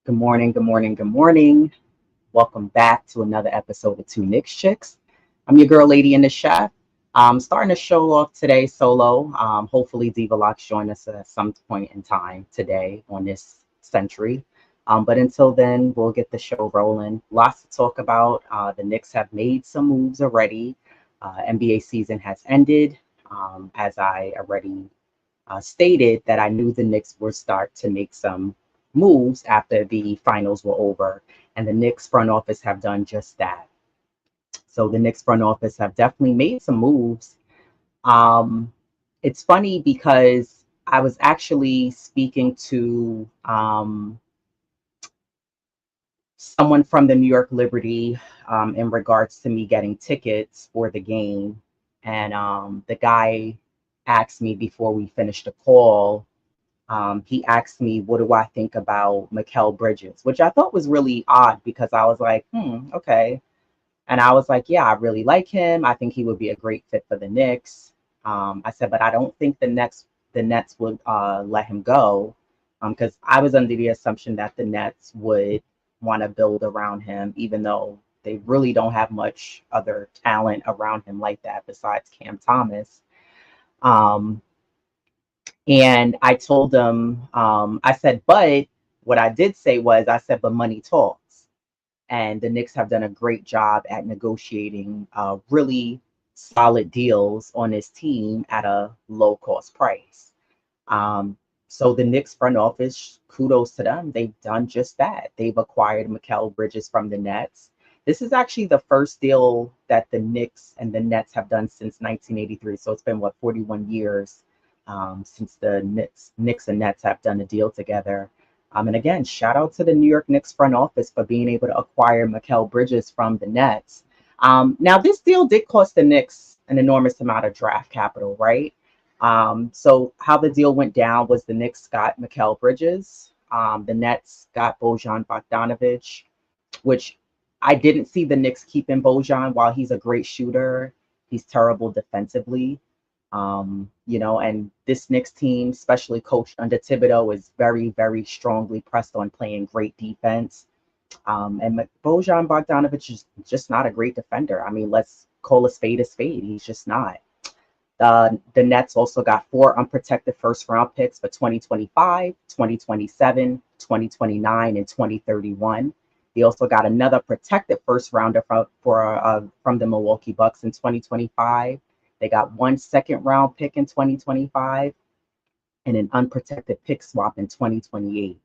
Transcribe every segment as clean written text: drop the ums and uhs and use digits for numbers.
Good morning, good morning, good morning. Welcome back to another episode of Two Knicks Chicks. I'm your girl, Lady and the Chef. I'm starting to show off today solo. Hopefully, Diva Locks join us at some point in time today on this century. But until then, we'll get the show rolling. Lots to talk about. The Knicks have made some moves already. NBA season has ended. As I already stated that I knew the Knicks would start to make some moves after the finals were over, and the Knicks front office have done just that. So the Knicks front office have definitely made some moves. Um, it's funny because I was actually speaking to someone from the New York Liberty in regards to me getting tickets for the game, and the guy asked me before we finished the call. He asked me, what do I think about Mikal Bridges, which I thought was really odd because I was like, okay. And I was like, yeah, I really like him. I think he would be a great fit for the Knicks. I said, but I don't think the Nets would let him go because I was under the assumption that the Nets would want to build around him, even though they really don't have much other talent around him like that besides Cam Thomas. Um, and I told them, I said, but what I did say was, I said, but money talks. And the Knicks have done a great job at negotiating really solid deals on this team at a low cost price. Um, so the Knicks front office, kudos to them. They've done just that. They've acquired Mikal Bridges from the Nets. This is actually the first deal that the Knicks and the Nets have done since 1983. So it's been what 41 years since the Knicks and Nets have done a deal together. And again, shout out to the New York Knicks front office for being able to acquire Mikal Bridges from the Nets. Now, this deal did cost the Knicks an enormous amount of draft capital, right? So how the deal went down was the Knicks got Mikal Bridges, the Nets got Bojan Bogdanovic, which I didn't see the Knicks keeping Bojan. While he's a great shooter, he's terrible defensively. And this Knicks team, especially coached under Thibodeau, is very, very strongly pressed on playing great defense. And Bojan Bogdanovic is just not a great defender. I mean, let's call a spade a spade. He's just not. The Nets also got 4 unprotected first round picks for 2025, 2027, 2029, and 2031. They also got another protected first rounder from the Milwaukee Bucks in 2025. They got 1 second round pick in 2025 and an unprotected pick swap in 2028.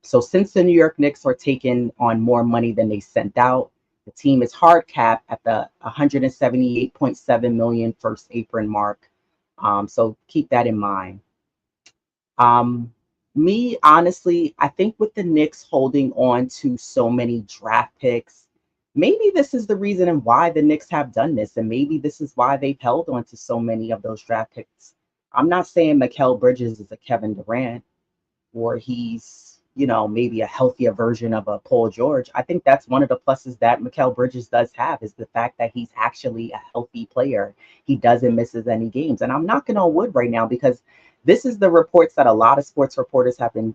So since the New York Knicks are taking on more money than they sent out, the team is hard capped at the 178.7 million first apron mark. So keep that in mind. Um, Me, honestly, I think with the Knicks holding on to so many draft picks, maybe this is the reason and why the Knicks have done this, and maybe this is why they've held on to so many of those draft picks. I'm not saying Mikal Bridges is a Kevin Durant or he's, maybe a healthier version of a Paul George. I think that's one of the pluses that Mikal Bridges does have is the fact that he's actually a healthy player. He doesn't misses any games. And I'm knocking on wood right now because this is the reports that a lot of sports reporters have been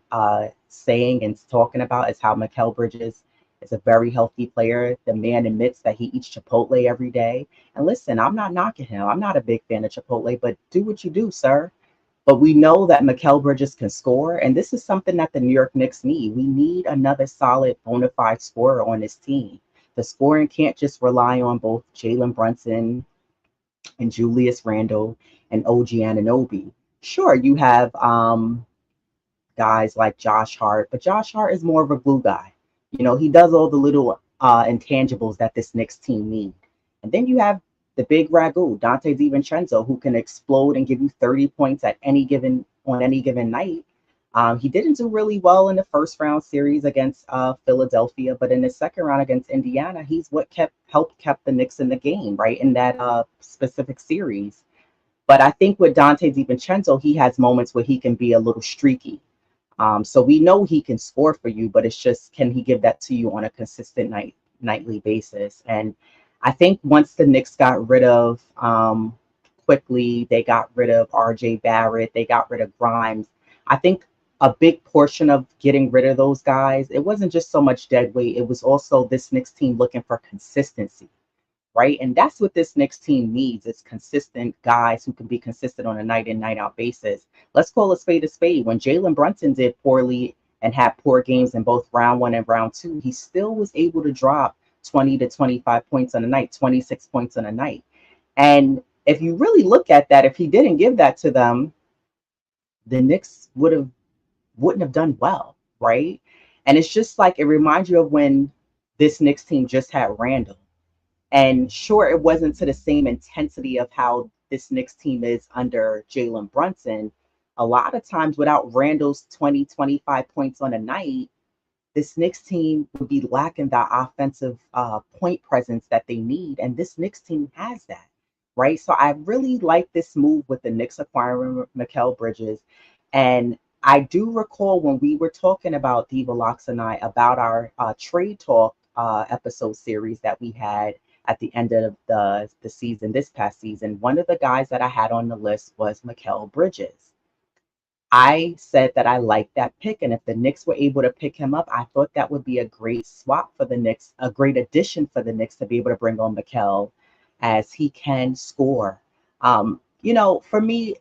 saying and talking about is how Mikal Bridges is a very healthy player. The man admits that he eats Chipotle every day. And listen, I'm not knocking him. I'm not a big fan of Chipotle, but do what you do, sir. But we know that Mikal Bridges can score, and this is something that the New York Knicks need. We need another solid, bona fide scorer on this team. The scoring can't just rely on both Jalen Brunson and Julius Randle and OG Anunoby. Sure, you have guys like Josh Hart, but Josh Hart is more of a glue guy. He does all the little intangibles that this Knicks team need. And then you have the big ragu, Dante DiVincenzo, who can explode and give you 30 points on any given night. He didn't do really well in the first round series against Philadelphia, but in the second round against Indiana, he's what helped kept the Knicks in the game, right, in that specific series. But I think with Dante DiVincenzo, he has moments where he can be a little streaky. So we know he can score for you, but it's just, can he give that to you on a consistent nightly basis? And I think once the Knicks got rid of quickly, they got rid of RJ Barrett, they got rid of Grimes. I think a big portion of getting rid of those guys, it wasn't just so much dead weight. It was also this Knicks team looking for consistency, right? And that's what this Knicks team needs. It's consistent guys who can be consistent on a night in, night out basis. Let's call a spade a spade. When Jalen Brunson did poorly and had poor games in both round one and round two, he still was able to drop 20 to 25 points on a night, 26 points on a night. And if you really look at that, if he didn't give that to them, the Knicks wouldn't have done well, right? And it's just like it reminds you of when this Knicks team just had Randle. And sure, it wasn't to the same intensity of how this Knicks team is under Jalen Brunson. A lot of times without Randle's 20, 25 points on a night, this Knicks team would be lacking that offensive point presence that they need. And this Knicks team has that, right? So I really like this move with the Knicks acquiring Mikal Bridges. And I do recall when we were talking about Diva Locks and I about our trade talk episode series that we had at the end of the season, this past season, one of the guys that I had on the list was Mikal Bridges. I said that I liked that pick, and if the Knicks were able to pick him up, I thought that would be a great swap for the Knicks, a great addition for the Knicks to be able to bring on Mikal, as he can score. For me,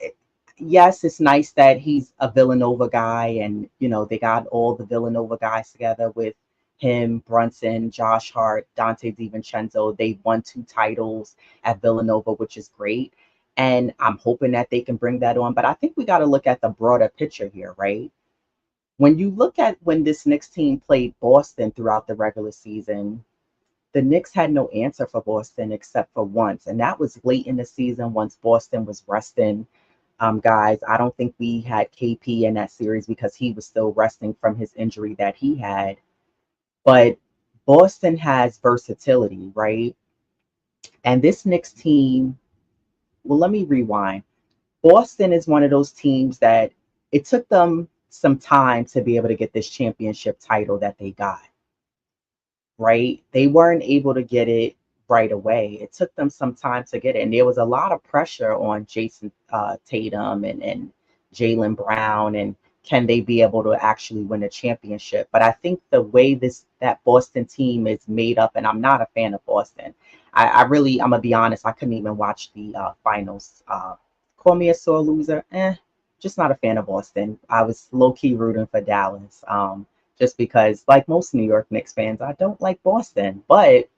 yes, it's nice that he's a Villanova guy, and they got all the Villanova guys together with him, Brunson, Josh Hart, Dante DiVincenzo. They won 2 titles at Villanova, which is great. And I'm hoping that they can bring that on. But I think we got to look at the broader picture here, right? When you look at when this Knicks team played Boston throughout the regular season, the Knicks had no answer for Boston except for once. And that was late in the season once Boston was resting guys. I don't think we had KP in that series because he was still resting from his injury that he had. But Boston has versatility, right? And this Knicks team, well, let me rewind. Boston is one of those teams that it took them some time to be able to get this championship title that they got, right? They weren't able to get it right away. It took them some time to get it. And there was a lot of pressure on Jason Tatum and Jaylen Brown, and can they be able to actually win a championship? But I think the way that Boston team is made up, and I'm not a fan of Boston. I'm gonna be honest, I couldn't even watch the finals. Call me a sore loser. Just not a fan of Boston. I was low key rooting for Dallas. Just because, like most New York Knicks fans, I don't like Boston. But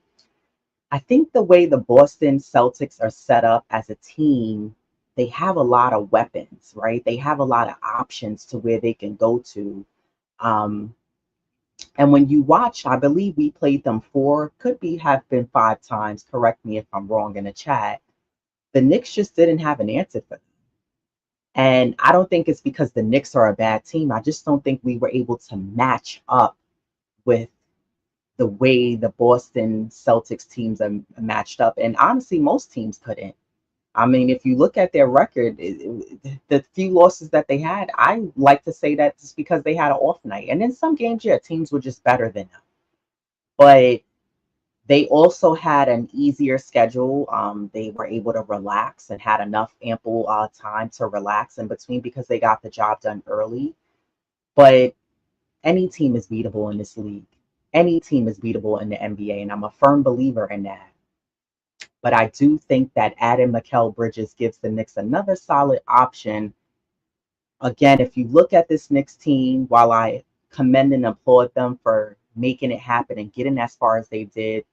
I think the way the Boston Celtics are set up as a team, they have a lot of weapons, right? They have a lot of options to where they can go to. Um, and when you watch, I believe we played them 4, could be have been 5 times. Correct me if I'm wrong in the chat. The Knicks just didn't have an answer for them. And I don't think it's because the Knicks are a bad team. I just don't think we were able to match up with the way the Boston Celtics teams are matched up. And honestly, most teams couldn't. I mean, if you look at their record, the few losses that they had, I like to say that it's because they had an off night. And in some games, yeah, teams were just better than them. But they also had an easier schedule. They were able to relax and had enough ample time to relax in between because they got the job done early. But any team is beatable in this league. Any team is beatable in the NBA, and I'm a firm believer in that. But I do think that adding Mikal Bridges gives the Knicks another solid option. Again, if you look at this Knicks team, while I commend and applaud them for making it happen and getting as far as they did,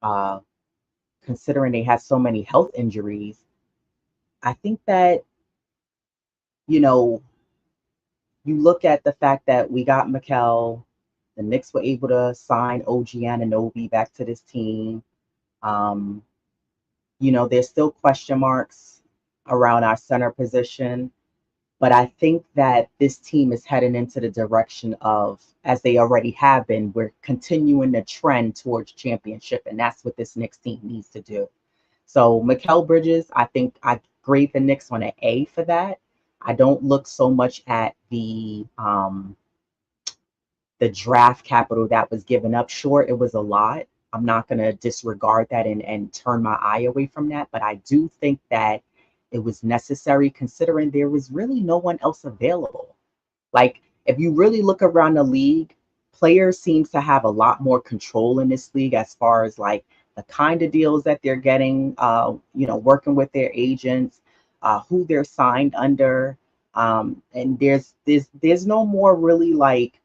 uh, considering they had so many health injuries, I think that, you know, you look at the fact that we got Mikal, the Knicks were able to sign OG Anunoby back to this team. Um, there's still question marks around our center position, but I think that this team is heading into the direction of, as they already have been, we're continuing the trend towards championship, and that's what this Knicks team needs to do. So Mikal Bridges, I think I grade the Knicks on an A for that. I don't look so much at the draft capital that was given up. Sure, it was a lot. I'm not going to disregard that and turn my eye away from that. But I do think that it was necessary considering there was really no one else available. Like, If you really look around the league, players seems to have a lot more control in this league as far as like the kind of deals that they're getting, working with their agents, who they're signed under. And there's no more really like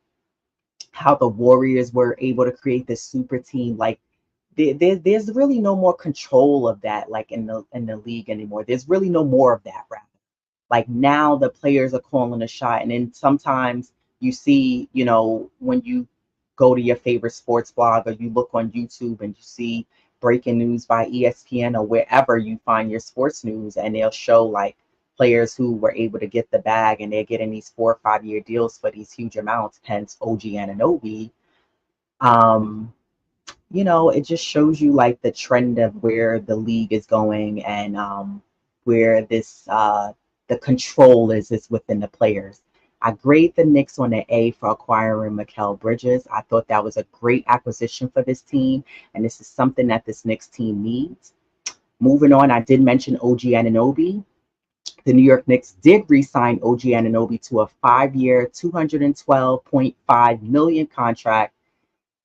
how the Warriors were able to create this super team. Like there's really no more control of that like in the league anymore. There's really no more of that rather. Like now the players are calling a shot. And then sometimes you see, when you go to your favorite sports blog or you look on YouTube and you see breaking news by ESPN or wherever you find your sports news, and they'll show like players who were able to get the bag and they're getting these 4 or 5 year deals for these huge amounts, hence OG Anunoby. Um, it just shows you like the trend of where the league is going, and where the control is within the players. I grade the Knicks on an A for acquiring Mikal Bridges. I thought that was a great acquisition for this team, and this is something that this Knicks team needs. Moving on, I did mention OG Anunoby. The New York Knicks did re-sign OG Anunoby to a 5 year, $212.5 million contract.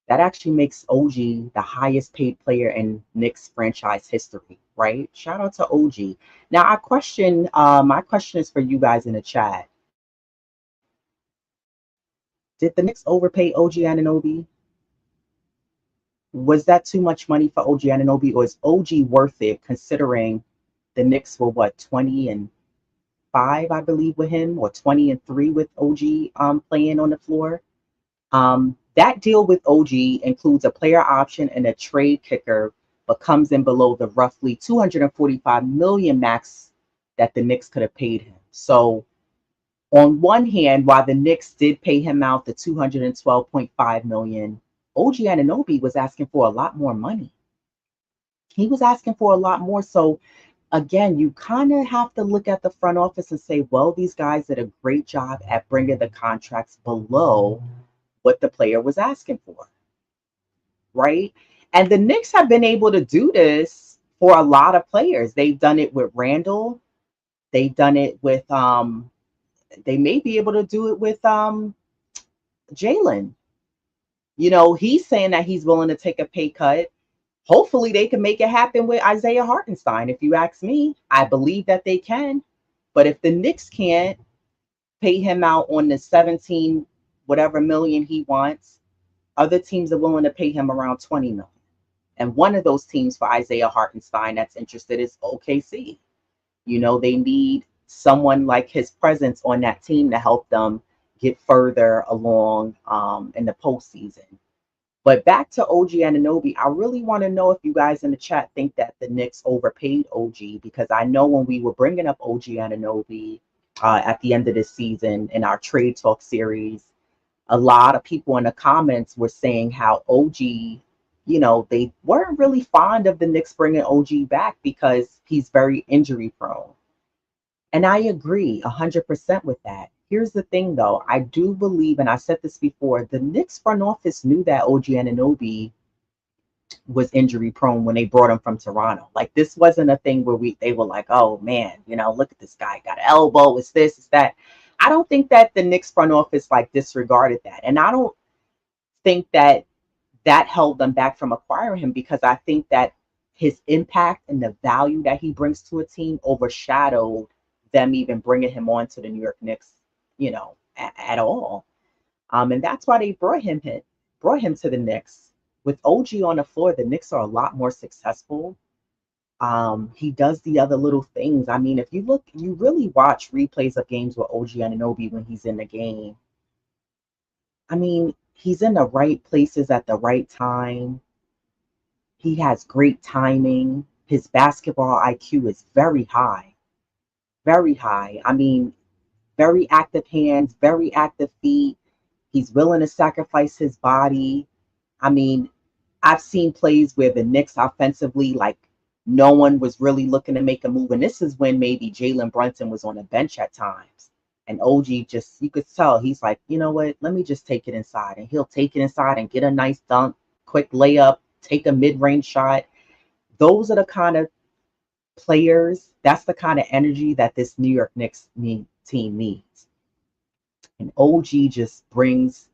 That actually makes OG the highest paid player in Knicks franchise history, right? Shout out to OG. Now, my question is for you guys in the chat. Did the Knicks overpay OG Anunoby? Was that too much money for OG Anunoby, or is OG worth it considering the Knicks were what, 20-5, I believe, with him, or 20-3 with OG playing on the floor? That deal with OG includes a player option and a trade kicker, but comes in below the roughly 245 million max that the Knicks could have paid him. So on one hand, while the Knicks did pay him out the 212.5 million, OG Anunoby was asking for a lot more money. He was asking for a lot more. So again, you kind of have to look at the front office and say, well, these guys did a great job at bringing the contracts below what the player was asking for, right? And the Knicks have been able to do this for a lot of players. They've done it with Randle. They've done it with they may be able to do it with Jalen. He's saying that he's willing to take a pay cut. Hopefully they can make it happen with Isaiah Hartenstein. If you ask me, I believe that they can. But if the Knicks can't pay him out on the 17 whatever million he wants, other teams are willing to pay him around 20 million. And one of those teams for Isaiah Hartenstein that's interested is OKC. They need someone like his presence on that team to help them get further along in the postseason. But back to OG Anunoby, I really want to know if you guys in the chat think that the Knicks overpaid OG, because I know when we were bringing up OG Anunoby at the end of the season in our trade talk series, a lot of people in the comments were saying how OG, they weren't really fond of the Knicks bringing OG back because he's very injury prone. And I agree 100% with that. Here's the thing, though. I do believe, and I said this before, the Knicks front office knew that OG Anunoby was injury prone when they brought him from Toronto. Like, this wasn't a thing where they were like, oh man, look at this guy, got an elbow, it's this, it's that. I don't think that the Knicks front office like disregarded that. And I don't think that held them back from acquiring him, because I think that his impact and the value that he brings to a team overshadowed them even bringing him on to the New York Knicks, at all. And that's why they brought him to the Knicks. With OG on the floor, the Knicks are a lot more successful. He does the other little things. I mean, if you really watch replays of games with OG Anunoby when he's in the game. I mean, he's in the right places at the right time. He has great timing. His basketball IQ is very high. Very high. I mean, very active hands, very active feet. He's willing to sacrifice his body. I mean, I've seen plays where the Knicks offensively, like, no one was really looking to make a move. And this is when maybe Jalen Brunson was on the bench at times. And OG just, you could tell, he's like, you know what, let me just take it inside. And he'll take it inside and get a nice dunk, quick layup, take a mid-range shot. Those are the kind of players, that's the kind of energy that this New York Knicks team needs. And OG just brings,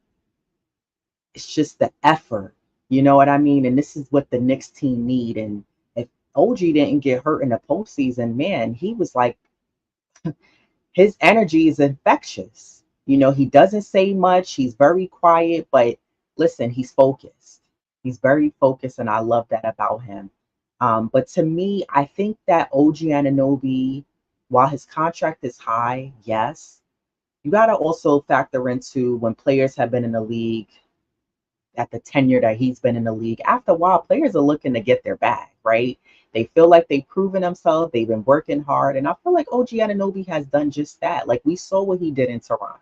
it's just the effort. You know what I mean? And this is what the Knicks team need. And if OG didn't get hurt in the postseason, man, he was like, his energy is infectious. You know, he doesn't say much. He's very quiet, but listen, he's focused. He's very focused, and I love that about him. But to me, I think that OG Anunoby, while his contract is high, yes, you got to also factor into when players have been in the league at the tenure that he's been in the league. After a while, players are looking to get their bag, right? They feel like they've proven themselves. They've been working hard. And I feel like OG Anunoby has done just that. Like we saw what he did in Toronto,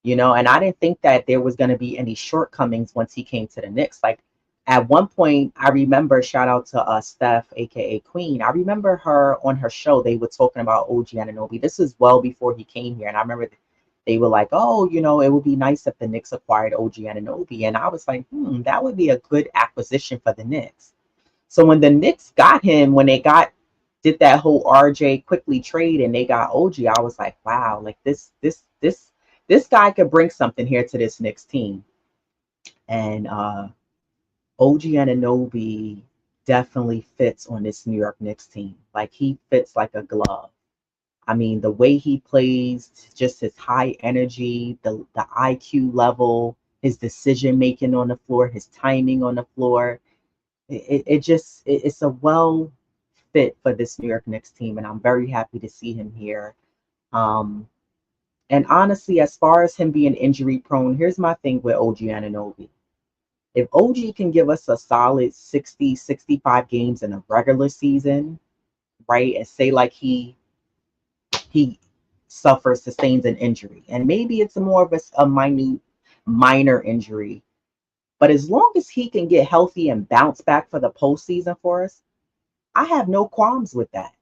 you know, and I didn't think that there was going to be any shortcomings once he came to the Knicks. Like at one point, I remember, shout out to Steph, aka Queen. I remember her on her show. They were talking about OG Anunoby. This is well before he came here, and I remember they were like, "Oh, you know, it would be nice if the Knicks acquired OG Anunoby," and I was like, that would be a good acquisition for the Knicks." So when the Knicks got him, when they did that whole RJ quickly trade and they got OG, I was like, wow, like this guy could bring something here to this Knicks team. And OG Anunoby definitely fits on this New York Knicks team. Like he fits like a glove. I mean, the way he plays, just his high energy, the IQ level, his decision making on the floor, his timing on the floor. It's a well fit for this New York Knicks team, and I'm very happy to see him here. Um, and honestly, as far as him being injury prone, here's my thing with OG Anunoby. If OG can give us a solid 60, 65 games in a regular season, right, and say like he sustains an injury, and maybe it's more of a minute, minor injury, but as long as he can get healthy and bounce back for the postseason for us, I have no qualms with that.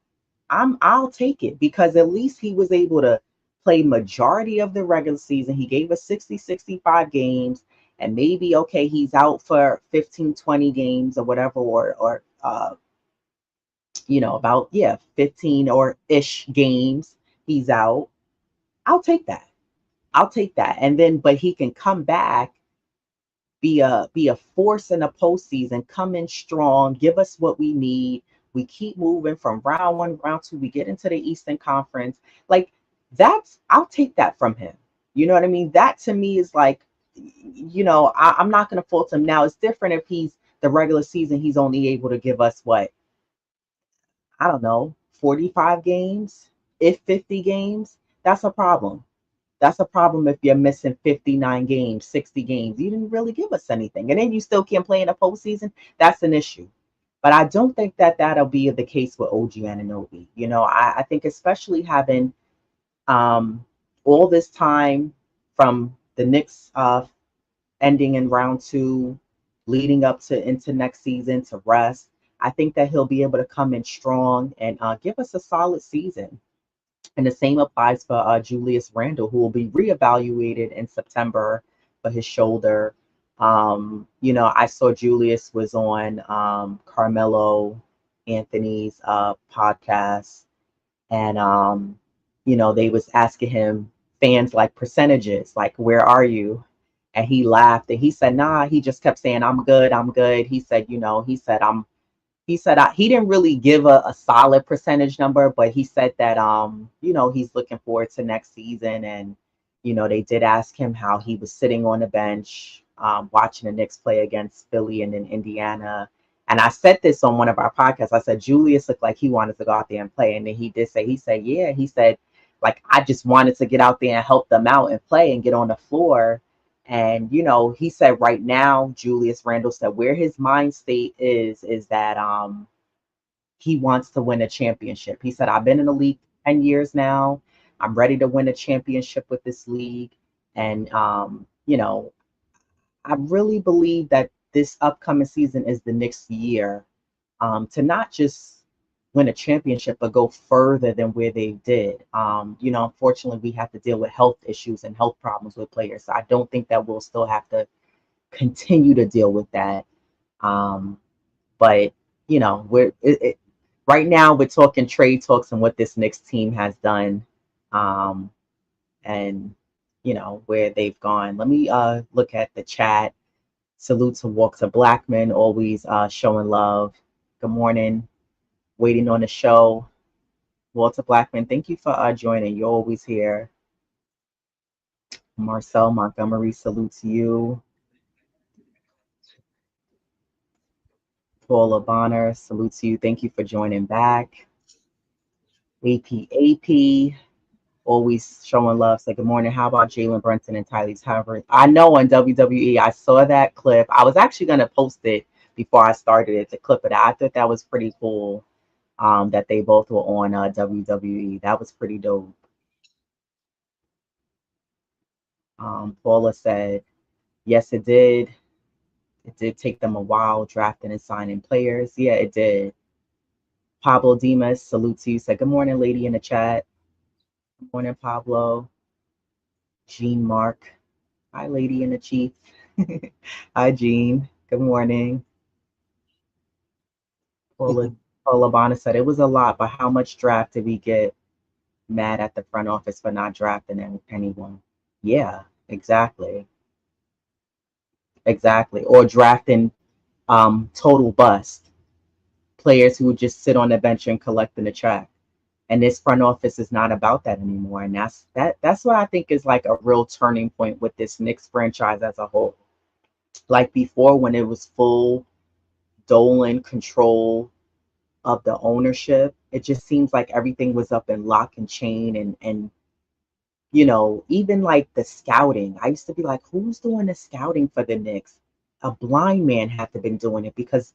I'll take it because at least he was able to play majority of the regular season. He gave us 60, 65 games, and maybe okay, he's out for 15, 20 games or whatever, or about, yeah, 15 or ish games he's out. I'll take that. I'll take that. And then but he can come back, be a force in the postseason, come in strong, give us what we need. We keep moving from round one, round two. We get into the Eastern Conference. Like I'll take that from him. You know what I mean? That to me is like, I'm not going to fault him. Now it's different if he's the regular season. He's only able to give us what, I don't know, 45 games, if 50 games. That's a problem. That's a problem if you're missing 59 games, 60 games. You didn't really give us anything. And then you still can't play in the postseason. That's an issue. But I don't think that that'll be the case with OG Anunoby. I think especially having all this time from the Knicks ending in round two, leading up to into next season to rest, I think that he'll be able to come in strong and give us a solid season. And the same applies for Julius Randle, who will be reevaluated in September for his shoulder. I saw Julius was on Carmelo Anthony's podcast, and they was asking him, fans like percentages, like where are you? And he laughed and he said, nah. He just kept saying, I'm good, I'm good. He said, he didn't really give a solid percentage number, but he said that he's looking forward to next season. And they did ask him how he was sitting on the bench watching the Knicks play against Philly and then Indiana. And I said this on one of our podcasts. I said Julius looked like he wanted to go out there and play. And then he said, yeah, he said, like, I just wanted to get out there and help them out and play and get on the floor. And he said right now, Julius Randle said where his mind state is that he wants to win a championship. He said, I've been in the league 10 years now. I'm ready to win a championship with this league. And I really believe that this upcoming season is the next year to not just win a championship, but go further than where they did. Unfortunately, we have to deal with health issues and health problems with players. So I don't think that we'll still have to continue to deal with that. But right now we're talking trade talks and what this Knicks team has done. And where they've gone. Let me look at the chat. Salute to Walter Blackman, always showing love. Good morning. Waiting on the show. Walter Blackman, thank you for joining. You're always here. Marcel Montgomery, salute to you. Paula Bonner, salute to you. Thank you for joining back. AP, always showing love. Say good morning. How about Jalen Brunson and Tyler Tavern? I know on WWE, I saw that clip. I was actually going to post it before I started it to clip it. I thought that was pretty cool, that they both were on WWE. That was pretty dope. Paula said, yes, it did. It did take them a while drafting and signing players. Yeah, it did. Pablo Dimas, salute to you. Said, good morning, lady in the chat. Good morning, Pablo. Jean Mark. Hi, lady in the chief. Hi, Jean. Good morning. Paula Bonner said, it was a lot, but how much draft did we get mad at the front office for not drafting anyone? Yeah, exactly. Exactly. Or drafting total bust players who would just sit on the bench and collecting the check. And this front office is not about that anymore. And that's what I think is like a real turning point with this Knicks franchise as a whole. Like before, when it was full Dolan control of the ownership, it just seems like everything was up in lock and chain, and even like the scouting. I used to be like, who's doing the scouting for the Knicks? A blind man had to have been doing it because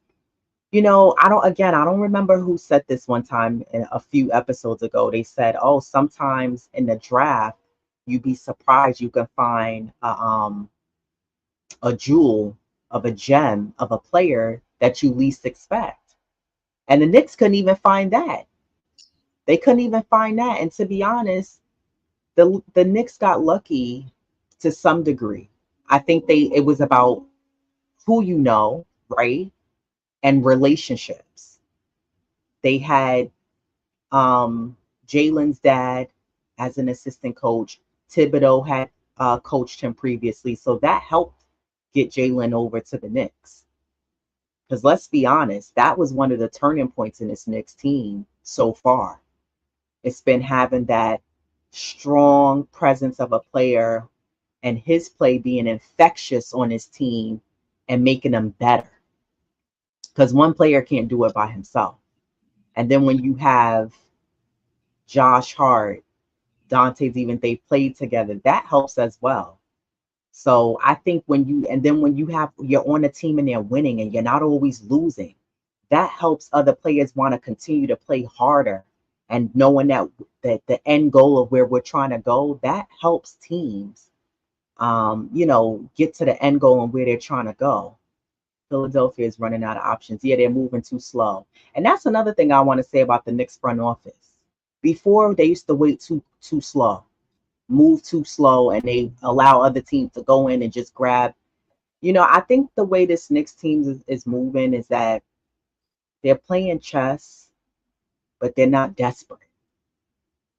I don't remember who said this one time a few episodes ago. They said, oh, sometimes in the draft, you'd be surprised you can find a jewel of a gem of a player that you least expect. And the Knicks couldn't even find that. They couldn't even find that. And to be honest, the Knicks got lucky to some degree. I think it was about who you know, right? And relationships. They had Jalen's dad as an assistant coach. Thibodeau had coached him previously, so that helped get Jalen over to the Knicks. Because let's be honest, that was one of the turning points in this Knicks team so far. It's been having that strong presence of a player and his play being infectious on his team and making them better. Because one player can't do it by himself. And then when you have Josh Hart, Dante's, even they played together, that helps as well. So I think when you have, you're on a team and they're winning and you're not always losing, that helps other players want to continue to play harder. And knowing that the end goal of where we're trying to go, that helps teams, get to the end goal and where they're trying to go. Philadelphia is running out of options. Yeah, they're moving too slow. And that's another thing I want to say about the Knicks front office. Before, they used to wait too slow, move too slow, and they allow other teams to go in and just grab. I think the way this Knicks team is moving is that they're playing chess, but they're not desperate.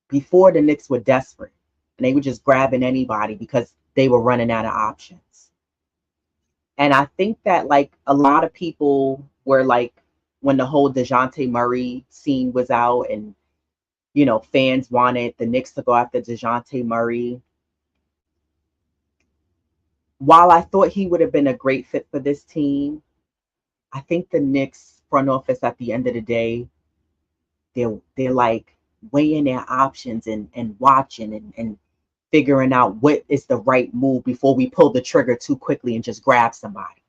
Before, the Knicks were desperate and they were just grabbing anybody because they were running out of options. And I think that like a lot of people were like, when the whole DeJounte Murray scene was out and fans wanted the Knicks to go after DeJounte Murray. While I thought he would have been a great fit for this team, I think the Knicks front office at the end of the day, they're like weighing their options and watching and figuring out what is the right move before we pull the trigger too quickly and just grab somebody.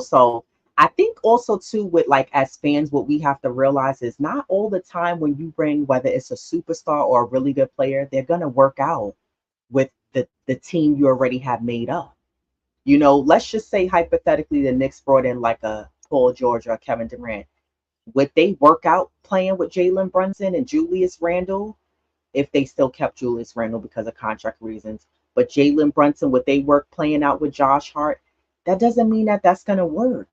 So I think also too, with like as fans, what we have to realize is not all the time when you bring, whether it's a superstar or a really good player, they're gonna work out with the team you already have made up. Let's just say hypothetically the Knicks brought in like a Paul George or Kevin Durant. Would they work out playing with Jalen Brunson and Julius Randle if they still kept Julius Randle because of contract reasons? But Jalen Brunson, would they work playing out with Josh Hart? That doesn't mean that that's going to work.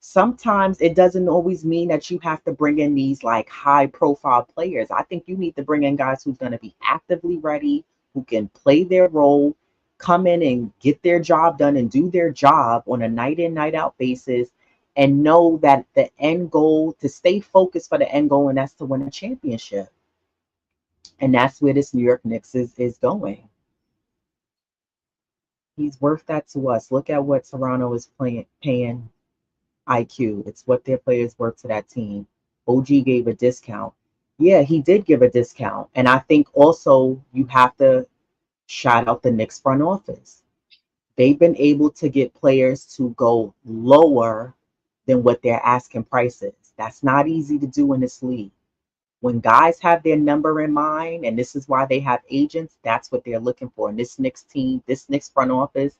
Sometimes it doesn't always mean that you have to bring in these like high profile players. I think you need to bring in guys who's going to be actively ready, who can play their role, come in and get their job done and do their job on a night in, night out basis, and know that the end goal, to stay focused for the end goal, and that's to win a championship. And that's where this New York Knicks is going. He's worth that to us. Look at what Toronto is paying IQ. It's what their players worth to that team. OG gave a discount. Yeah, he did give a discount. And I think also you have to shout out the Knicks front office. They've been able to get players to go lower than what their asking price is. That's not easy to do in this league. When guys have their number in mind, and this is why they have agents, that's what they're looking for. And this Knicks team, this Knicks front office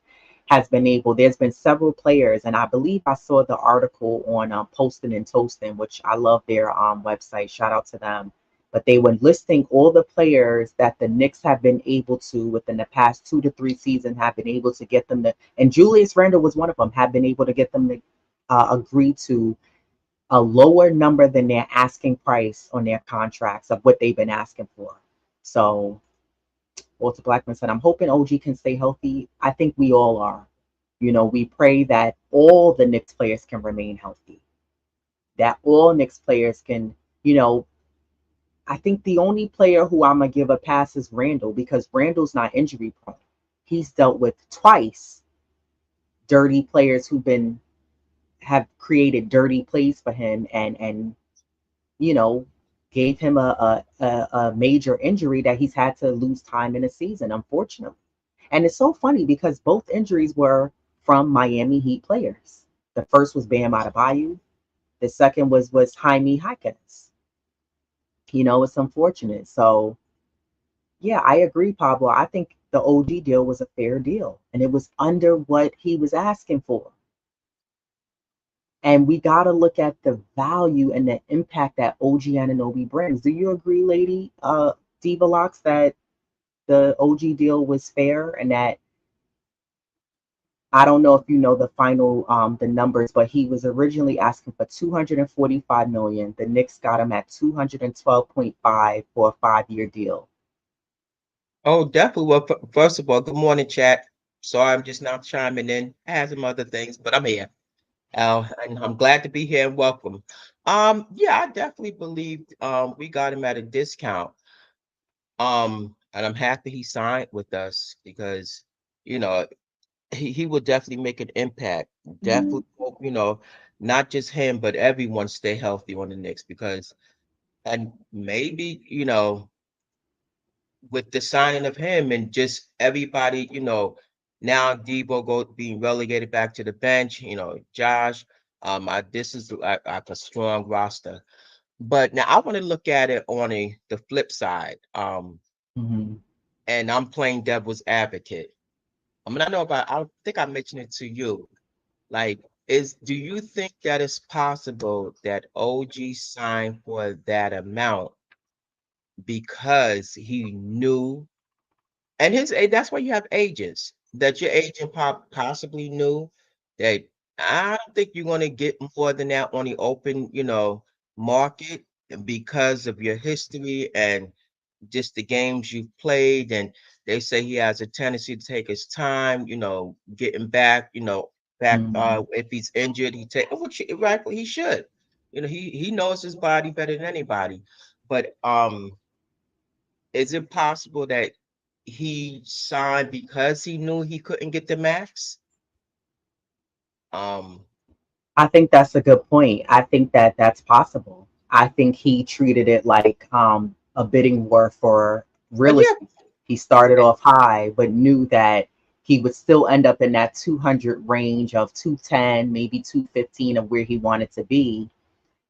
has been able, there's been several players, and I believe I saw the article on Posting and Toasting, which I love their website. Shout out to them. But they were listing all the players that the Knicks have been able to, within the past 2 to 3 seasons, have been able to get them to, and Julius Randle was one of them, have been able to get them to agree to a lower number than their asking price on their contracts of what they've been asking for. So Walter Blackman said, I'm hoping OG can stay healthy. I think we all are. You know, we pray that all the Knicks players can remain healthy, that all Knicks players can, you know, I think the only player who I'm going to give a pass is Randle, because Randle's not injury prone. He's dealt with twice dirty players who've been, have created dirty plays for him, and you know, gave him a major injury that he's had to lose time in a season, unfortunately. And it's so funny because both injuries were from Miami Heat players. The first was Bam Adebayo. The second was Jaime Jaquez. You know, it's unfortunate. So yeah, I agree, Pablo. I think the OG deal was a fair deal, and it was under what he was asking for. And we got to look at the value and the impact that OG Anunoby brings. Do you agree, lady Diva Locks, that the OG deal was fair, and that, I don't know if you know the final the numbers, but he was originally asking for 245 million. The Knicks got him at 212.5 for a 5-year deal. Oh, definitely. Well, first of all, good morning, chat. Sorry, I'm just now chiming in. I had some other things, but I'm here. And I'm glad to be here and welcome. Yeah, I definitely believe we got him at a discount. And I'm happy he signed with us because, you know, he will definitely make an impact. Mm-hmm. Definitely hope, not just him, but everyone stay healthy on the Knicks because, and maybe, with the signing of him and just everybody, now Debo being relegated back to the bench, Josh, this is like a strong roster. But now I want to look at it on the flip side. Mm-hmm. And I'm playing devil's advocate. I mean, I think I mentioned it to you. Like, do you think that it's possible that OG signed for that amount because he knew, and that's why you have agents, that your agent possibly knew that I don't think you're going to get more than that on the open, market because of your history and just the games you've played. And they say he has a tendency to take his time, getting back, Mm-hmm. if he's injured, which rightfully he should. He knows his body better than anybody. But is it possible that he signed because he knew he couldn't get the max? Um, I think that's a good point. I think that that's possible. I think he treated it like a bidding war for but real yeah, estate. He started off high, but knew that he would still end up in that 200 range of 210, maybe 215 of where he wanted to be.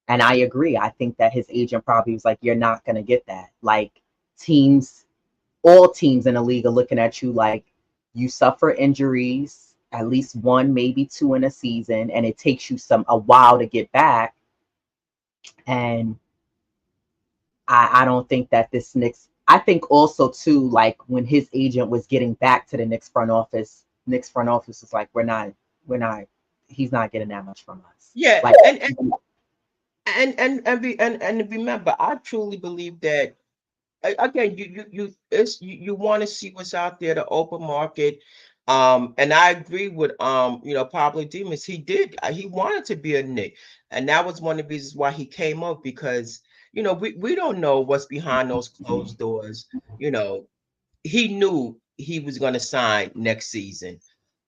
And I agree. I think that his agent probably was like, you're not going to get that. Like, teams, all teams in the league are looking at you like you suffer injuries, at least one, maybe two in a season, and it takes you a while to get back. And I don't think that this Knicks. I think also too, like when his agent was getting back to the Knicks front office was like, we're not, he's not getting that much from us. yeah, Like, and remember, I truly believe that. again, you want to see what's out there, the open market. And I agree with Pablo Dimas. He wanted to be a Knick, and that was one of the reasons why he came up, because we don't know what's behind those closed doors. You know, he knew he was going to sign next season.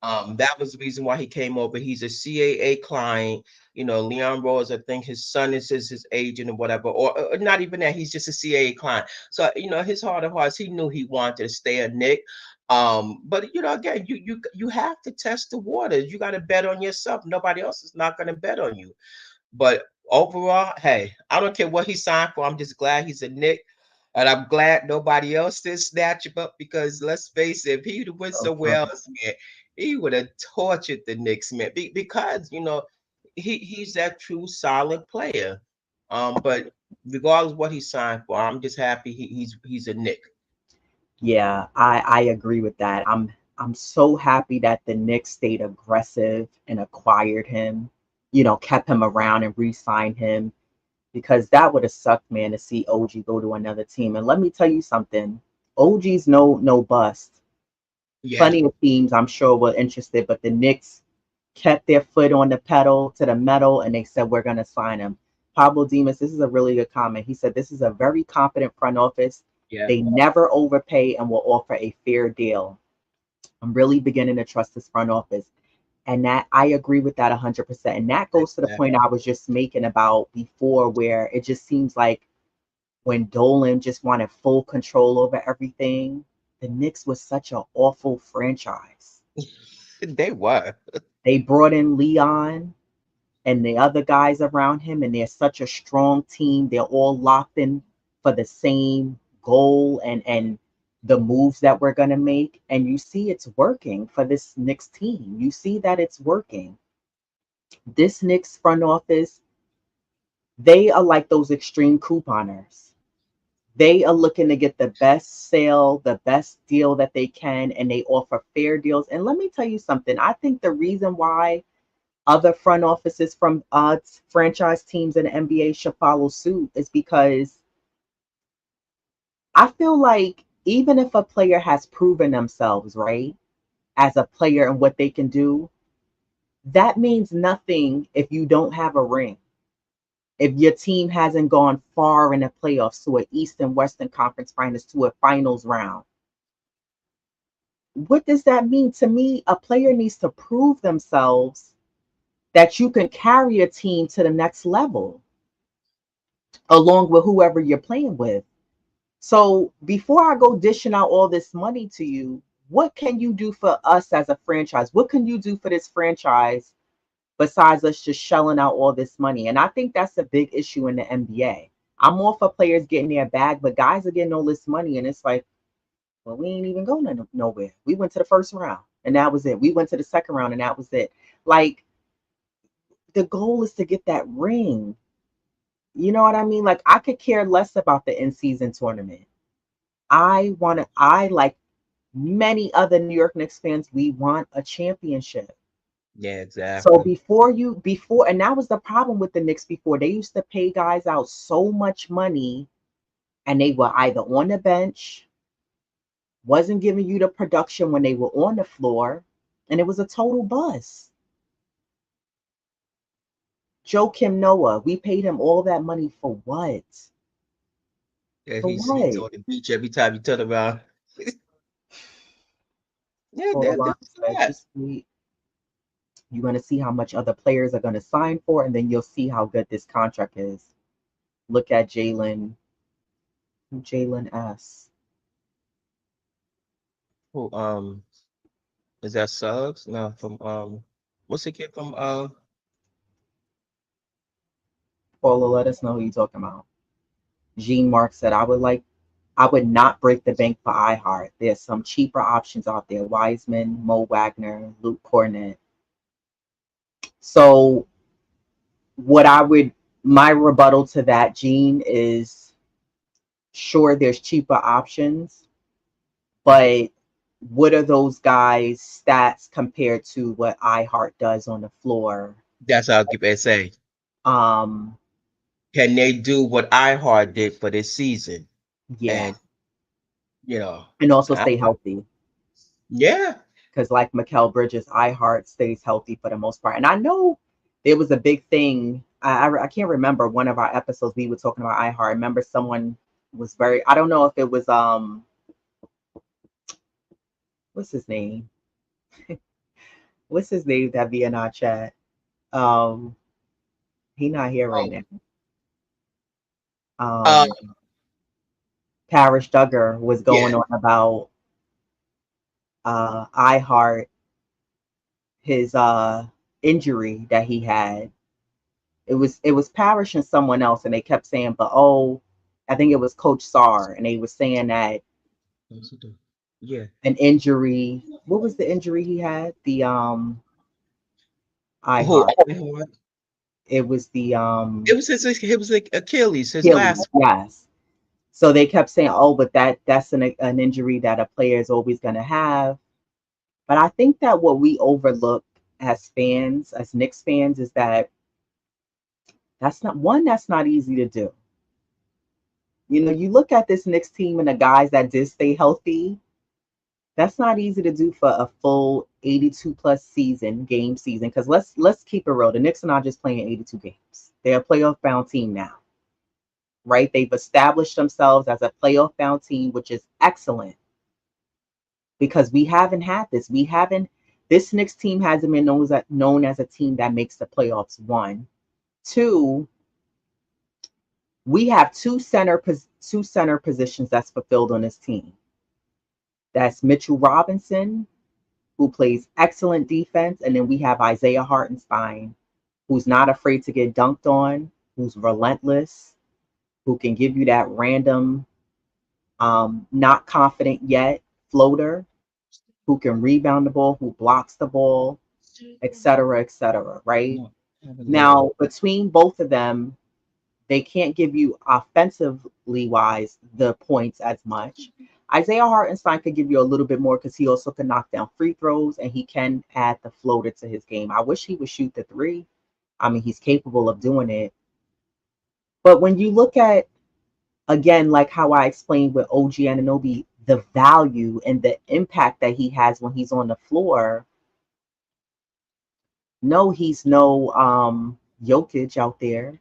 That was the reason why he came over. He's a CAA client. Leon Rose, I think his son is his agent or whatever, or not even that. He's just a CAA client. So his heart of hearts, he knew he wanted to stay a Knick. But again, you have to test the waters. You got to bet on yourself. Nobody else is not going to bet on you. But overall, hey, I don't care what he signed for. I'm just glad he's a Knick. And I'm glad nobody else did snatch him up, because let's face it, if he would have went somewhere else, man, he would have tortured the Knicks, man. Because he's that true solid player. But regardless of what he signed for, I'm just happy he's a Knick. Yeah, I agree with that. I'm so happy that the Knicks stayed aggressive and acquired him, kept him around and re-signed him, because that would have sucked, man, to see OG go to another team. And let me tell you something, OG's no bust. Yeah, Plenty of teams I'm sure were interested, but the Knicks kept their foot on the pedal to the metal and they said, we're going to sign him. Pablo Dimas, this is a really good comment. He said, this is a very competent front office. yeah, They never overpay and will offer a fair deal. I'm really beginning to trust this front office. And that I agree with that 100%. And that goes to the point I was just making about before, where it just seems like when Dolan just wanted full control over everything, the Knicks was such an awful franchise. they were. They brought in Leon and the other guys around him, and they're such a strong team. They're all locked in for the same goal and the moves that we're going to make. And you see it's working for this Knicks team. You see that it's working. This Knicks front office, they are like those extreme couponers. They are looking to get the best sale, the best deal that they can, and they offer fair deals. And let me tell you something. I think the reason why other front offices from franchise teams in the NBA should follow suit is because I feel like even if a player has proven themselves, right, as a player and what they can do, that means nothing if you don't have a ring. If your team hasn't gone far in the playoffs, to an East and Western Conference Finals, to a finals round, what does that mean? To me, a player needs to prove themselves that you can carry a team to the next level along with whoever you're playing with. So before I go dishing out all this money to you, what can you do for us as a franchise? What can you do for this franchise besides us just shelling out all this money? And I think that's a big issue in the NBA. I'm all for players getting their bag, but guys are getting all this money, and it's like, well, we ain't even going nowhere. We went to the first round, and that was it. We went to the second round, and that was it. Like, the goal is to get that ring. You know what I mean? Like, I could care less about the in-season tournament. I like many other New York Knicks fans, we want a championship. Yeah, So exactly. and that was the problem with the Knicks before. They used to pay guys out so much money and they were either on the bench, wasn't giving you the production when they were on the floor, and it was a total bust. Joe Kim Noah, we paid him all that money for what? Yeah, For he's what? on the beach every time you turn around. Yeah, Hold on, that's said, that. just wait. You're going to see how much other players are going to sign for, and then you'll see how good this contract is. Look at Jalen S. Who is that Suggs? No, from what's the kid from Paula, let us know who you're talking about. Gene Mark said, I would not break the bank for iHeart. There's some cheaper options out there. Wiseman, Mo Wagner, Luke Cornett. So what I would my rebuttal to that, Gene, is sure there's cheaper options, but what are those guys' stats compared to what iHeart does on the floor? that's how I say. Um, Can they do what iHeart did for this season? And yeah. You know, and also I, stay healthy. yeah. Because like Mikal Bridges, iHeart stays healthy for the most part. And I know there was a big thing. I can't remember one of our episodes we were talking about iHeart. I remember someone was very, I don't know if it was what's his name? What's his name that be in our chat? Um he not here right Oh, now. uh, Um Parish Duggar was going yeah. on about iHeart, his injury that he had. It was Parish and someone else, and they kept saying, but oh, I think it was Coach Sarr, and they were saying that Yeah. an injury. What was the injury he had? The Who? iHeart. It It was the was his. It was like Achilles. His Achilles. last. Yes. So they kept saying, oh, but that's an injury that a player is always going to have. But I think that what we overlook as fans, as Knicks fans, is that that's not easy to do. You know, you look at this Knicks team and the guys that did stay healthy. That's not easy to do for a full 82 plus game season. Because let's keep it real. The Knicks are not just playing 82 games. They're a playoff bound team now, right? They've established themselves as a playoff bound team, which is excellent because we haven't had this. We haven't. This Knicks team hasn't been known as a team that makes the playoffs. One, two. We have two center positions that's fulfilled on this team. That's Mitchell Robinson, who plays excellent defense. And then we have Isaiah Hartenstein, who's not afraid to get dunked on, who's relentless, who can give you that random, not confident yet floater, who can rebound the ball, who blocks the ball, et cetera, right? No, I haven't looked. Now, between both of them, they can't give you offensively wise the points as much. Isaiah Hartenstein could give you a little bit more because he also can knock down free throws and he can add the floater to his game. I wish he would shoot the three. I mean, he's capable of doing it. But when you look at, again, like how I explained with OG Anunoby, the value and the impact that he has when he's on the floor, no, he's no Jokic out there.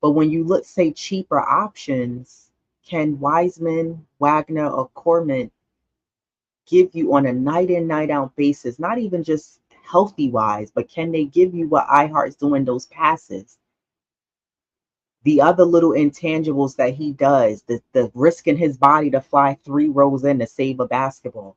But when you look, say, cheaper options, can Wiseman, Wagner, or Corman give you on a night in, night out basis, not even just healthy wise, but can they give you what iHeart's doing, those passes? The other little intangibles that he does, the risking his body to fly 3 rows in to save a basketball,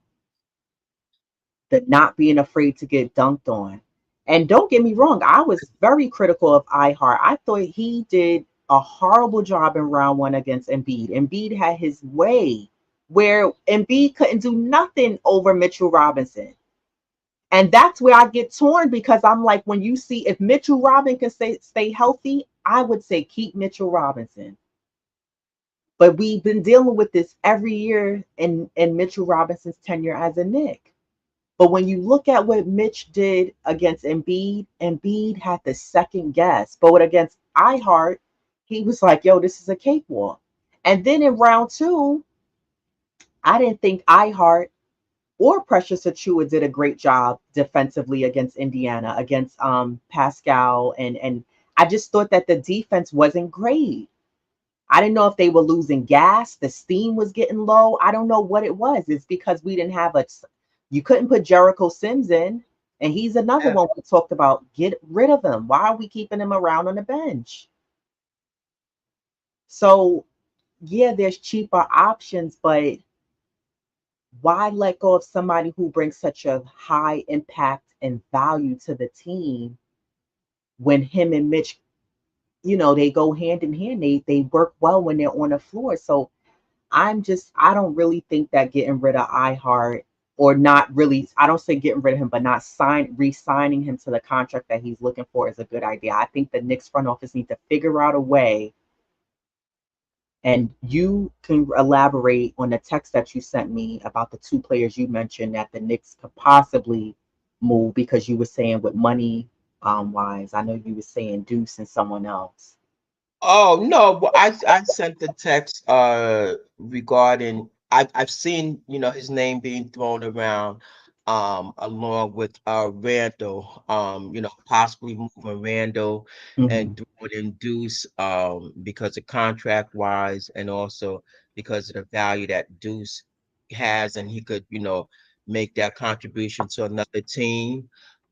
the not being afraid to get dunked on. And don't get me wrong, I was very critical of iHeart. I thought he did a horrible job in round one against Embiid. Embiid had his way where Embiid couldn't do nothing over Mitchell Robinson. And that's where I get torn because I'm like, when you see if Mitchell Robinson can stay healthy, I would say keep Mitchell Robinson. But we've been dealing with this every year in Mitchell Robinson's tenure as a Knick. But when you look at what Mitch did against Embiid, Embiid had the second guess. But against iHeart, he was like, yo, this is a cakewalk. And then in round two, I didn't think iHeart or Precious Achua did a great job defensively against Indiana, against Pascal. And I just thought that the defense wasn't great. I didn't know if they were losing gas, the steam was getting low. I don't know what it was. It's because we didn't have you couldn't put Jericho Sims in. And he's another Yeah. one we talked about. Get rid of him. Why are we keeping him around on the bench? So, yeah, there's cheaper options, but why let go of somebody who brings such a high impact and value to the team when him and Mitch, they go hand in hand. They work well when they're on the floor. So I don't really think that getting rid of iHeart or not really, I don't say getting rid of him, but not re-signing him to the contract that he's looking for is a good idea. I think the Knicks front office need to figure out a way, and you can elaborate on the text that you sent me about the two players you mentioned that the Knicks could possibly move because you were saying with money wise. I know you were saying Deuce and someone else. Oh no, but I sent the text regarding I've seen, his name being thrown around, along with Randle, possibly moving Randle Hmm. and throwing in Deuce, because of contract wise, and also because of the value that Deuce has, and he could, make that contribution to another team.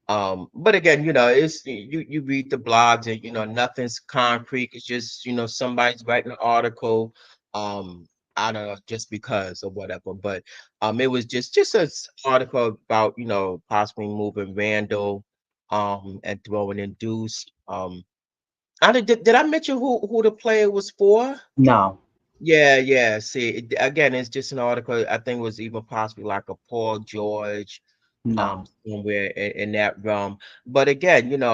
But again, it's you read the blogs, and nothing's concrete. It's just, somebody's writing an article. I don't know, just because or whatever. But it was just a article about, possibly moving Randall, and throwing in Deuce. Did I mention who the player was for? No, Yeah, yeah. See, again, it's just an article. I think it was even possibly like a Paul George, no. somewhere in that realm. But again, and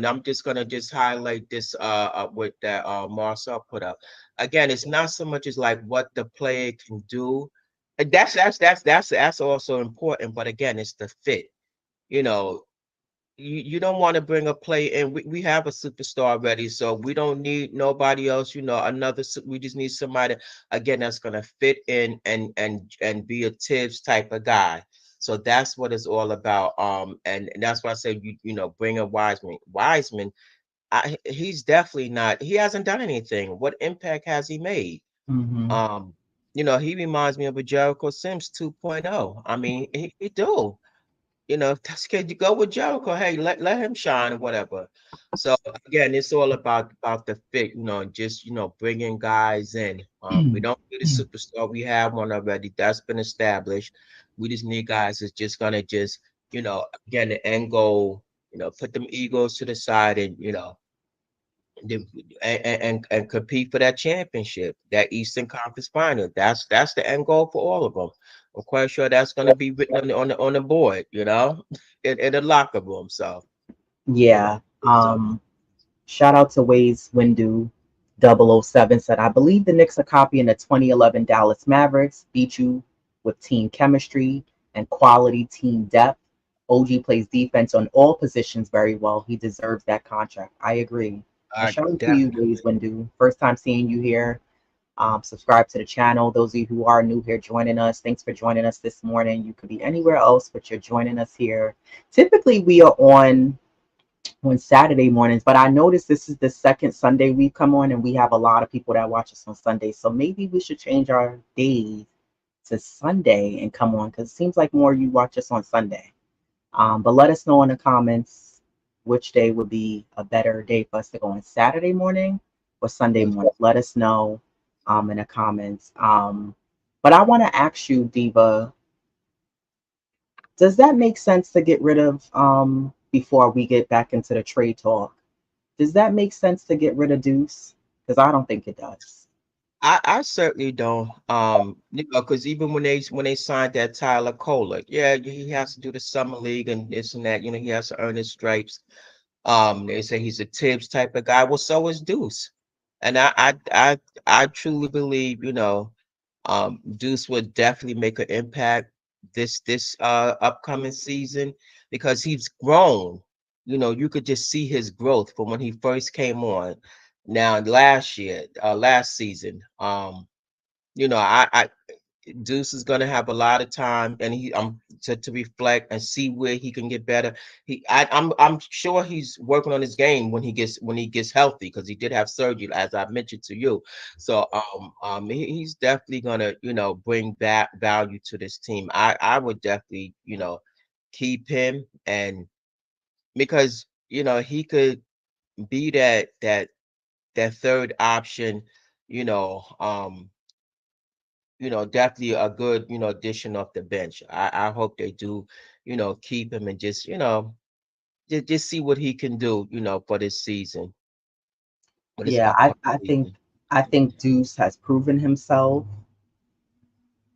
I'm just gonna just highlight this, what that Marcel put up. Again, it's not so much as like what the player can do. And that's also important. But again, it's the fit. You know, you don't want to bring a play in. We have a superstar already, so we don't need nobody else. We just need somebody, again, that's gonna fit in and be a Tibbs type of guy. So that's what it's all about. And that's why I said, bring a Wiseman. Wiseman, he's definitely not. He hasn't done anything. What impact has he made? Hmm. Um, he reminds me of a Jericho Sims 2.0. I mean, he do. If that's good, you go with Jericho. Hey, let him shine or whatever. So again, it's all about the fit. Just bringing guys in. We don't need a superstar. We have one already. That's been established. We just need guys that's just gonna just again, the end goal. Put them egos to the side, and the- and compete for that championship, that Eastern Conference final. That's the end goal for all of them. I'm quite sure that's going to be written on the board, in the locker room. So Yeah. so Shout out to Waze Windu 007 said, I believe the Knicks are copying the 2011 Dallas Mavericks, beat you with team chemistry and quality team depth. OG plays defense on all positions very well. He deserves that contract. I agree. And shout out to you, Waze definitely. Windu. First time seeing you here. Subscribe to the channel. Those of you who are new here joining us, thanks for joining us this morning. You could be anywhere else, but you're joining us here. Typically, we are on Saturday mornings, but I noticed this is the second Sunday we come on, and we have a lot of people that watch us on Sunday. So maybe we should change our days to Sunday and come on, because it seems like more you watch us on Sunday. But let us know in the comments which day would be a better day for us to go on, Saturday morning or Sunday morning. Let us know in the comments. But I want to ask you, Diva, does that make sense to get rid of, before we get back into the trade talk? Does that make sense to get rid of Deuce? Because I don't think it does. I certainly don't. Because even when they signed that Tyler Kohler, yeah, he has to do the summer league and this and that. He has to earn his stripes. They say he's a Tibbs type of guy. Well, so is Deuce, and I truly believe, Deuce would definitely make an impact this upcoming season, because he's grown. You could just see his growth from when he first came on. Now last season, I Deuce is gonna have a lot of time, and to reflect and see where he can get better. I'm sure he's working on his game when he gets healthy, because he did have surgery, as I mentioned to you. So he's definitely gonna bring back value to this team. I would definitely keep him, and because he could be that third option, you know um definitely a good, addition off the bench. I hope they do, keep him, and just, just see what he can do, for this season, for this Yeah, I, upcoming I think season. I think Deuce has proven himself.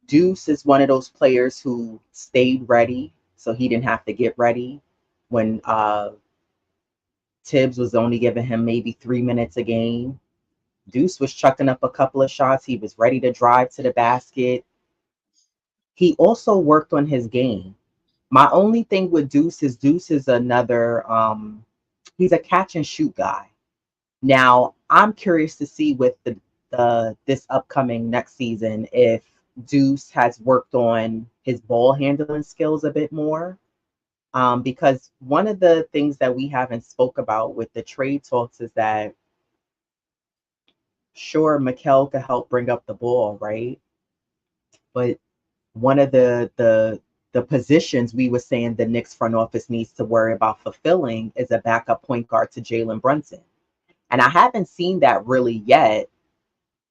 Deuce is one of those players who stayed ready, so he didn't have to get ready when Tibbs was only giving him maybe 3 minutes a game. Deuce was chucking up a couple of shots. He was ready to drive to the basket. He also worked on his game. My only thing with Deuce is another he's a catch and shoot guy. Now, I'm curious to see with the this upcoming next season if Deuce has worked on his ball handling skills a bit more. Because one of the things that we haven't spoke about with the trade talks is that sure, Mikal could help bring up the ball, right? But one of the positions we were saying the Knicks front office needs to worry about fulfilling is a backup point guard to Jalen Brunson. And I haven't seen that really yet.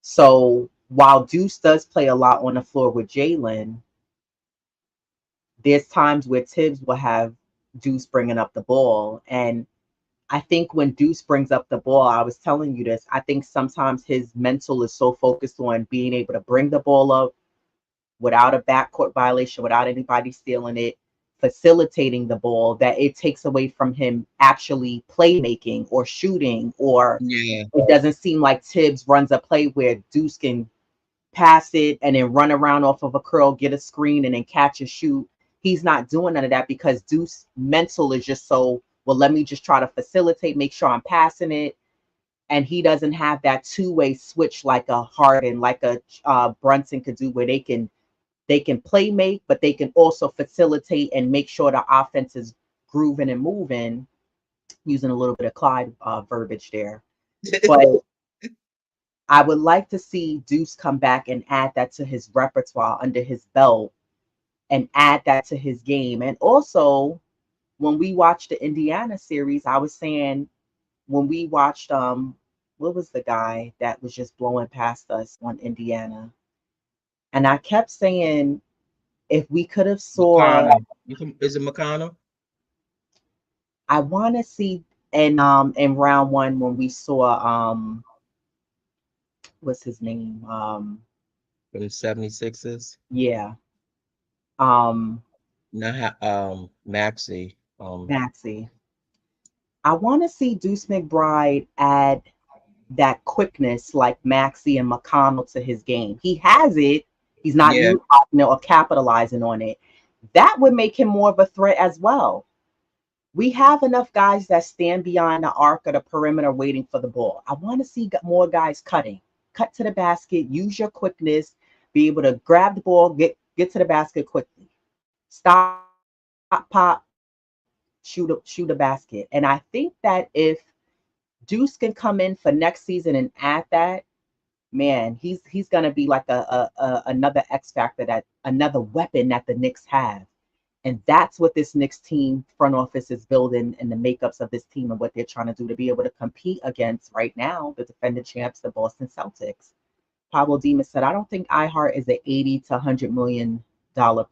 So while Deuce does play a lot on the floor with Jalen, there's times where Tibbs will have Deuce bringing up the ball. And I think when Deuce brings up the ball, I was telling you this, I think sometimes his mental is so focused on being able to bring the ball up without a backcourt violation, without anybody stealing it, facilitating the ball, that it takes away from him actually playmaking or shooting, or Yeah. it doesn't seem like Tibbs runs a play where Deuce can pass it and then run around off of a curl, get a screen, and then catch and shoot. He's not doing none of that because Deuce mental is just so, well, let me just try to facilitate, make sure I'm passing it. And he doesn't have that two-way switch like a Harden, like a Brunson could do, where they can play make, but they can also facilitate and make sure the offense is grooving and moving, using a little bit of Clyde verbiage there. But I would like to see Deuce come back and add that to his repertoire under his belt and add that to his game. And also, when we watched the Indiana series, I was saying when we watched what was the guy that was just blowing past us on Indiana? And I kept saying if we could have saw, McConnell. Is it McConnell? I want to see in round one when we saw what's his name? For the 76ers. Yeah. Um Not Maxey. Maxie. I want to see Deuce McBride add that quickness like Maxie and McConnell to his game. He has it. He's not Yeah. utilizing it or capitalizing on it. That would make him more of a threat as well. We have enough guys that stand behind the arc of the perimeter waiting for the ball. I want to see more guys cutting. Cut to the basket, use your quickness, be able to grab the ball, get to the basket quickly. Stop, pop, shoot a basket. And I think that if Deuce can come in for next season and add that, man, he's gonna be like a another X factor, that another weapon that the Knicks have. And that's what this Knicks team front office is building, and the makeups of this team and what they're trying to do to be able to compete against right now the defending champs, the Boston Celtics. Pablo Dimas said, I don't think iHeart is an 80 to $100 million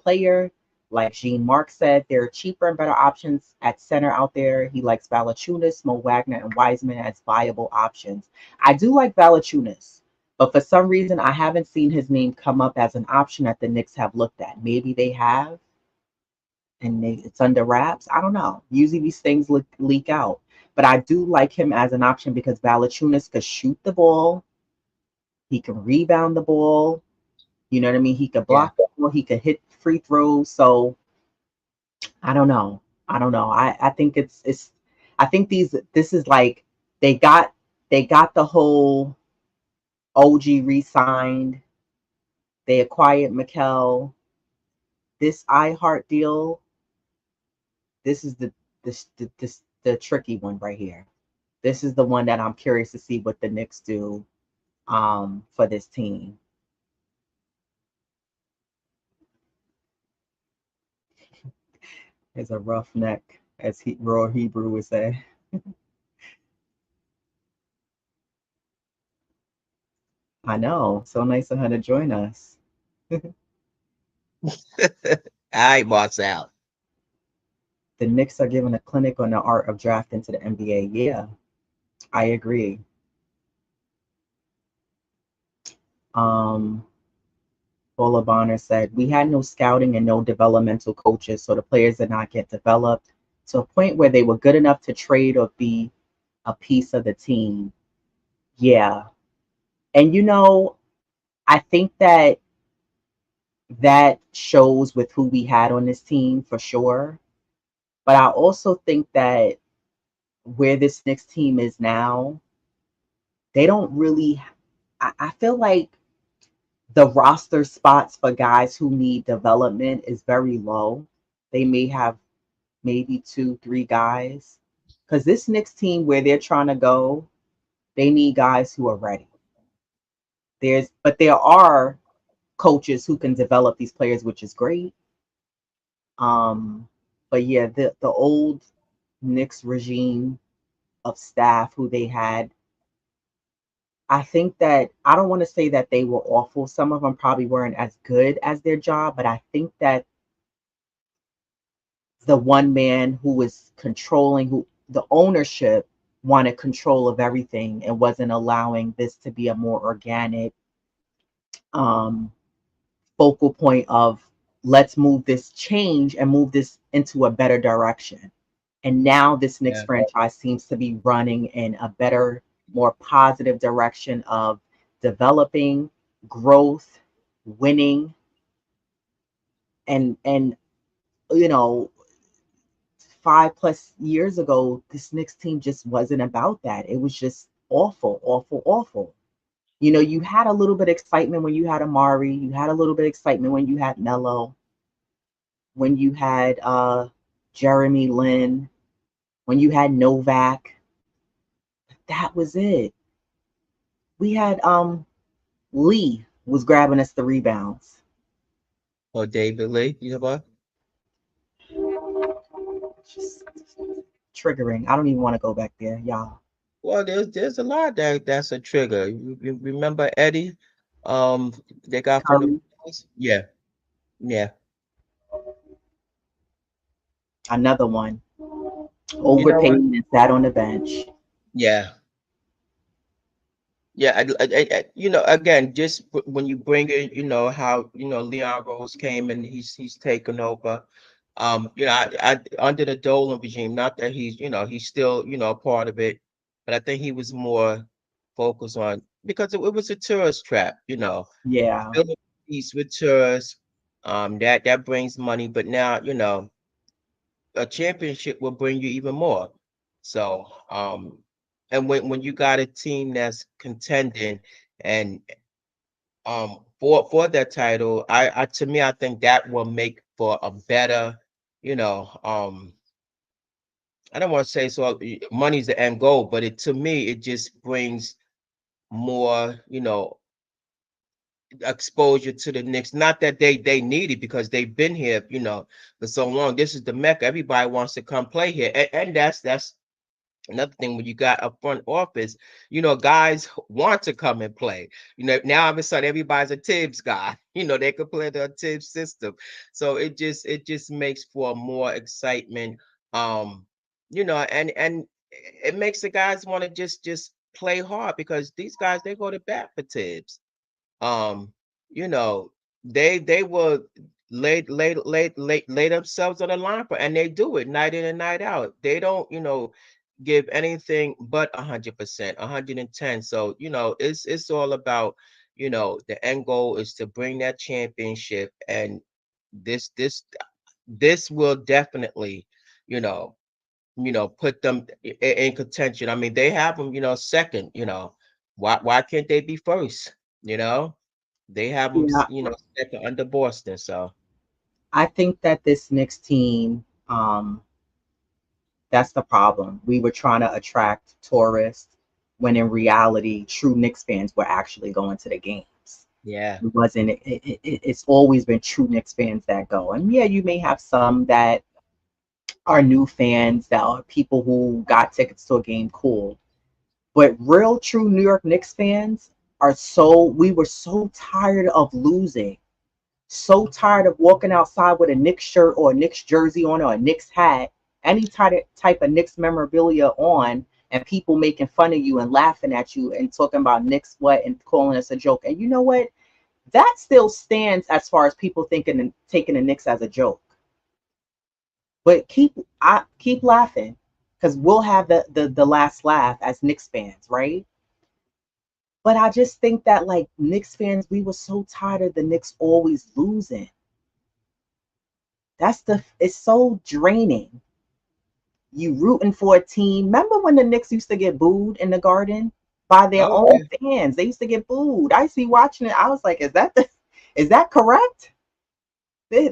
player. Like Gene Mark said, there are cheaper and better options at center out there. He likes Valachunas, Mo Wagner, and Wiseman as viable options. I do like Valachunas, but for some reason, I haven't seen his name come up as an option that the Knicks have looked at. Maybe they have, and it's under wraps. I don't know. Usually these things leak out. But I do like him as an option because Valachunas could shoot the ball. He can rebound the ball. You know what I mean? He could Yeah. block the ball. He could hit free throws. So I don't know. I don't know. I think it's I think this is like they got they got the whole OG re-signed. They acquired Mikal. This iHeart deal, this is the tricky one right here. This is the one that I'm curious to see what the Knicks do for this team. It's a rough neck, as Raw Hebrew would say. I know. So nice of her to join us. All right, Marcel. The Knicks are giving a clinic on the art of drafting to the NBA. Yeah, I agree. Um, Paula Bonner said, we had no scouting and no developmental coaches, so the players did not get developed to a point where they were good enough to trade or be a piece of the team. Yeah. And I think that that shows with who we had on this team for sure. But I also think that where this Knicks team is now, they don't really, I feel like the roster spots for guys who need development is very low. They may have maybe two, three guys. Because this Knicks team, where they're trying to go, they need guys who are ready. But there are coaches who can develop these players, which is great. But yeah, the old Knicks regime of staff who they had, I think that I don't want to say that they were awful. Some of them probably weren't as good as their job, but I think that the one man who was controlling, who the ownership wanted control of everything and wasn't allowing this to be a more organic um, focal point of let's move this change and move this into a better direction. And now this Knicks Yeah. franchise seems to be running in a better, more positive direction of developing, growth, winning, and you know, 5+ years ago, this Knicks team just wasn't about that. It was just awful, awful, awful. You know, you had a little bit of excitement when you had Amari. You had a little bit of excitement when you had Melo, when you had Jeremy Lin, when you had Novak. That was it. We had Lee was grabbing us the rebounds. Or David Lee, you know what? Just triggering. I don't even want to go back there, y'all. Well, there's a lot that's a trigger. You remember Eddie? Um, they got from the Curry, Bulls? Yeah, yeah. another one. You know Overpaid what? and sat on the bench. Yeah, yeah. You know, again, just when you bring in, you know how Leon Rose came and he's taken over. I under the Dolan regime, not that he's still a part of it, but I think he was more focused on because it was a tourist trap. Yeah, Building peace with tourists, that brings money, but now a championship will bring you even more. So, and when you got a team that's contending and for that title, I to me I think that will make for a better, you know, I don't want to say so money's the end goal, but it to me it just brings more, exposure to the Knicks. Not that they need it because they've been here, for so long. This is the Mecca. Everybody wants to come play here, and that's another thing when you got a front office. Guys want to come and play. Now all of a sudden everybody's a Tibbs guy. They could play the Tibbs system, so it just makes for more excitement. And it makes the guys want to just play hard because these guys they go to bat for Tibbs. um you know they will lay themselves on the line for, and they do it night in and night out. They don't give anything but 100%, 110. So it's all about the end goal is to bring that championship, and this this this will definitely you know put them in contention. I mean, they have them second. Why can't they be first? you know they have them, yeah. second under Boston. So I think that this Knicks team, that's the problem. We were trying to attract tourists when in reality, true Knicks fans were actually going to the games. yeah, It wasn't. It's always been true Knicks fans that go, and yeah, you may have some that are new fans that are people who got tickets to a game. Cool, but real true New York Knicks fans are so. We were so tired of losing, so tired of walking outside with a Knicks shirt or a Knicks jersey on or a Knicks hat, any type of Knicks memorabilia on, and people making fun of you and laughing at you and talking about Knicks what and calling us a joke. And you know what? That still stands as far as people thinking and taking the Knicks as a joke. But keep laughing because we'll have the last laugh as Knicks fans, right? But I just think that like Knicks fans, we were so tired of the Knicks always losing. It's so draining. You rooting for a team. Remember when the Knicks used to get booed in the Garden? by their own Okay. fans. They used to get booed. I used to be watching it. I was like, is that correct? They,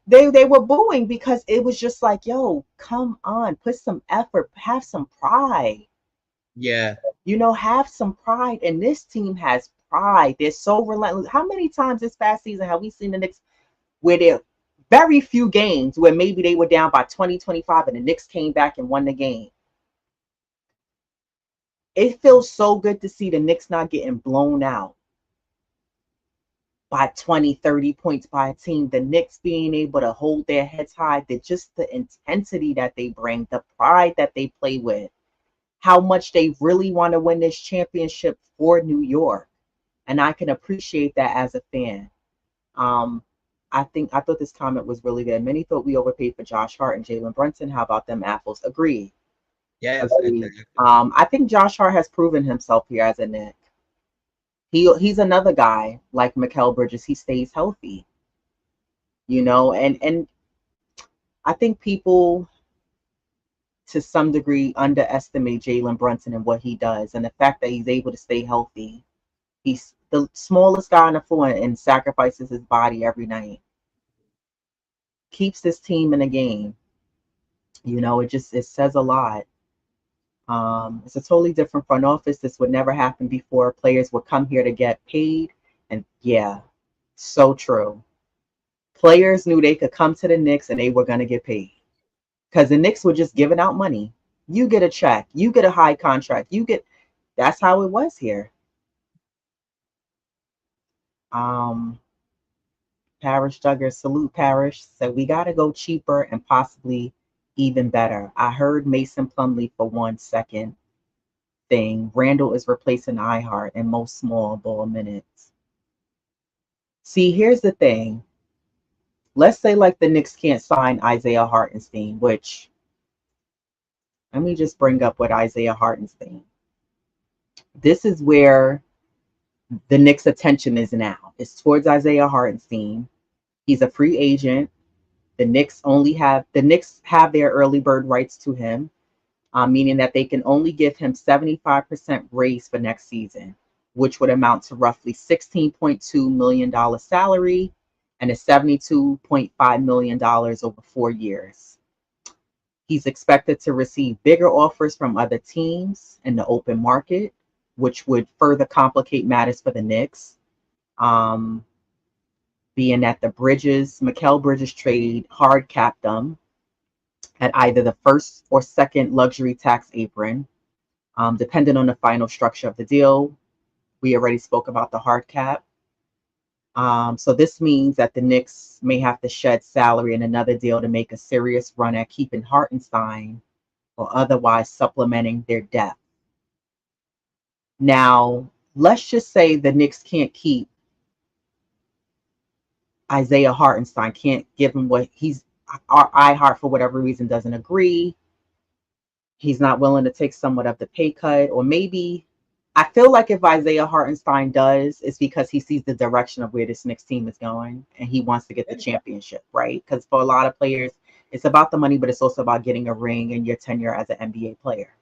they, they were booing because it was just like, yo, come on, put some effort, have some pride. Yeah. Have some pride. And this team has pride. They're so relentless. How many times this past season have we seen the Knicks where there very few games where maybe they were down by 20, 25, and the Knicks came back and won the game? It feels so good to see the Knicks not getting blown out by 20, 30 points by a team. The Knicks being able to hold their heads high, just the intensity that they bring, the pride that they play with, how much they really want to win this championship for New York. And I can appreciate that as a fan. Um, I thought this comment was really good. Many thought we overpaid for Josh Hart and Jalen Brunson. How about them apples? Agreed. Yes, Agreed. exactly. I think Josh Hart has proven himself here as a Knick. He's another guy like Mikal Bridges. He stays healthy, and I think people to some degree underestimate Jalen Brunson and what he does, and the fact that he's able to stay healthy. He's the smallest guy on the floor and sacrifices his body every night. Keeps this team in a game. It says a lot. It's a totally different front office. This would never happen before. Players would come here to get paid, and yeah, so true. Players knew they could come to the Knicks and they were gonna get paid because the Knicks were just giving out money. You get a check, you get a high contract, you get. That's how it was here. Um, Parish Duggar, salute Parish. Said we gotta go cheaper and possibly even better. I heard Mason Plumlee for 1 second thing. Randle is replacing iHeart in most small ball minutes. See, here's the thing. Let's say like the Knicks can't sign Isaiah Hartenstein, which let me just bring up what Isaiah Hartenstein. This is where the Knicks' attention is now. It's towards Isaiah Hartenstein. He's a free agent. The Knicks have their early bird rights to him, meaning that they can only give him 75% raise for next season, which would amount to roughly $16.2 million salary and a $72.5 million over 4 years. He's expected to receive bigger offers from other teams in the open market, which would further complicate matters for the Knicks. Um, Being that the Mikal Bridges trade hard capped them at either the first or second luxury tax apron, depending on the final structure of the deal. We already spoke about the hard cap. So this means that the Knicks may have to shed salary in another deal to make a serious run at keeping Hartenstein or otherwise supplementing their depth. Now, let's just say the Knicks can't keep Isaiah Hartenstein, can't give him what he's. Our iHeart, for whatever reason, doesn't agree. He's not willing to take somewhat of the pay cut, or maybe I feel like if Isaiah Hartenstein does, it's because he sees the direction of where this next team is going and he wants to get the championship, right? Because for a lot of players, it's about the money, but it's also about getting a ring and your tenure as an NBA player.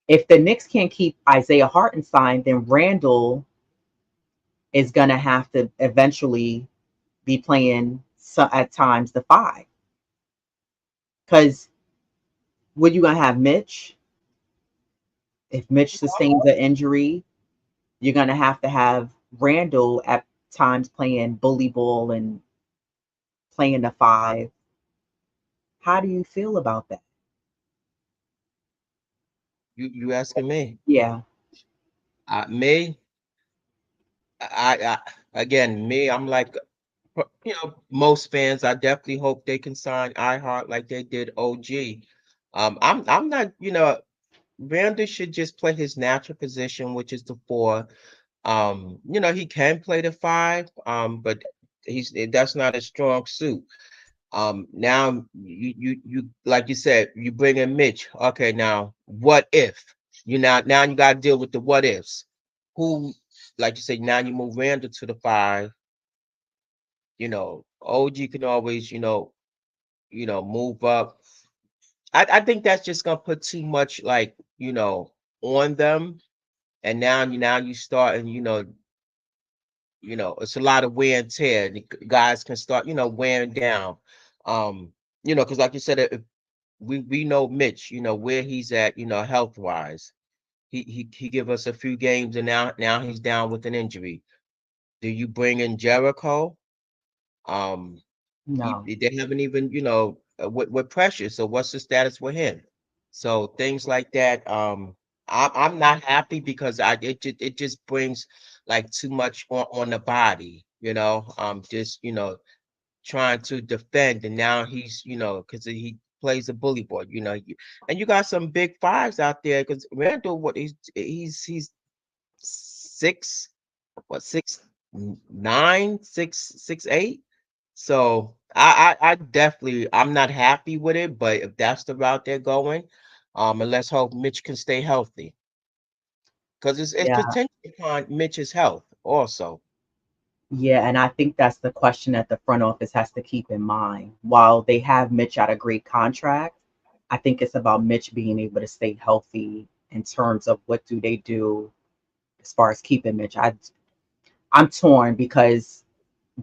If the Knicks can't keep Isaiah Hartenstein, then Randle is going to have to eventually be playing at times the five. Because what you going to have Mitch? If Mitch sustains an injury, you're going to have Randle at times playing bully ball and playing the five. How do you feel about that? You asking me? Yeah. Me, I again, me, I'm like, most fans. I definitely hope they can sign iHeart like they did OG. I'm not, Randall should just play his natural position, which is the four. He can play the five, but that's not a strong suit. Now you like you said, you bring in Mitch. Okay, now what if? Now you got to deal with the what ifs. Who, like you said, now you move Randall to the five. OG can always, move up. I think that's just gonna put too much, like, on them, and now you start, and it's a lot of wear and tear. The guys can start, wearing down. Um, because like you said, if we know Mitch, where he's at, health wise. He give us a few games, and now he's down with an injury. Do you bring in Jericho? Um, No. they haven't even, with pressure. So what's the status with him? So things like that. I'm not happy because it just brings like too much on the body. Just trying to defend, and now he's because he plays a bully boy. And you got some big fives out there because Randall, what he's 6, what, 6'9", 6'8". So I definitely, I'm not happy with it, but if that's the route they're going, and let's hope Mitch can stay healthy because it's Yeah. contingent upon Mitch's health also. Yeah, and I think that's the question that the front office has to keep in mind. While they have Mitch at a great contract, I think it's about Mitch being able to stay healthy in terms of what do they do as far as keeping Mitch. I'm torn because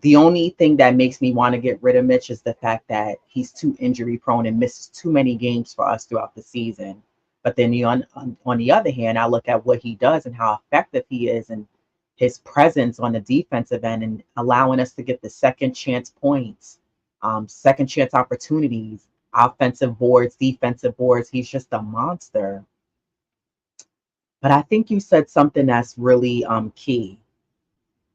the only thing that makes me want to get rid of Mitch is the fact that he's too injury prone and misses too many games for us throughout the season. But then on the other hand, I look at what he does and how effective he is and his presence on the defensive end and allowing us to get the second chance points, second chance opportunities, offensive boards, defensive boards. He's just a monster. But I think you said something that's really key.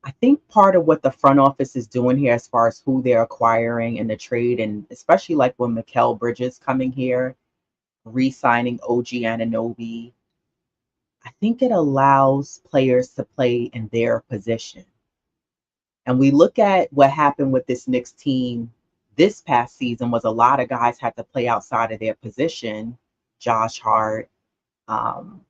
I think part of what the front office is doing here, as far as who they're acquiring in the trade, and especially like when Mikal Bridges coming here, re-signing OG Anunoby, I think it allows players to play in their position. And we look at what happened with this Knicks team this past season was a lot of guys had to play outside of their position. Josh Hart, um,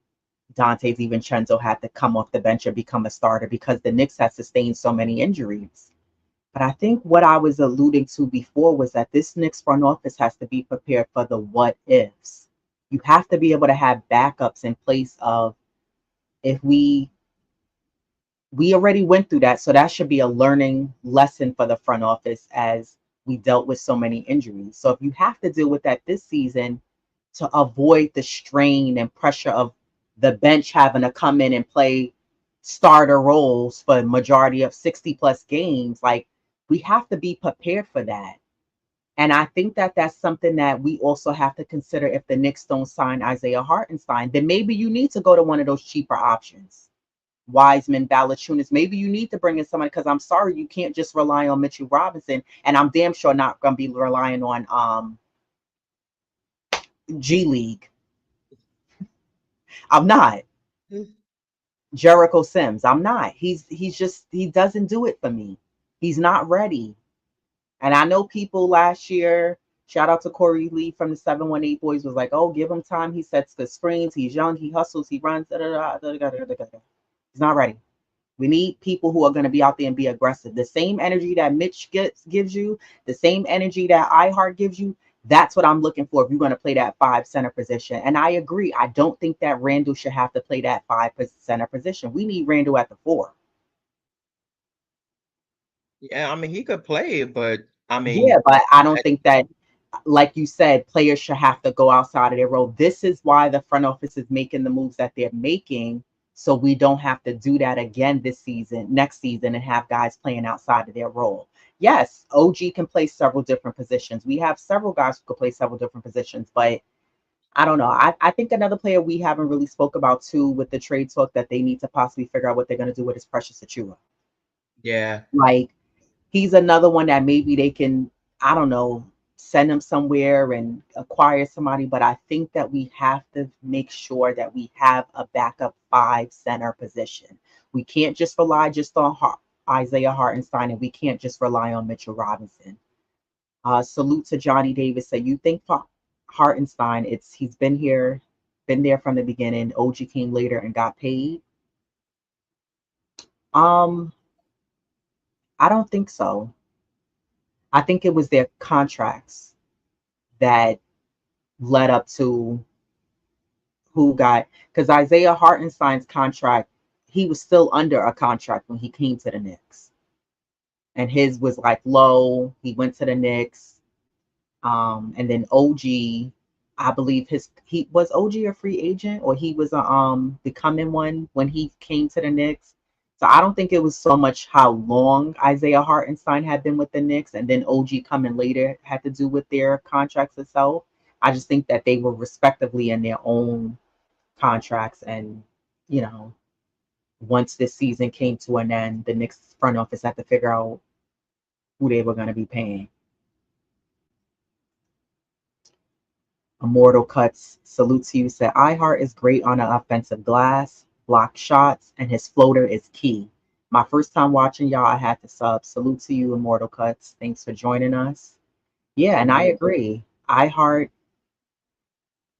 Dante DiVincenzo had to come off the bench and become a starter because the Knicks had sustained so many injuries. But I think what I was alluding to before was that this Knicks front office has to be prepared for the what ifs. You have to be able to have backups in place of if we already went through that. So that should be a learning lesson for the front office as we dealt with so many injuries. So if you have to deal with that this season to avoid the strain and pressure of the bench having to come in and play starter roles for a majority of 60 plus games, like we have to be prepared for that. And I think that that's something that we also have to consider if the Knicks don't sign Isaiah Hartenstein, then maybe you need to go to one of those cheaper options. Wiseman, Valachunas. Maybe you need to bring in somebody because I'm sorry, you can't just rely on Mitchell Robinson. And I'm damn sure not going to be relying on G League. I'm not. Jericho Sims. I'm not. He's just he doesn't do it for me. He's not ready. And I know people last year, shout out to Corey Lee from the 718 Boys, was like, oh, give him time. He sets the screens. He's young. He hustles. He runs. Da, da, da, da, da, da, da, da. He's not ready. We need people who are going to be out there and be aggressive. The same energy that Mitch gives you, the same energy that iHeart gives you, that's what I'm looking for if you're going to play that 5 center position. And I agree. I don't think that Randle should have to play that 5 center position. We need Randle at the 4. Yeah, I mean he could play it, but I Yeah, mean, but I don't think that, like you said, players should have to go outside of their role. This is why the front office is making the moves that they're making. So we don't have to do that again this season, next season, and have guys playing outside of their role. Yes, OG can play several different positions. We have several guys who can play several different positions, but I don't know. I think another player we haven't really spoke about too with the trade talk that they need to possibly figure out what they're going to do with is Precious Achua. yeah, Like he's another one that maybe they can, I don't know, send him somewhere and acquire somebody. But I think that we have to make sure that we have a backup 5 center position. We can't just rely just on Isaiah Hartenstein, and we can't just rely on Mitchell Robinson. Salute to Johnny Davis. So you think for Hartenstein, it's he's been here, been there from the beginning. OG came later and got paid. Um, I don't think so. I think it was their contracts that led up to who got, because Isaiah Hartenstein's contract, he was still under a contract when he came to the Knicks, and his was like low. He went to the Knicks, and then OG, I believe he was OG a free agent, or he was a becoming one when he came to the Knicks. So I don't think it was so much how long Isaiah Hartenstein had been with the Knicks, and then OG coming later had to do with their contracts itself. I just think that they were respectively in their own contracts, and you know, once this season came to an end, the Knicks front office had to figure out who they were going to be paying. Immortal Cuts, salute to you, said iHeart is great on the offensive glass, block shots, and his floater is key. My first time watching y'all, I had to sub. Salute to you, Immortal Cuts. Thanks for joining us. Yeah, and I agree. iHeart,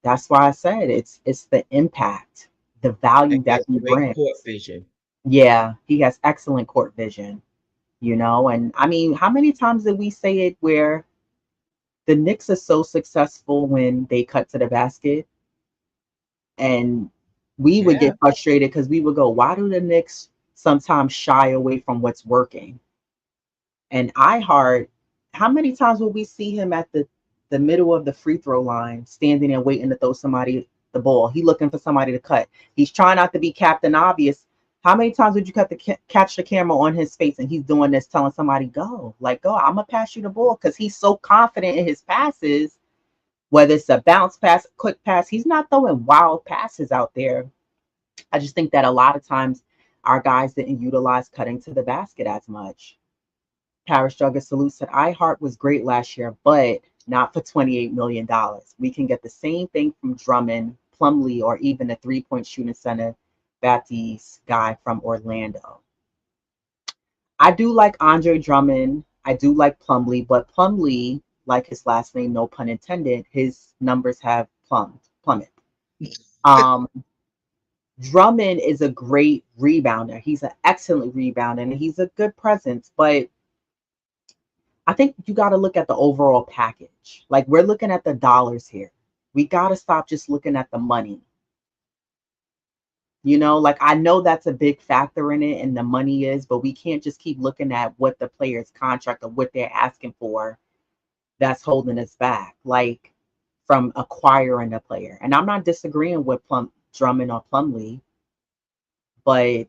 that's why I said it's the impact, the value And he that has he great brings. court vision. Yeah, he has excellent court vision, you know. And I mean, how many times did we say it where the Knicks are so successful when they cut to the basket, and we would Yeah, get frustrated because we would go, why do the Knicks sometimes shy away from what's working? And iHeart, how many times will we see him at the middle of the free throw line, standing there waiting to throw somebody the ball? He looking for somebody to cut. He's trying not to be Captain Obvious. How many times would you catch the camera on his face and he's doing this, telling somebody, go, like, go, I'm going to pass you the ball, because he's so confident in his passes, whether it's a bounce pass, quick pass. He's not throwing wild passes out there. I just think that a lot of times our guys didn't utilize cutting to the basket as much. Parish Jugger Salute said, iHeart was great last year, but not for $28 million. We can get the same thing from Drummond, Plumlee, or even a three-point shooting center, Baptiste guy from Orlando. I do like Andre Drummond. I do like Plumlee, but Plumlee, like his last name, no pun intended, his numbers have plummet. Um, Drummond is a great rebounder. He's an excellent rebounder, and he's a good presence, but I think you got to look at the overall package. Like, we're looking at the dollars here. We got to stop just looking at the money. You know, like, I know that's a big factor in it, and the money is, but we can't just keep looking at what the player's contract or what they're asking for that's holding us back, like, from acquiring a player. And I'm not disagreeing with Drummond or Plumlee, but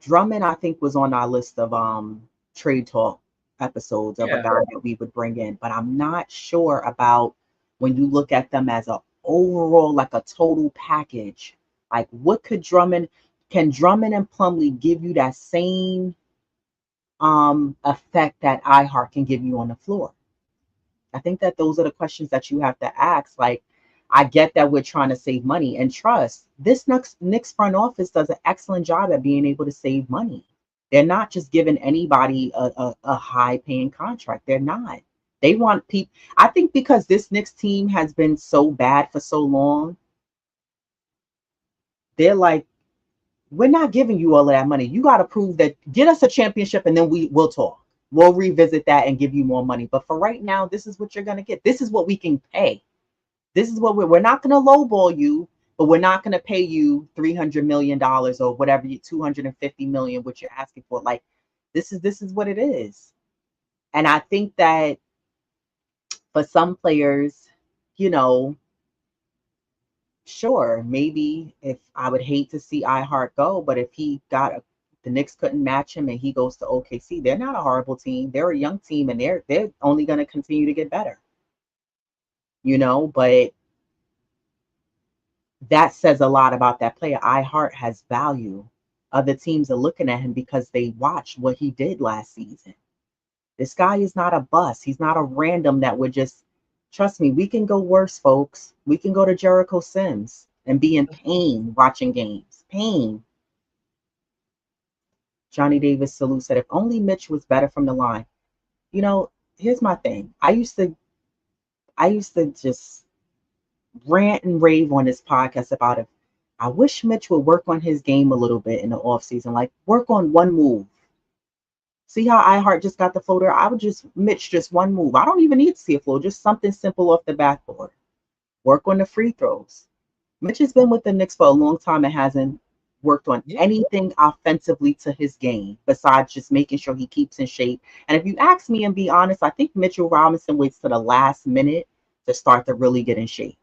Drummond, I think, was on our list of trade talk episodes of a yeah. guy that we would bring in, but I'm not sure about when you look at them as a overall, like a total package. Like, what could can Drummond and Plumlee give you that same effect that iHeart can give you on the floor? I think that those are the questions that you have to ask. Like, I get that we're trying to save money, and trust this Knicks front office does an excellent job at being able to save money. They're not just giving anybody a high paying contract. They're not. They want people. I think because this Knicks team has been so bad for so long, they're like, we're not giving you all of that money. You got to prove that, get us a championship, and then we'll talk. We'll revisit that and give you more money. But for right now, this is what you're going to get. This is what we can pay. This is what we're not going to lowball you, but we're not going to pay you $300 million or whatever, you 250 million, what you're asking for. Like, this is what it is. And I think that for some players, you know, sure, maybe, if I would hate to see iHeart go, but if the Knicks couldn't match him and he goes to OKC, they're not a horrible team. They're a young team, and they're only going to continue to get better. You know, but that says a lot about that player. iHeart has value. Other teams are looking at him because they watched what he did last season. This guy is not a bust. He's not a random that would just, trust me, we can go worse, folks. We can go to Jericho Sims and be in pain watching games. Pain. Johnny Davis Salute said, if only Mitch was better from the line. You know, here's my thing. I used to just rant and rave on this podcast about it. I wish Mitch would work on his game a little bit in the offseason, like work on one move. See how iHeart just got the floater? I would Mitch, just one move. I don't even need to see a flow, just something simple off the backboard. Work on the free throws. Mitch has been with the Knicks for a long time and hasn't worked on Yeah, anything offensively to his game besides just making sure he keeps in shape. And if you ask me and be honest, I think Mitchell Robinson waits to the last minute to start to really get in shape.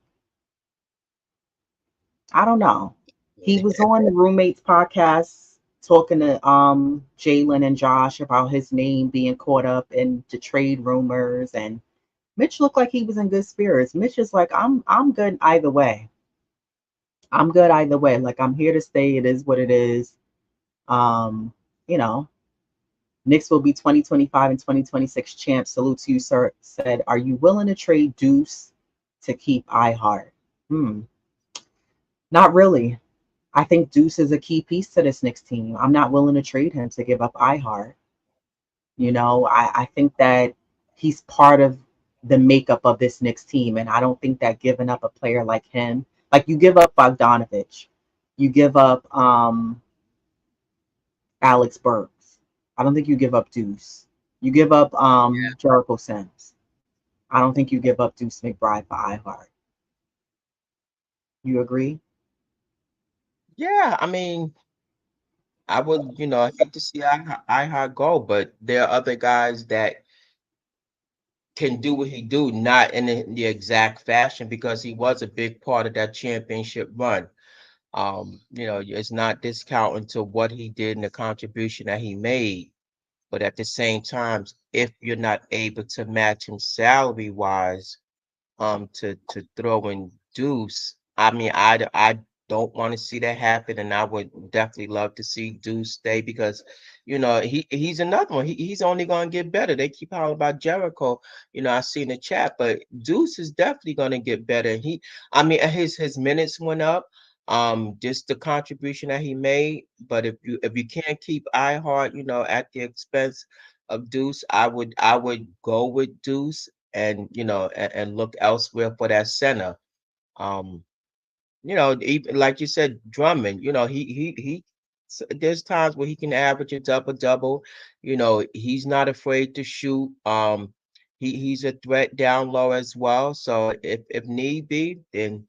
I don't know. He was on the roommates podcast talking to Jalen and Josh about his name being caught up in the trade rumors, and Mitch looked like he was in good spirits. Mitch is like, I'm good either way. I'm good either way. Like I'm here to stay. It is what it is. Um, you know, Knicks will be 2025 and 2026 champs. Salute to you, sir. Said, are you willing to trade Deuce to keep iHeart? Hmm, not really. I think Deuce is a key piece to this Knicks team. I'm not willing to trade him to give up iHeart. I think that he's part of the makeup of this Knicks team, and I don't think that giving up a player like him, like you give up Bogdanovich, you give up Alex Burks. I don't think you give up Deuce. You give up Jericho Sims. I don't think you give up Deuce McBride for iHeart. You agree? yeah. I mean, I would, hate to see I go, but there are other guys that can do what he do, not in the exact fashion because he was a big part of that championship run. It's not discounting to what he did and the contribution that he made, but at the same time, if you're not able to match him salary wise, to throw in Deuce. I mean, I don't want to see that happen, and I would definitely love to see Deuce stay because, he's another one. He's only gonna get better. They keep hollering about Jericho. I see in the chat, but Deuce is definitely gonna get better. I mean, his minutes went up. Just the contribution that he made. But if you can't keep iHeart, at the expense of Deuce, I would go with Deuce and and look elsewhere for that center. Um, even like you said, Drummond. There's times where he can average a double double. He's not afraid to shoot. He's a threat down low as well. So if need be, then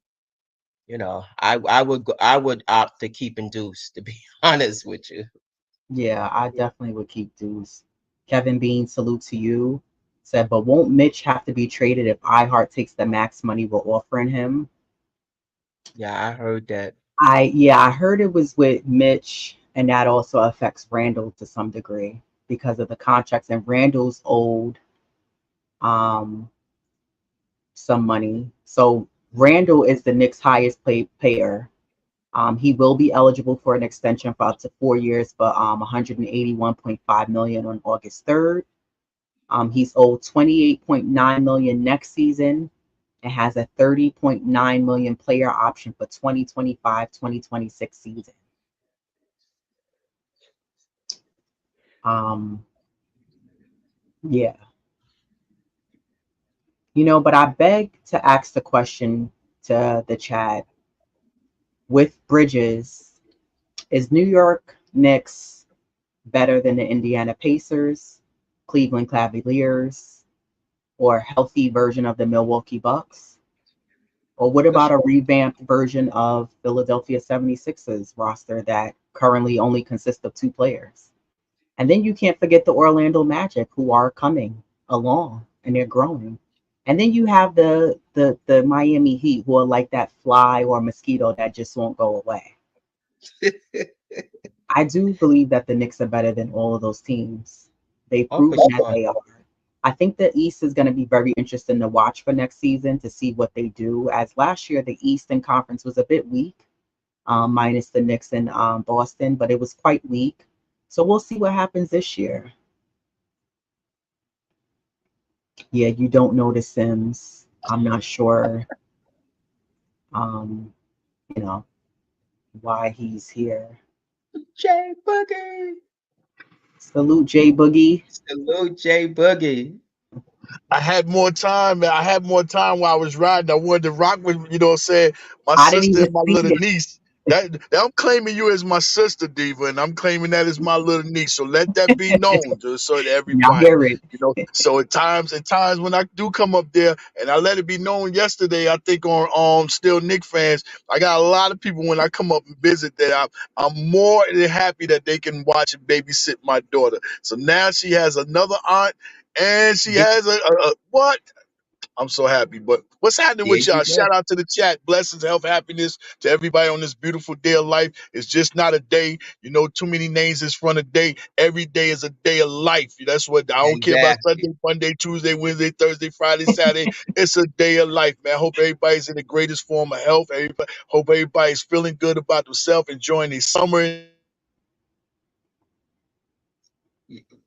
I would opt to keep Deuce. To be honest with you. Yeah, I definitely would keep Deuce. Kevin Bean, salute to you. Said, but won't Mitch have to be traded if iHeart takes the max money we're offering him? Yeah, I heard that. I heard it was with Mitch, and that also affects Randle to some degree because of the contracts. And Randle's owed um some money. So Randle is the Knicks' highest payer. He will be eligible for an extension for up to 4 years, but 181.5 million on August 3rd. He's owed 28.9 million next season and has a 30.9 million player option for 2025-2026 season. Um, yeah, but I beg to ask the question to the chat with Bridges, is New York Knicks better than the Indiana Pacers, Cleveland Cavaliers, or healthy version of the Milwaukee Bucks? Or what about a revamped version of Philadelphia 76ers roster that currently only consists of two players? And then you can't forget the Orlando Magic who are coming along and they're growing. And then you have the Miami Heat who are like that fly or mosquito that just won't go away. I do believe that the Knicks are better than all of those teams. They've Oh, for proven that sure. they are. I think the East is going to be very interesting to watch for next season to see what they do. As last year, the Eastern Conference was a bit weak, minus the Knicks and Boston, but it was quite weak. So we'll see what happens this year. Yeah, you don't know the Sims. I'm not sure, um, you know, why he's here. Jay Boogie. Salute J Boogie. Salute Jay Boogie. I had more time. I had more time while I was riding. I wanted to rock with, you know what I'm saying, my I didn't sister even and my see little it. niece. That I'm claiming you as my sister, Diva, and I'm claiming that as my little niece. So let that be known, just so that Y'all everybody, hear it. So at times when I do come up there, and I let it be known yesterday, I think on Still Nick fans, I got a lot of people when I come up and visit that I'm more than happy that they can watch and babysit my daughter. So now she has another aunt, and she There, has a what? I'm so happy. But what's happening there with you y'all? go. Shout out to the chat. Blessings, health, happiness to everybody on this beautiful day of life. It's just not a day. Too many names is front of day. Every day is a day of life. That's what I don't care about Exactly. Sunday, Monday, Tuesday, Wednesday, Thursday, Friday, Saturday. It's a day of life, man. I hope everybody's in the greatest form of health. Hope everybody's feeling good about themselves, enjoying their summer, enjoying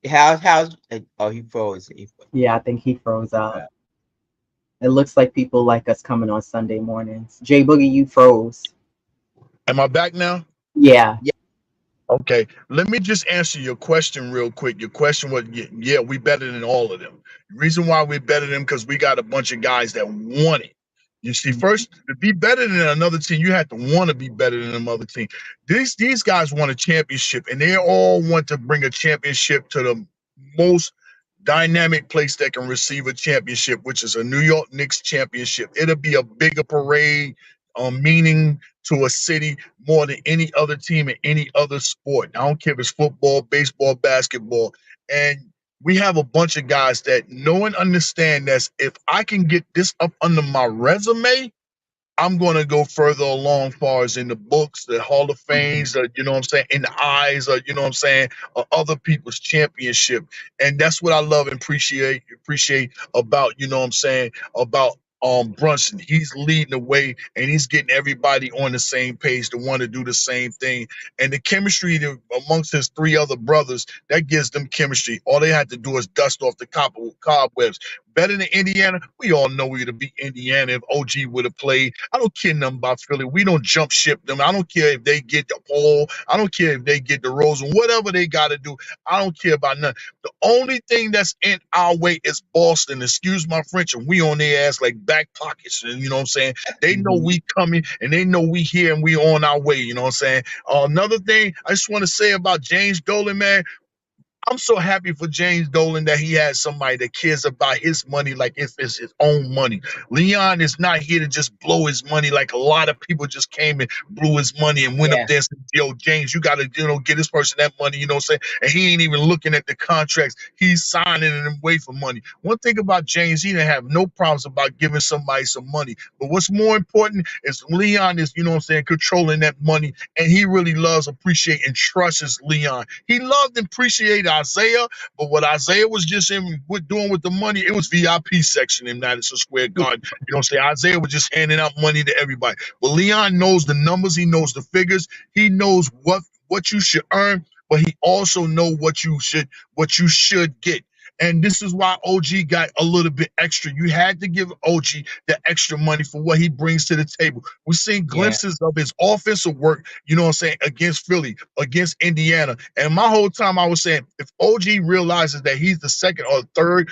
their How's oh, he froze. Yeah, I think he froze up. It looks like people like us coming on Sunday mornings. Jay Boogie, you froze. Am I back now? Yeah. Yeah, Okay, let me just answer your question real quick. Your question was, yeah, we better than all of them. The reason why we're better than them because we got a bunch of guys that want it. You see, Mhm. first to be better than another team, you have to want to be better than another team. These guys want a championship, and they all want to bring a championship to the most dynamic place that can receive a championship, which is a New York Knicks championship. It'll be a bigger parade, meaning to a city more than any other team in any other sport. I don't care if it's football, baseball, basketball. And we have a bunch of guys that know and understand that if I can get this up under my resume, I'm going to go further along far as in the books, the Hall of Fames, you know what I'm saying, in the eyes of, you know what I'm saying, other people's championship. And that's what I love and appreciate about, you know what I'm saying, about Brunson. He's leading the way and he's getting everybody on the same page to want to do the same thing. And the chemistry amongst his three other brothers, that gives them chemistry. All they had to do is dust off the cobwebs. Better than Indiana. We all know we'd have beat Indiana if OG would have played. I don't care nothing about Philly. We don't jump ship them. I don't care if they get the Paul. I don't care if they get the Rosen. Whatever they got to do, I don't care about nothing. The only thing that's in our way is Boston. Excuse my French, and we on their ass like back pockets. And you know what I'm saying? They know Mhm. we coming, and they know we here, and we on our way. You know what I'm saying? Another thing I just want to say about James Dolan, man. I'm so happy for James Dolan that he has somebody that cares about his money like if it's his own money. Leon is not here to just blow his money like a lot of people just came and blew his money and went up yeah, there and said, yo, James, you got to, get this person that money, you know what I'm saying? And he ain't even looking at the contracts. He's signing it away for money. One thing about James, he didn't have no problems about giving somebody some money. But what's more important is Leon is, you know what I'm saying, controlling that money. And he really loves, appreciate, and trusts Leon. He loved and appreciated Isaiah, but what Isaiah was just doing with the money, it was VIP section in Madison Square Garden. You know what I'm saying? Isaiah was just handing out money to everybody. But Leon knows the numbers, he knows the figures, he knows what you should earn, but he also know what you should get. And this is why OG got a little bit extra. You had to give OG the extra money for what he brings to the table. We're seeing yeah, glimpses of his offensive work, you know what I'm saying, against Philly, against Indiana. And my whole time I was saying, if OG realizes that he's the second or third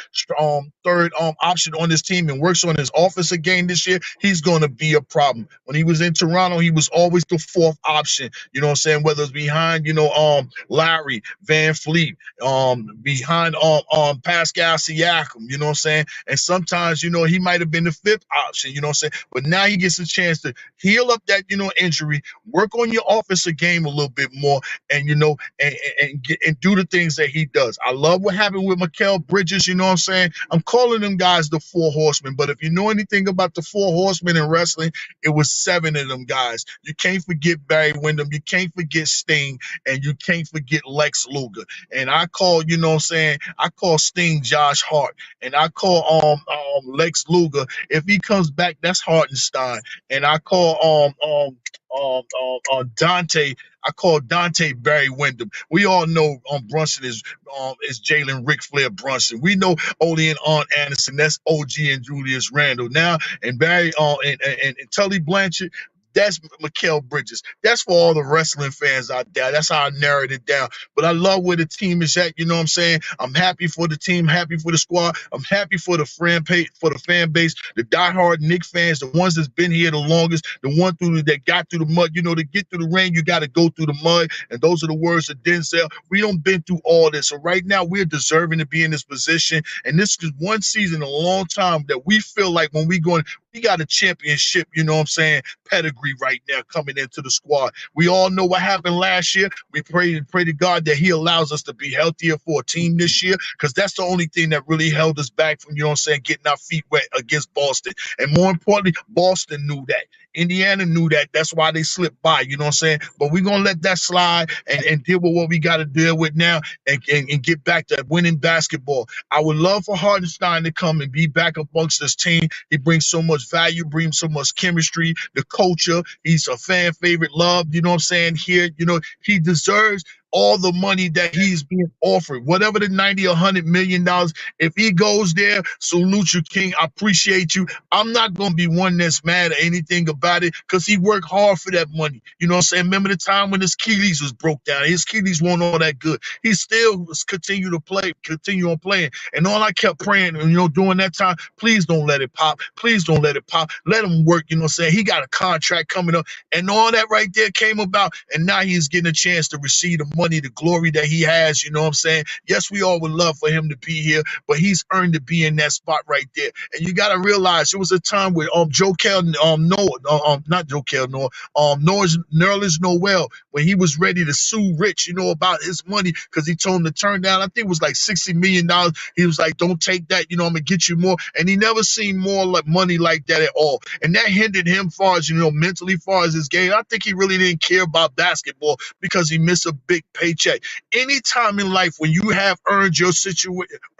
option on this team and works on his offensive game this year, he's going to be a problem. When he was in Toronto, he was always the fourth option. You know what I'm saying? Whether it's behind, Larry, Van Fleet, behind Pascal Siakam, you know what I'm saying? And sometimes, he might have been the fifth option, you know what I'm saying? But now he gets a chance to heal up that, injury, work on your offensive game a little bit more, and and do the things that he does. I love what happened with Mikal Bridges, you know what I'm saying? I'm calling them guys the four horsemen, but if you know anything about the four horsemen in wrestling, it was seven of them guys. You can't forget Barry Windham, you can't forget Sting, and you can't forget Lex Luger. And I call, you know what I'm saying, I call Sting Josh Hart, and I call Lex Luger. If he comes back, that's Hartenstein. And I call Dante. I call Dante Barry Windham. We all know Brunson is Jalen Ric Flair Brunson. We know Ole and Arn Anderson. That's OG and Julius Randle. Now and Barry and Tully Blanchard. That's Mikal Bridges. That's for all the wrestling fans out there. That's how I narrowed it down. But I love where the team is at. You know what I'm saying? I'm happy for the team, happy for the squad. I'm happy for the fan base, the diehard Knicks fans, the ones that's been here the longest, the one that got through the mud. You know, to get through the rain, you got to go through the mud. And those are the words of Denzel. We don't been through all this. So right now we're deserving to be in this position. And this is one season, a long time that we feel like when we going, we got a championship, you know what I'm saying, pedigree right now coming into the squad. We all know what happened last year. We pray to God that he allows us to be healthier for a team this year, because that's the only thing that really held us back from, you know what I'm saying, getting our feet wet against Boston. And more importantly, Boston knew that. Indiana knew that. That's why they slipped by, you know what I'm saying? But we're going to let that slide and deal with what we got to deal with now and get back to winning basketball. I would love for Hartenstein to come and be back amongst this team. He brings so much value, brings so much chemistry, the culture. He's a fan favorite, loved, you know what I'm saying, here. You know, he deserves all the money that he's being offered, whatever the 90 or $100 million. If he goes there, salute you, King. I appreciate you. I'm not going to be one that's mad at anything about it, because he worked hard for that money. You know what I'm saying? Remember the time when his Achilles was broke down? His Achilles weren't all that good. He still was continue on playing. And all I kept praying, you know, during that time, please don't let it pop. Please don't let it pop. Let him work, you know what I'm saying? He got a contract coming up, and all that right there came about, and now he's getting a chance to receive the money, the glory that he has, you know what I'm saying? Yes, we all would love for him to be here, but he's earned to be in that spot right there. And you got to realize it was a time where Nerlens Noel, when he was ready to sue Rich, you know, about his money, because he told him to turn down, I think it was like $60 million. He was like, don't take that, you know, I'm gonna get you more. And he never seen more like money like that at all. And that hindered him far as, you know, mentally far as his game. I think he really didn't care about basketball because he missed a big paycheck. Anytime in life when you have earned your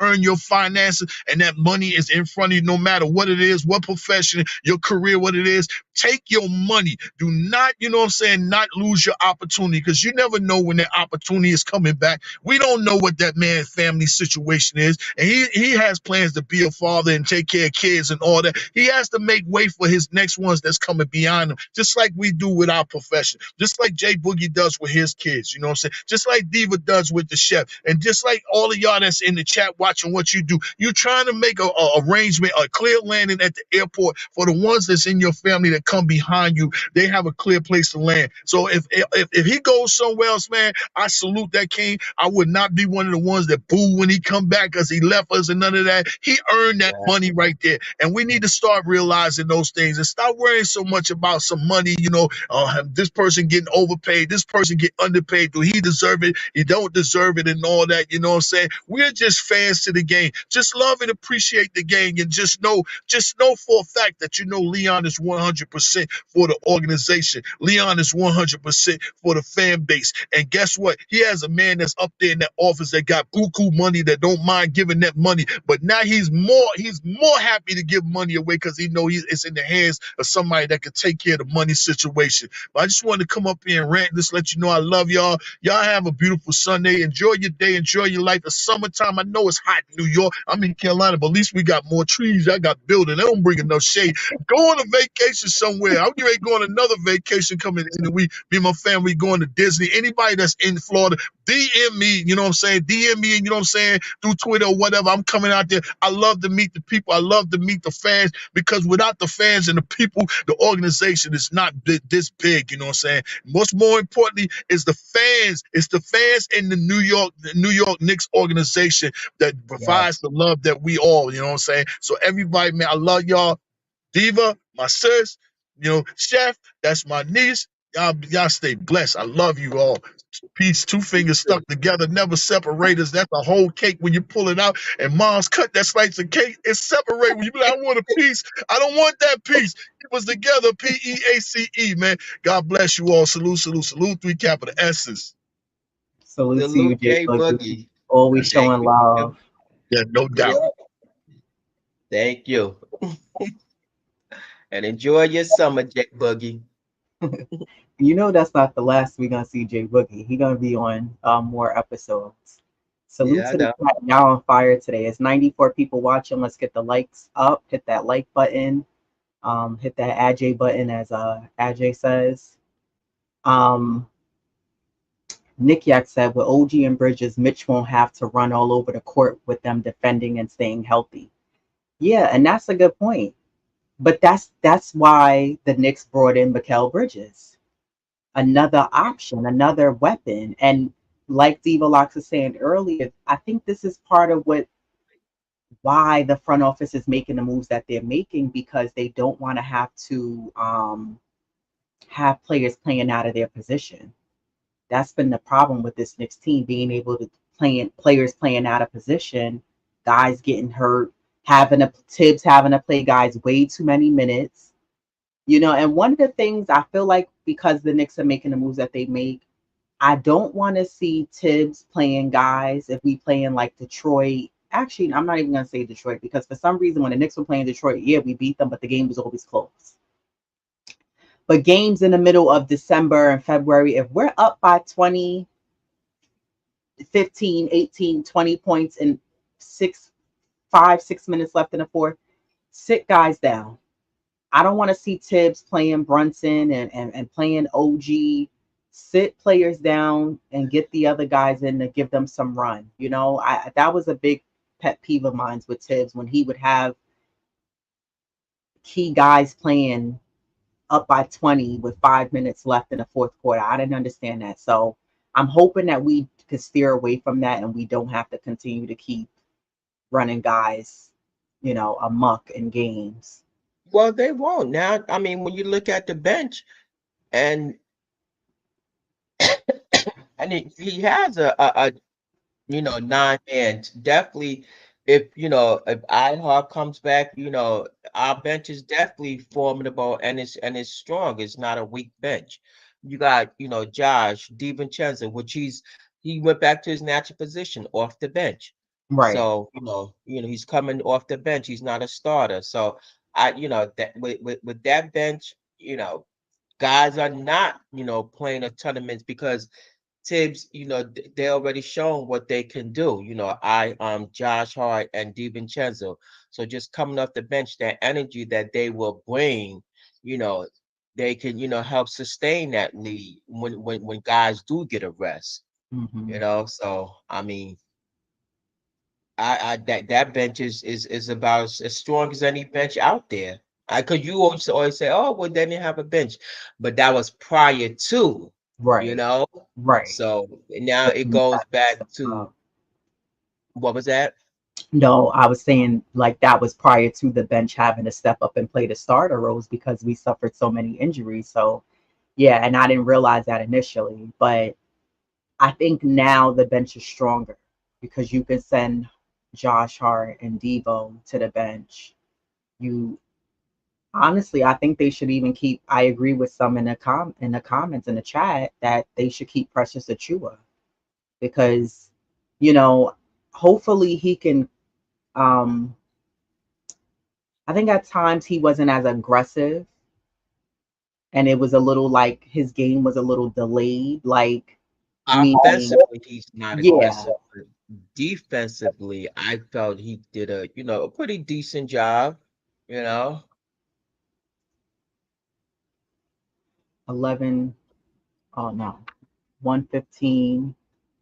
earn your finances, and that money is in front of you, no matter what it is, what profession, your career, what it is, take your money. Do not, you know what I'm saying, not lose your opportunity, because you never know when that opportunity is coming back. We don't know what that man's family situation is, and he has plans to be a father and take care of kids and all that. He has to make way for his next ones that's coming behind him, just like we do with our profession, just like Jay Boogie does with his kids, you know what I'm saying, just like Diva does with the chef, and just like all of y'all that's in the chat watching what you do. You're trying to make a arrangement, a clear landing at the airport for the ones that's in your family that come behind you. They have a clear place to land. So if he goes somewhere else, man, I salute that king. I would not be one of the ones that boo when he come back because he left us and none of that. He earned that money right there. And we need to start realizing those things and stop worrying so much about some money, you know, this person getting overpaid, this person get underpaid. Do he deserve it? He don't deserve it and all that, you know what I'm saying? We're just fans to the game. Just love and appreciate the game, and just know for a fact that, you know, Leon is 100% for the organization. Leon is 100% for the fan base. And guess what? He has a man that's up there in that office that got buku money, that don't mind giving that money. But now he's more happy to give money away because he know it's in the hands of somebody that can take care of the money situation. But I just wanted to come up here and rant, just let you know I love y'all. Y'all have a beautiful Sunday. Enjoy your day. Enjoy your life. It's summertime. I know it's hot in New York. I'm in Carolina, but at least we got more trees. I got building. They don't bring enough shade. Go on a vacation somewhere. I'm getting ready to go on another vacation coming in the week. Me and my family going to Disney. Anybody that's in Florida, DM me, you know what I'm saying? DM me, you know what I'm saying, through Twitter or whatever. I'm coming out there. I love to meet the people. I love to meet the fans, because without the fans and the people, the organization is not this big, you know what I'm saying? What's more importantly is the fans. It's the fans in the New York Knicks organization that provides the love that we all, you know what I'm saying? So everybody, man, I love y'all. Diva, my sis, you know, Chef, that's my niece. Y'all stay blessed. I love you all. Peace, two fingers stuck together, never separate us. That's a whole cake when you pull it out. And Mom's cut that slice of cake. It's separate. When you be like, I want a piece. I don't want that piece. It was together. PEACE, man. God bless you all. Salute, salute, salute. 3 capital S's. Salute to you, Jay Boogie. Always Thank showing you. love. Yeah, no doubt. Thank you. And enjoy your summer, Jay Boogie. You know that's not the last we're gonna see Jay Boogie. He gonna be on more episodes. Salute Yeah, I to the know. chat. Y'all on fire today. It's 94 people watching. Let's get the likes up. Hit that like button. Hit that Aj button, as Aj says. Um, Nick Yak said, with OG and Bridges, Mitch won't have to run all over the court with them defending and staying healthy. Yeah, and that's a good point. But that's why the Knicks brought in Mikal Bridges, another option, another weapon. And like Diva Locks was saying earlier, I think this is part of why the front office is making the moves that they're making, because they don't want to have players playing out of their position. That's been the problem with this Knicks team, being able to players playing out of position, guys getting hurt, Tibbs having to play guys way too many minutes. And one of the things I feel like, because the Knicks are making the moves that they make, I don't want to see Tibbs playing guys if we play in like Detroit. Actually, I'm not even going to say Detroit, because for some reason when the Knicks were playing Detroit, yeah, we beat them, but the game was always close. But games in the middle of December and February, if we're up by 20, 15, 18, 20 points in 6 minutes left in the fourth, sit guys down. I don't want to see Tibbs playing Brunson and playing OG. Sit players down and get the other guys in to give them some run. That was a big pet peeve of mine with Tibbs, when he would have key guys playing up by 20 with 5 minutes left in the fourth quarter. I didn't understand that. So I'm hoping that we could steer away from that and we don't have to continue to keep running guys, amok in games. Well, they won't now. I mean, when you look at the bench, and he has a 9 man. Definitely, if Ihart comes back, our bench is definitely formidable, and it's strong. It's not a weak bench. You got, Josh DiVincenzo, which he went back to his natural position off the bench. Right. So, he's coming off the bench. He's not a starter. So that with that bench, guys are not, playing a ton of minutes, because Tibbs, they already shown what they can do. Josh Hart and DiVincenzo. So just coming off the bench, that energy that they will bring, you know, they can, help sustain that lead when guys do get a rest. Mm-hmm. So I mean, I that bench is about as strong as any bench out there. Cause you always say, oh, well, they didn't have a bench, but that was prior to, you Right. know. Right. So now it goes back Uh, to, what was that? no, I was saying, like, that was prior to the bench having to step up and play the starter roles, because we suffered so many injuries. So yeah, and I didn't realize that initially, but I think now the bench is stronger, because you can send Josh Hart and Devo to the bench. You Honestly, I think they should even keep. I agree with some in the comments in the chat that they should keep Precious Achua, because you know hopefully he can. Um, I think at times he wasn't as aggressive, and it was a little like his game was a little delayed. Like, meaning, Offensively, he's not yeah, aggressive, but defensively, I felt he did a pretty decent job, you know. 11. Oh no, 115.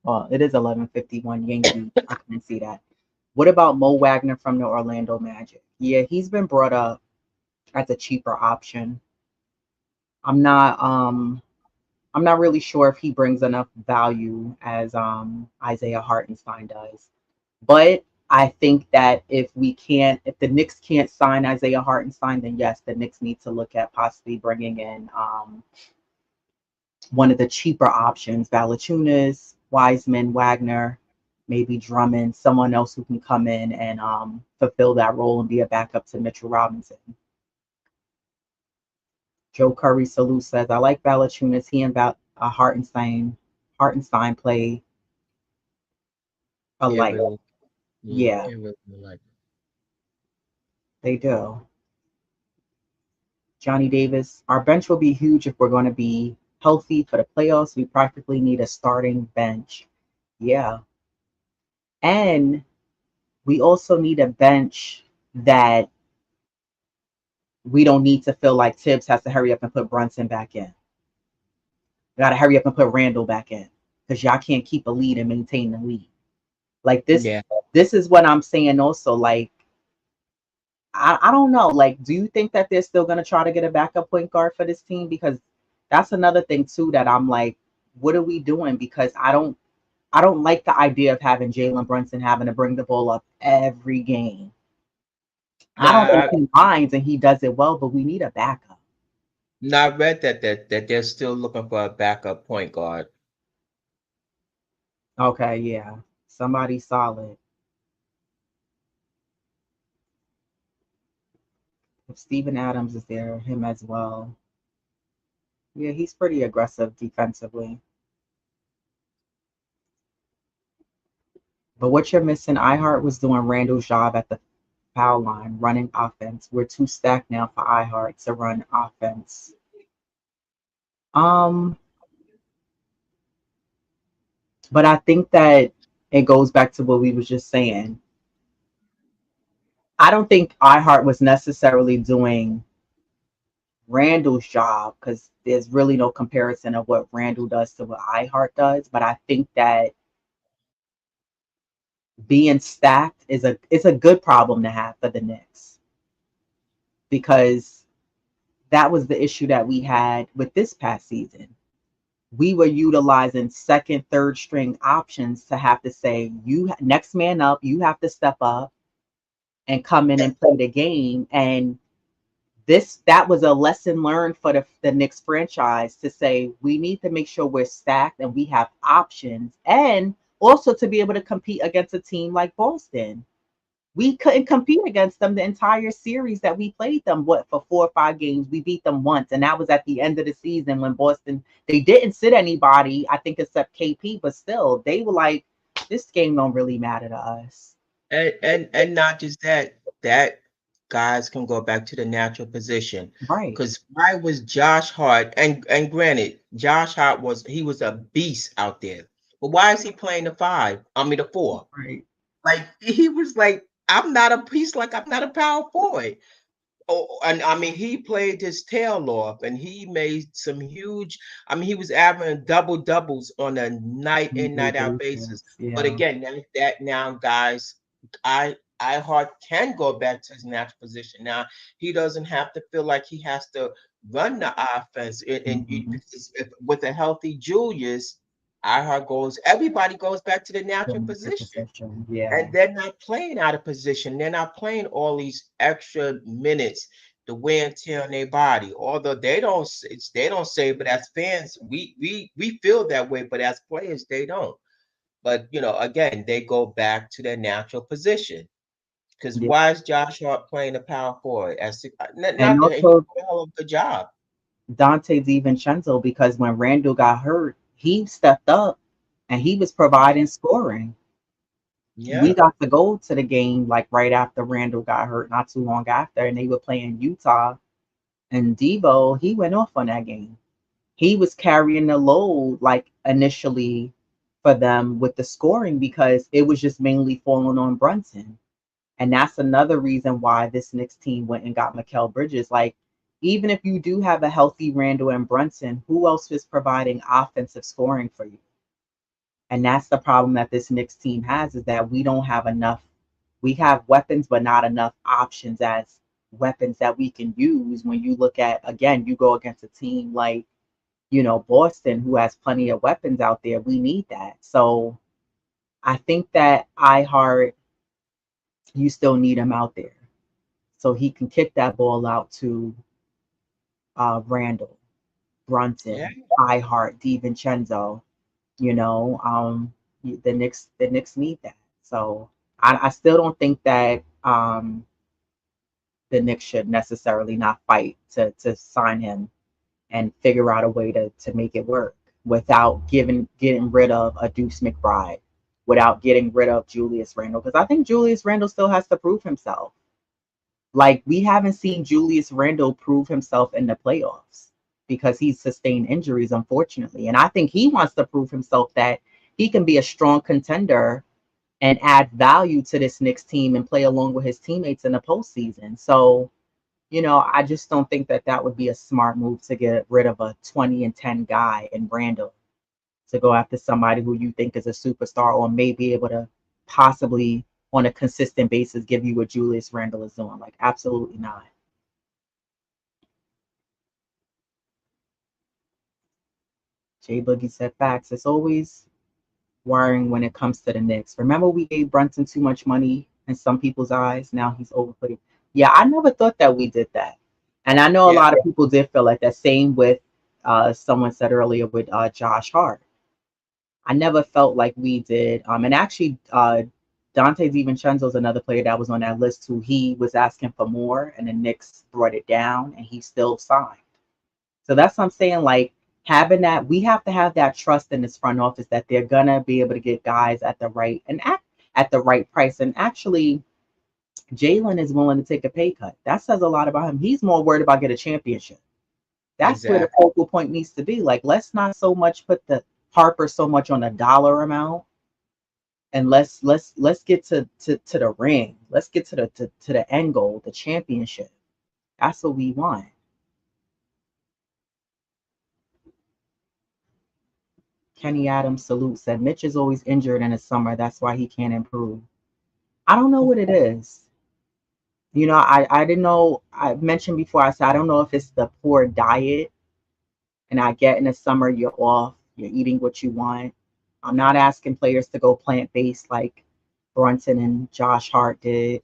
Well, it is 11:51 Yankees. I couldn't see that. What about Mo Wagner from the Orlando Magic? Yeah, he's been brought up as a cheaper option. I'm not um I'm not really sure if he brings enough value as Isaiah Hartenstein does. But I think that if the Knicks can't sign Isaiah Hartenstein, then yes, the Knicks need to look at possibly bringing in one of the cheaper options, Valachunas, Wiseman, Wagner, maybe Drummond, someone else who can come in and fulfill that role and be a backup to Mitchell Robinson. Joe Curry Salute says, I like Valachunas. He and Hartenstein play Yeah, alike. really, yeah, Yeah, it really like. they do. Johnny Davis, our bench will be huge if we're going to be healthy for the playoffs. We practically need a starting bench. Yeah. And we also need a bench that we don't need to feel like Tibbs has to hurry up and put Brunson back in. We got to hurry up and put Randle back in because y'all can't keep a lead and maintain the lead. Like this, Yeah. this is what I'm saying. Also, like I don't know. Like, do you think that they're still gonna try to get a backup point guard for this team? Because that's another thing too that I'm like, what are we doing? Because I don't like the idea of having Jalen Brunson having to bring the ball up every game. I don't think Now, he minds and he does it well, but we need a backup. now I read that they're still looking for a backup point guard. Okay, yeah. Somebody solid. If Steven Adams is there, him as well. Yeah, he's pretty aggressive defensively. But what you're missing, iHeart was doing Randall's job at the foul line, running offense. We're too stacked now for iHeart to run offense. Um, but I think that it goes back to what we was just saying. I don't think iHeart was necessarily doing Randall's job because there's really no comparison of what Randall does to what iHeart does. But I think that being stacked is a good problem to have for the Knicks because that was the issue that we had with this past season. We were utilizing second, third string options to have to say, you next man up, you have to step up and come in and play the game. And that was a lesson learned for the Knicks franchise to say we need to make sure we're stacked and we have options, and also to be able to compete against a team like Boston. We couldn't compete against them the entire series that we played them. What, for 4 or 5 games? We beat them once, and that was at the end of the season when Boston, they didn't sit anybody, I think, except KP, but still, they were like, this game don't really matter to us. And not just that, that guys can go back to the natural position. Right, Because why was Josh Hart, and granted, Josh Hart was a beast out there. But why is he playing the five? I mean the four. right. Like he was like, I'm not a power forward. Oh, and I mean, he played his tail off, and he made some huge. I mean, he was averaging double doubles on a night in, Weekly night out basis, basis. But yeah. again, that now, guys, I Hart can go back to his natural position. Now he doesn't have to feel like he has to run the offense. Mm-hmm. Because with a healthy Julius, I Hart goes. Everybody goes back to the natural position, Yeah. and they're not playing out of position. They're not playing all these extra minutes, the wear and tear on their body. Although they don't say, but as fans, we feel that way. But as players, they don't. But again, they go back to their natural position. Because Yeah. why is Josh Hart playing the power forward? And Not that he did also a hell of a good job. Dante DiVincenzo, because when Randall got hurt, he stepped up and he was providing scoring. We Yeah, got to go to the game like right after Randall got hurt, not too long after, and they were playing Utah. And Debo, he went off on that game. He was carrying the load like initially for them with the scoring because it was just mainly falling on Brunson. And that's another reason why this Knicks team went and got Mikal Bridges. Like, even if you do have a healthy Randall and Brunson, who else is providing offensive scoring for you? And that's the problem that this Knicks team has, is that we don't have enough. We have weapons, but not enough options as weapons that we can use. When you look at, again, you go against a team like, Boston, who has plenty of weapons out there. We need that. So I think that iHeart, you still need him out there so he can kick that ball out to Randall, yeah. Brunson, iHeart, DiVincenzo. You know, the Knicks need that. So I still don't think that the Knicks should necessarily not fight to sign him and figure out a way to make it work without getting rid of a Deuce McBride, without getting rid of Julius Randle, because I think Julius Randle still has to prove himself. Like, we haven't seen Julius Randle prove himself in the playoffs because he's sustained injuries, unfortunately. And I think he wants to prove himself that he can be a strong contender and add value to this Knicks team and play along with his teammates in the postseason. So I just don't think that that would be a smart move to get rid of a 20 and 10 guy in Randle to go after somebody who you think is a superstar or may be able to possibly on a consistent basis give you what Julius Randle is doing. Like, absolutely not. Jay Boogie said facts. It's always worrying when it comes to the Knicks. Remember, we gave Brunson too much money in some people's eyes. Now he's overpaid. Yeah, I never thought that we did that. And I know a Yeah, lot of people did feel like that. Same with someone said earlier with Josh Hart. I never felt like we did. And actually, Dante DiVincenzo is another player that was on that list who he was asking for more, and the Knicks brought it down, and he still signed. So that's what I'm saying. Like, having that, we have to have that trust in this front office that they're gonna be able to get guys at the right and at the right price. And actually, Jalen is willing to take a pay cut. That says a lot about him. He's more worried about getting a championship. That's where the exactly. focal point needs to be. Like, let's not so much put the Harper so much on a dollar amount, and let's get to the ring. Let's get to the end goal, the championship. That's what we want. Kenny Adams salute said Mitch is always injured in the summer. That's why he can't improve. I don't know what it is. I didn't know. I mentioned before. I said I don't know if it's the poor diet, and I get in the summer you're off, you're eating what you want. I'm not asking players to go plant based like Brunson and Josh Hart did,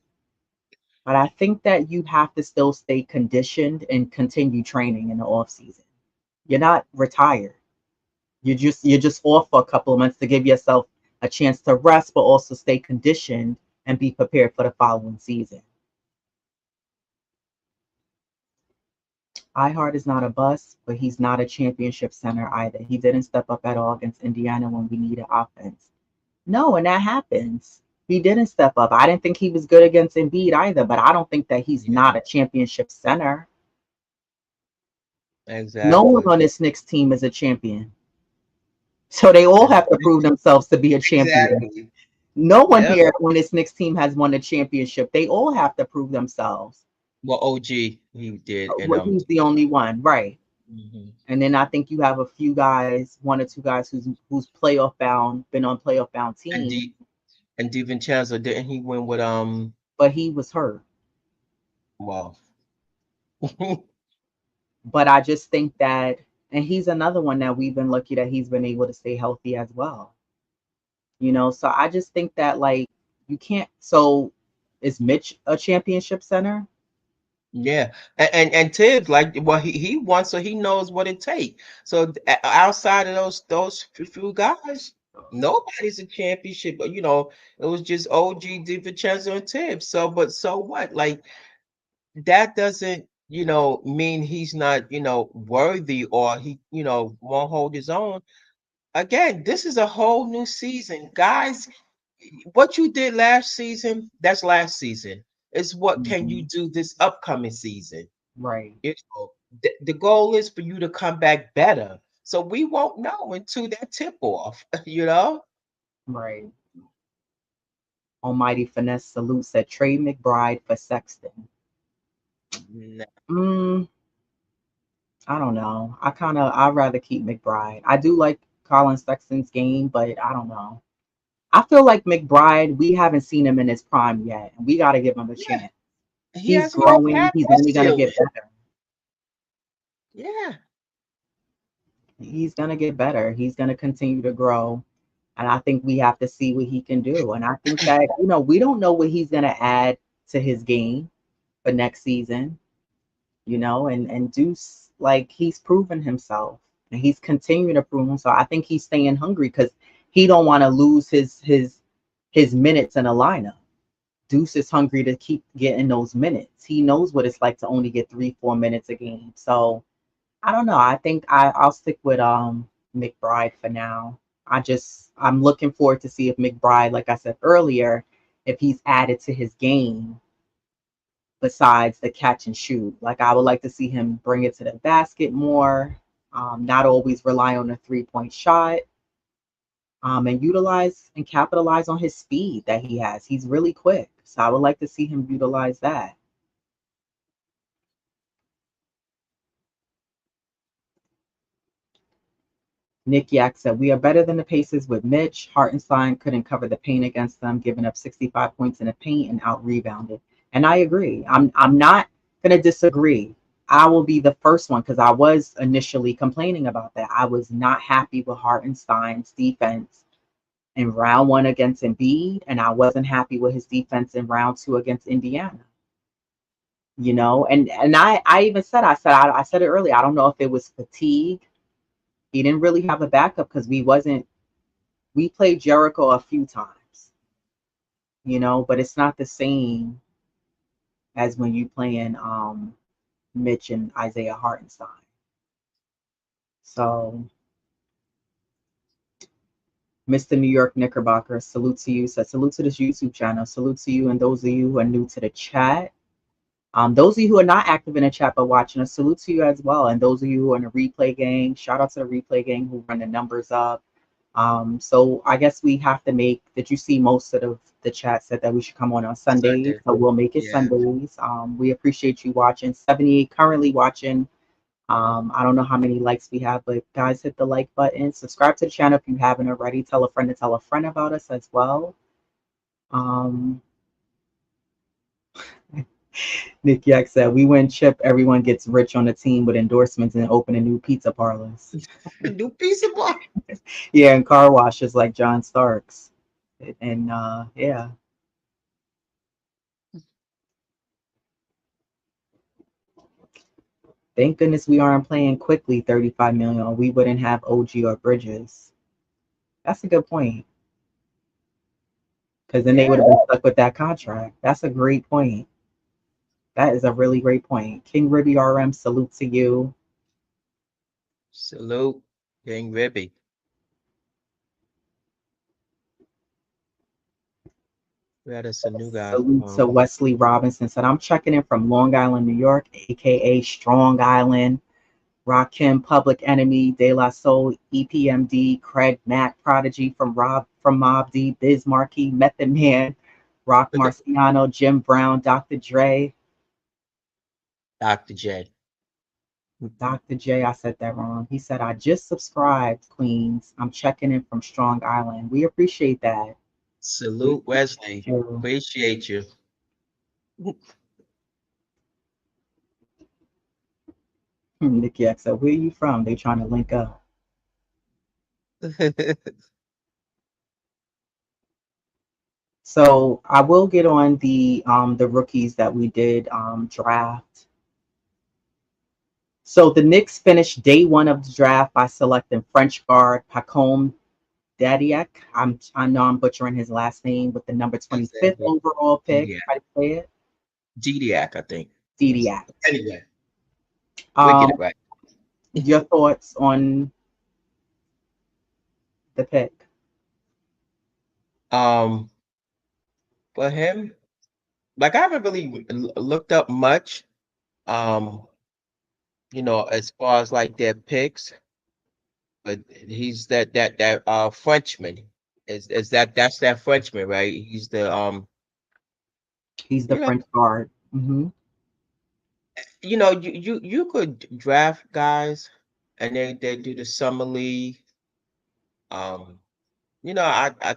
but I think that you have to still stay conditioned and continue training in the off season. You're not retired. You're just off for a couple of months to give yourself a chance to rest, but also stay conditioned and be prepared for the following season. iHeart is not a bust, but he's not a championship center either. He didn't step up at all against Indiana when we needed offense. No, and that happens. He didn't step up. I didn't think he was good against Embiid either, but I don't think that he's Yeah, not a championship center. No one exactly. on this Knicks team is a champion. So they all have to prove themselves to be a champion. Exactly. No one Yep. here on this Knicks team has won a championship. They all have to prove themselves. Well, OG, he did, and Well, he's the only one, right? mhm. And then I think you have a few guys, one or two guys who's playoff bound, been on playoff bound and teams, D and DiVincenzo, didn't he win with but he was hurt. well, But I just think that, and he's another one that we've been lucky that he's been able to stay healthy as well. So I just think that, like, you can't. So is Mitch a championship center? yeah, and Tibbs, like, well, he won, so he knows what it takes. So outside of those few guys, nobody's a championship. But it was just OG DiVincenzo and Tibbs. So, but so what? Like, that doesn't mean he's not worthy, or he won't hold his own. Again, this is a whole new season, guys. What you did last season, that's last season. It's what can you Mhm. do this upcoming season. Right, You know, the goal is for you to come back better. So we won't know until that tip off, you know? right. Almighty Finesse Salute said trade McBride for Sexton. Nah. Mm, I don't know. I'd rather keep McBride. I do like Colin Sexton's game, but I don't know. I feel like McBride, we haven't seen him in his prime yet, and we got to give him a Yeah, chance. he He's hasn't even growing. had He's that only going to get ceiling. better. Yeah. He's going to get better. He's going to continue to grow. And I think we have to see what he can do. And I think that, we don't know what he's going to add to his game for next season, and Deuce, like, he's proven himself and he's continuing to prove himself. I think he's staying hungry because he don't want to lose his minutes in a lineup. Deuce is hungry to keep getting those minutes. He knows what it's like to only get 3-4 minutes a game. So I don't know. I think I'll stick with McBride for now. I'm looking forward to see if McBride, like I said earlier, if he's added to his game besides the catch and shoot. Like, I would like to see him bring it to the basket more, not always rely on a 3-point shot, and utilize and capitalize on his speed that he has. He's really quick. So I would like to see him utilize that. Nick Yak said, we are better than the Pacers with Mitch. Hartenstein couldn't cover the paint against them, giving up 65 points in the paint and out rebounded. And I agree. I'm not gonna disagree. I will be the first one because I was initially complaining about that. I was not happy with Hartenstein's defense in round one against Embiid, and I wasn't happy with his defense in round two against Indiana. You know, and I even said I said it earlier. I don't know if it was fatigue. He didn't really have a backup because we played Jericho a few times, you know, but it's not the same as when you playing Mitch and Isaiah Hartenstein. So Mr. New York Knickerbocker, salute to you. Says salute to this YouTube channel. Salute to you and those of you who are new to the chat. Those of you who are not active in the chat but watching us, salute to you as well. And those of you who are in the replay gang, shout out to the replay gang who run the numbers up. So I guess we have to make that. You see most of the chat said that we should come on Sundays, Sunday. so we'll make it Yeah. Sundays. We appreciate you watching. 78 currently watching. I don't know how many likes we have, but guys, hit the like button. Subscribe to the channel if you haven't already. Tell a friend to tell a friend about us as well. Nick Yak said, we win chip, everyone gets rich on the team with endorsements and opening new pizza parlors. New piece of bar. Yeah, and car washes like John Starks. And yeah. Thank goodness we aren't playing quickly 35 million, or we wouldn't have OG or Bridges. That's a good point. Because then they would have been stuck with that contract. That's a great point. That is a really great point. King Ribby RM, salute to you. Salute, King Ribby. We had us a new guy. Salute to Wesley Robinson. Said, I'm checking in from Long Island, New York, aka Strong Island. Rakim, Public Enemy, De La Soul, EPMD, Craig Mack, Prodigy from Mob D, Biz Markie, Method Man, Rock Marciano, Jim Brown, Dr. Dre. Dr. J. Dr. J, I said that wrong. He said, I just subscribed, Queens. I'm checking in from Strong Island. We appreciate that. Salute, Wesley. Appreciate you. Nikki X said, where are you from? They trying to link up. So I will get on the rookies that we did draft. So the Knicks finished day one of the draft by selecting French guard Pacome Dadiak. I know I'm butchering his last name, with the number 25th overall pick. Yeah. How do you say it? Didiak, I think. Dadiak. Anyway. We'll get it right. Your thoughts on the pick? For him, like I haven't really looked up much, you know, as far as like their picks, but he's that Frenchman. Is that's that Frenchman, right? He's the French guard. Mm-hmm. You know, you could draft guys and they do the summer league. You know, I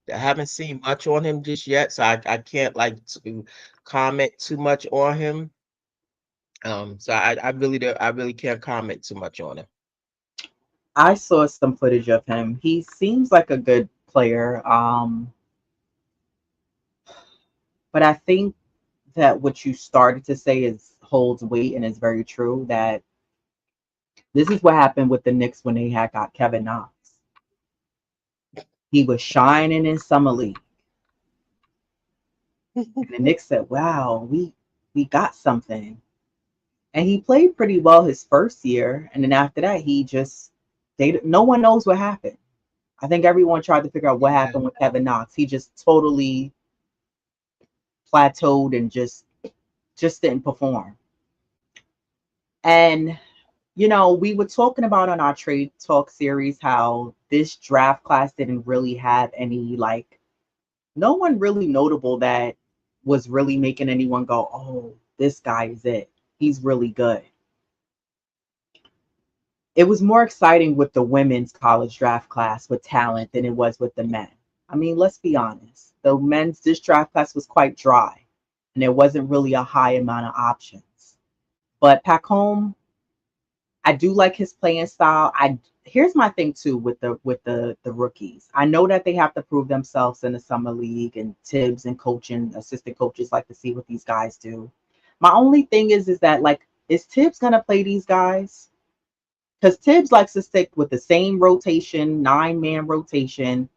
haven't seen much on him just yet, so I can't like to comment too much on him. So I really can't comment too much on him. I saw some footage of him. He seems like a good player. But I think that what you started to say holds weight and is very true, that this is what happened with the Knicks when they had got Kevin Knox. He was shining in summer league. And the Knicks said, wow, we got something. And he played pretty well his first year. And then after that, no one knows what happened. I think everyone tried to figure out what happened with Kevin Knox. He just totally plateaued and just didn't perform. And, you know, we were talking about on our Trade Talk series how this draft class didn't really have any, like, no one really notable that was really making anyone go, oh, this guy is it. He's really good. it was more exciting with the women's college draft class with talent than it was with the men. I mean, let's be honest. The men's this draft class was quite dry, and there wasn't really a high amount of options. But Pacome, I do like his playing style. I Here's my thing too with the rookies. I know that they have to prove themselves in the summer league, and Tibbs and coaching assistant coaches like to see what these guys do. My only thing is that, like, is Tibbs gonna play these guys? Because Tibbs likes to stick with the same rotation, 9-man rotation.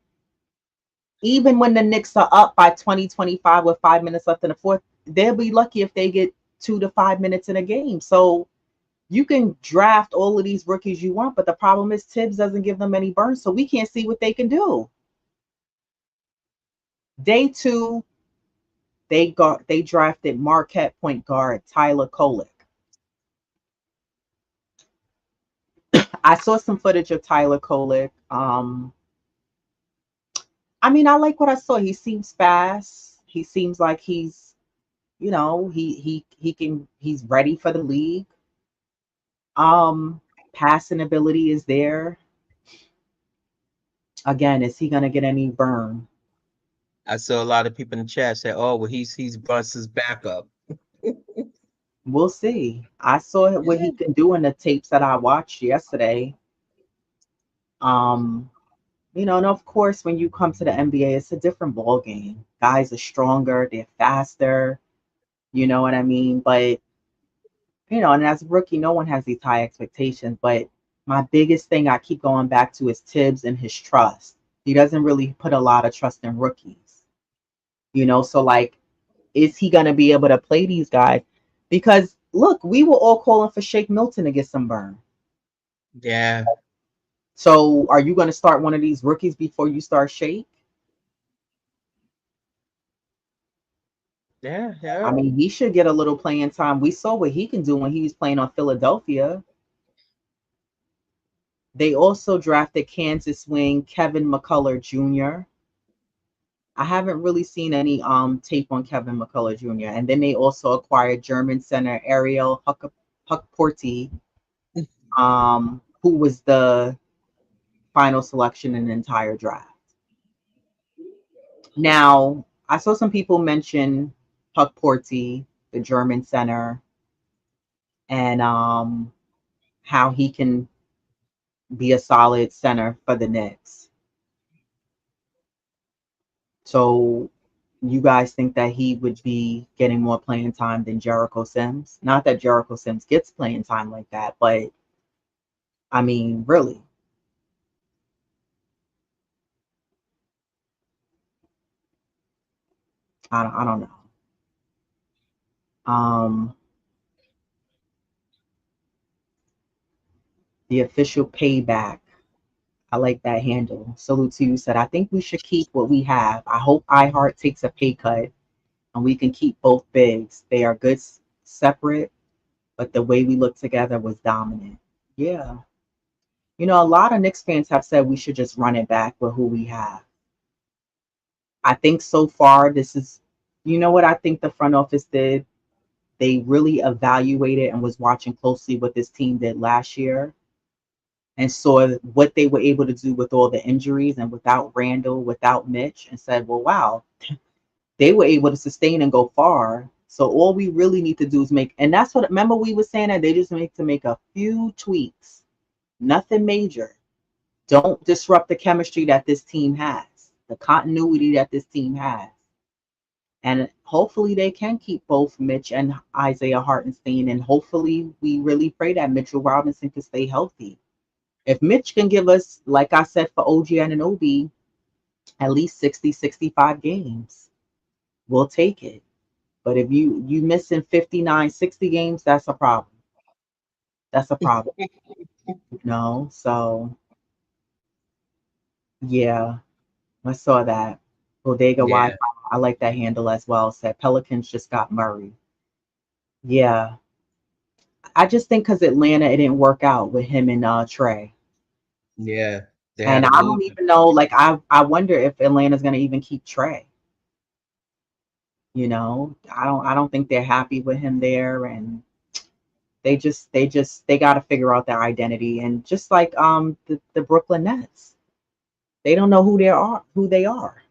Even when the Knicks are up by 20-25 with 5 minutes left in the fourth, they'll be lucky if they get 2 to 5 minutes in a game. So you can draft all of these rookies you want, but the problem is Tibbs doesn't give them any burn, so we can't see what they can do. Day 2, they drafted Marquette point guard Tyler Kolek. I saw some footage of Tyler Kolek. I mean, I like what I saw. He seems fast. He seems like he's, he's ready for the league. Passing ability is there. Again, is he gonna get any burn? I saw a lot of people in the chat say, "Oh, well, he's Brunson's backup." We'll see. I saw what he can do in the tapes that I watched yesterday. And of course, when you come to the NBA, it's a different ball game. Guys are stronger, they're faster. You know what I mean? But and as a rookie, no one has these high expectations. But my biggest thing I keep going back to is Tibbs and his trust. He doesn't really put a lot of trust in rookies. So, like, is he gonna be able to play these guys? Because look, we were all calling for Shake Milton to get some burn. Yeah. So are you going to start one of these rookies before you start Shake? Yeah. I mean, he should get a little playing time. We saw what he can do when he was playing on Philadelphia. They also drafted Kansas wing Kevin McCullough Jr. I haven't really seen any tape on Kevin McCullough Jr. And then they also acquired German center Ariel Huckporty, who was the final selection in the entire draft. Now, I saw some people mention Huckporty, the German center, and how he can be a solid center for the Knicks. So you guys think that he would be getting more playing time than Jericho Sims? Not that Jericho Sims gets playing time like that, but I mean, really. I don't know. The official payback. I like that handle. Salute to you. Said, I think we should keep what we have. I hope iHeart takes a pay cut and we can keep both bigs. They are good separate, but the way we look together was dominant. Yeah. A lot of Knicks fans have said we should just run it back with who we have. I think so far this is, what I think the front office did? They really evaluated and was watching closely what this team did last year and saw what they were able to do with all the injuries and without Randle, without Mitch, and said, well, wow, they were able to sustain and go far. So all we really need to do is and that's what, remember we were saying that they just need to make a few tweaks, nothing major. Don't disrupt the chemistry that this team has, the continuity that this team has. And hopefully they can keep both Mitch and Isaiah Hartenstein. And hopefully we really pray that Mitchell Robinson can stay healthy. If Mitch can give us, like I said for OG Anunoby, at least 60, 65 games, we'll take it. But if you missing 59, 60 games, that's a problem. That's a problem. So yeah, I saw that. Bodega Wi-Fi. I like that handle as well. Said Pelicans just got Murray. Yeah. I just think because Atlanta, it didn't work out with him and Trey. Yeah. And I don't even know, like, I wonder if Atlanta's gonna even keep Trey. I don't think they're happy with him there. And They got to figure out their identity. And just like the Brooklyn Nets, they don't know who they are,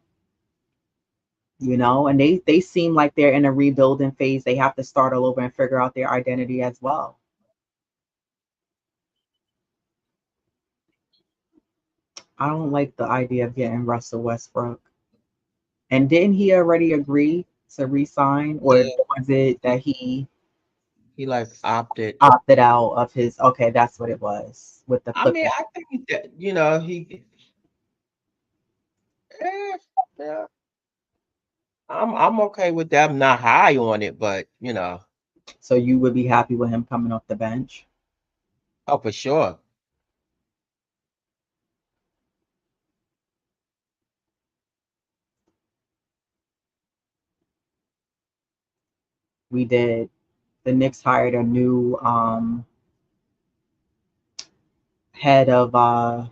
and they seem like they're in a rebuilding phase. They have to start all over and figure out their identity as well. I don't like the idea of getting Russell Westbrook. And didn't he already agree to resign, or Yeah, was it that he he like opted. opted out of his? Okay, that's what it was with the I mean, Clippers. I think that he. Eh, yeah, I'm okay with that. I'm not high on it, but So you would be happy with him coming off the bench? oh for sure. We did. The Knicks hired a new head of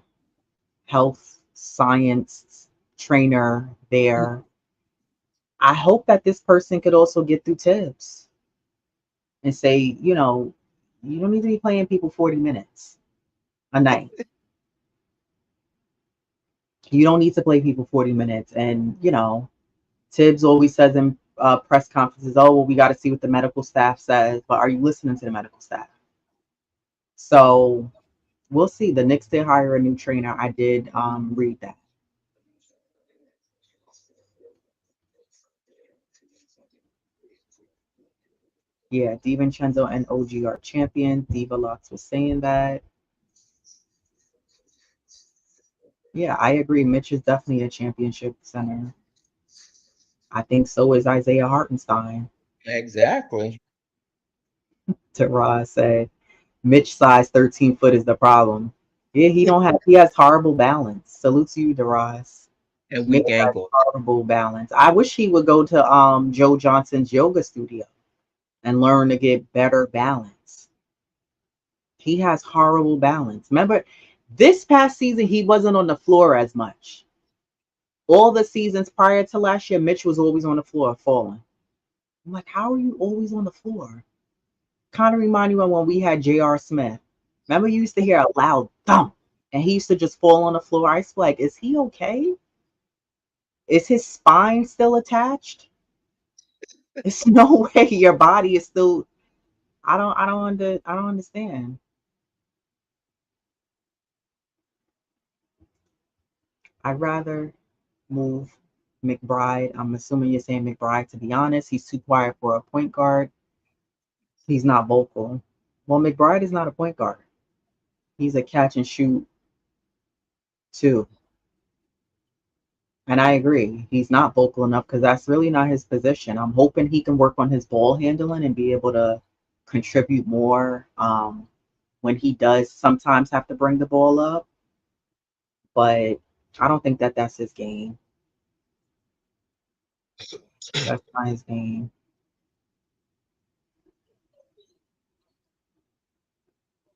health science trainer there. I hope that this person could also get through tips and say, you don't need to be playing people 40 minutes a night. You don't need to play people 40 minutes. And, Tibbs always says in press conferences, oh, well, we got to see what the medical staff says. But are you listening to the medical staff? So we'll see. The Knicks did hire a new trainer. I did read that. Yeah, DiVincenzo and OG are champions. Diva Lux was saying that. Yeah, I agree. Mitch is definitely a championship center. I think so is Isaiah Hartenstein. Exactly. Tara said, Mitch size 13 foot is the problem. Yeah, he has horrible balance. Salute to you, Deraz. And Mitch weak has ankle. horrible balance. I wish he would go to Joe Johnson's yoga studio and learn to get better balance. He has horrible balance. Remember, this past season he wasn't on the floor as much. All the seasons prior to last year, Mitch was always on the floor falling. I'm like, how are you always on the floor? Kind of remind you of when we had J.R. Smith. Remember, you used to hear a loud thump, and he used to just fall on the floor. I used to be like, is he okay? Is his spine still attached? There's no way your body is still. I don't understand. I'd rather move McBride. I'm assuming you're saying McBride. To be honest, he's too quiet for a point guard. He's not vocal. Well, McBride is not a point guard. He's a catch and shoot too. And I agree. He's not vocal enough because that's really not his position. I'm hoping he can work on his ball handling and be able to contribute more when he does sometimes have to bring the ball up. But I don't think that that's his game. That's not his game.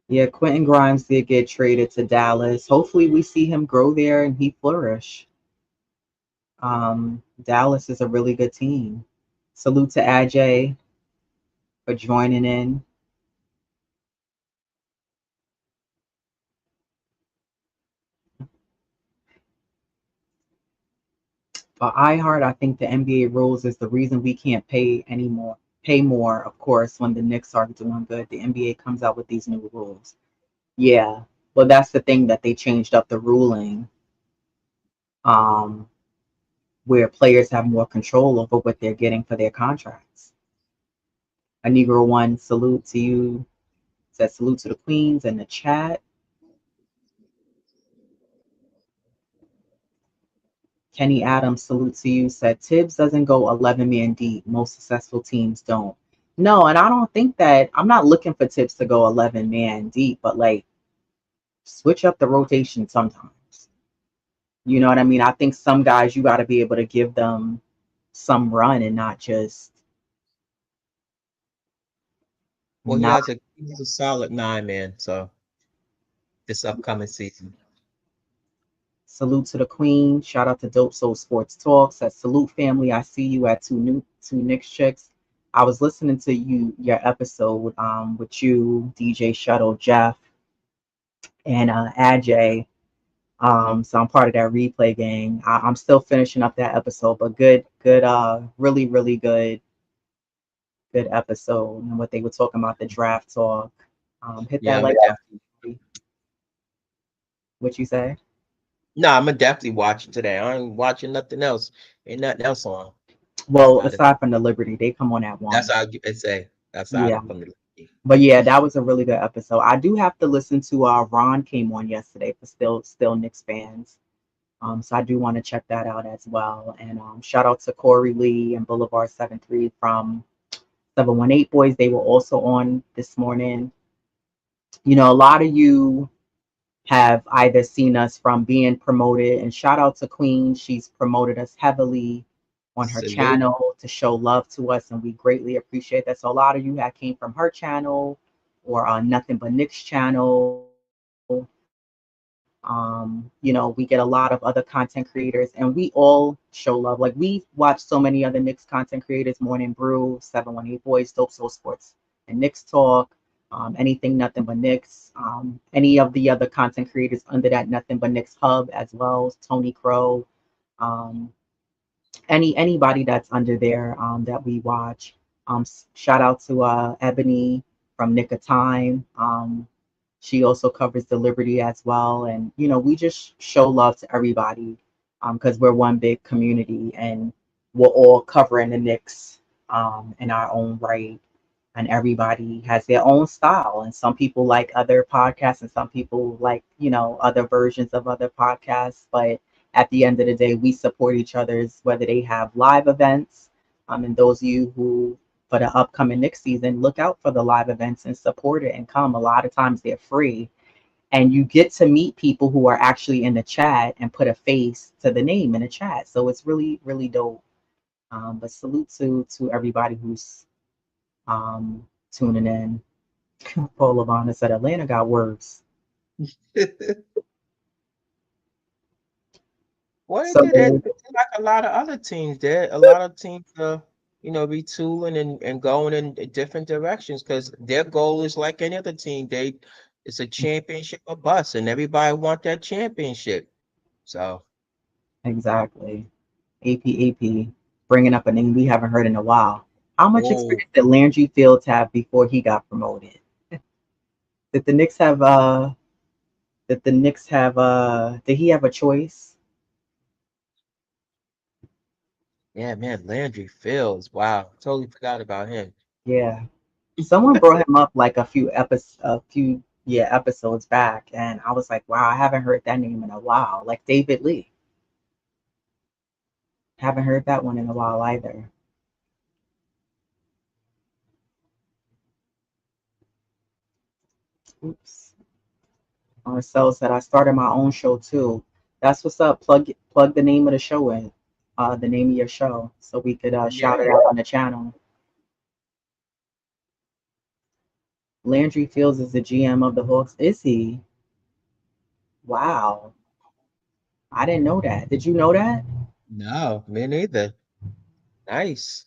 Yeah, Quentin Grimes did get traded to Dallas. Hopefully, we see him grow there and he flourish. Dallas is a really good team. Salute to Ajay for joining in. For iHeart, I think the NBA rules is the reason we can't pay more, of course, when the Knicks are doing good. The NBA comes out with these new rules. Yeah. Well, that's the thing that they changed up the ruling, um, where players have more control over what they're getting for their contracts. A Negro One, salute to you. Says salute to the Queens in the chat. Kenny Adams, salute to you. Said Tibbs doesn't go 11 man deep. Most successful teams don't. No, and I don't think that I'm not looking for Tibbs to go 11 man deep, but like switch up the rotation sometimes. You know what I mean? I think some guys you got to be able to give them some run and not just Well, not. he's a solid 9 man. So this upcoming season. Salute to the Queen. Shout out to Dope Soul Sports Talk. Says salute family. I see you at two Knicks chicks. I was listening to your episode with you, DJ Shuttle, Jeff, and Ajay. So I'm part of that replay gang. I'm still finishing up that episode, but good, really, really good episode. And what they were talking about the draft talk. Hit Yeah, that I'm like. gonna What you say? no, I'm gonna definitely watch it today. I ain't watching nothing else. Ain't nothing else on. Well, Outside of, aside from the Liberty, they come on at that's one. how I say. That's how Yeah. I from the. But yeah, that was a really good episode. I do have to listen to Ron came on yesterday for still Knicks fans. So I do want to check that out as well. And shout out to Corey Lee and Boulevard 73 from 718 Boys. They were also on this morning. You know, a lot of you have either seen us from being promoted, and shout out to Queen. She's promoted us heavily on her Salute. channel to show love to us, and we greatly appreciate that. So a lot of you that came from her channel or Nothing But Nick's channel. You know, we get a lot of other content creators, and we all show love. Like we watch so many other Knicks content creators: Morning Brew, 718 Boys, Dope Soul Sports, and Knicks Talk. Anything Nothing But Knicks. Any of the other content creators under that Nothing But Knicks hub as well. Tony Crow. Um, anybody that's under there that we watch. Shout out to Ebony from Nick of Time. She also covers the Liberty as well, and you know we just show love to everybody because we're one big community and we're all covering the Knicks in our own right. And everybody has their own style, and some people like other podcasts and some people like, you know, other versions of other podcasts. But at the end of the day, we support each other's, whether they have live events, and those of you who for the upcoming next season, look out for the live events and support it and come. A lot of times they're free, and you get to meet people who are actually in the chat and put a face to the name in the chat, so it's really really dope. But salute to everybody who's tuning in. Paul Lavana said Atlanta got worse. Well, So they did that like a lot of other teams did. A lot of teams, retooling and going in different directions because their goal is like any other team. It's a championship or bust, and everybody want that championship. So exactly. AP bringing up a name we haven't heard in a while. How much oh experience did Landry Fields have before he got promoted? Did the Knicks have did he have a choice? yeah, man, Landry Fields. Wow, totally forgot about him. Yeah. Someone brought him up like a few episodes back, and I was like, wow, I haven't heard that name in a while. Like David Lee. Haven't heard that one in a while either. Oops. Marcel said I started my own show too. That's what's up. Plug the name of the show in, the name of your show, so we could shout it Yeah, out on the channel. Landry Fields is the GM of the Hawks. Is he? Wow, I didn't know that. Did you know that? no, me neither. Nice.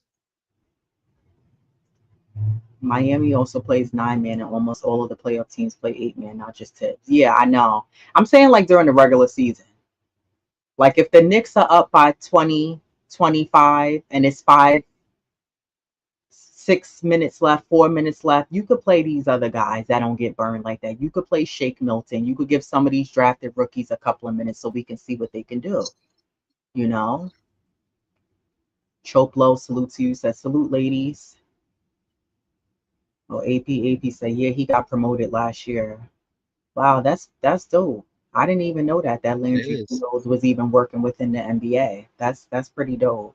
Miami also plays 9 man, and almost all of the playoff teams play 8 man, not just tips. Yeah, I know. I'm saying like during the regular season. Like if the Knicks are up by 20, 25, and it's 6 minutes left, 4 minutes left, you could play these other guys that don't get burned like that. You could play Shake Milton. You could give some of these drafted rookies a couple of minutes so we can see what they can do. You know? Choplo, salute to you. Says salute, ladies. Oh, AP said, yeah, he got promoted last year. Wow, that's dope. I didn't even know that It Landry is. Fields was even working within the NBA. That's pretty dope.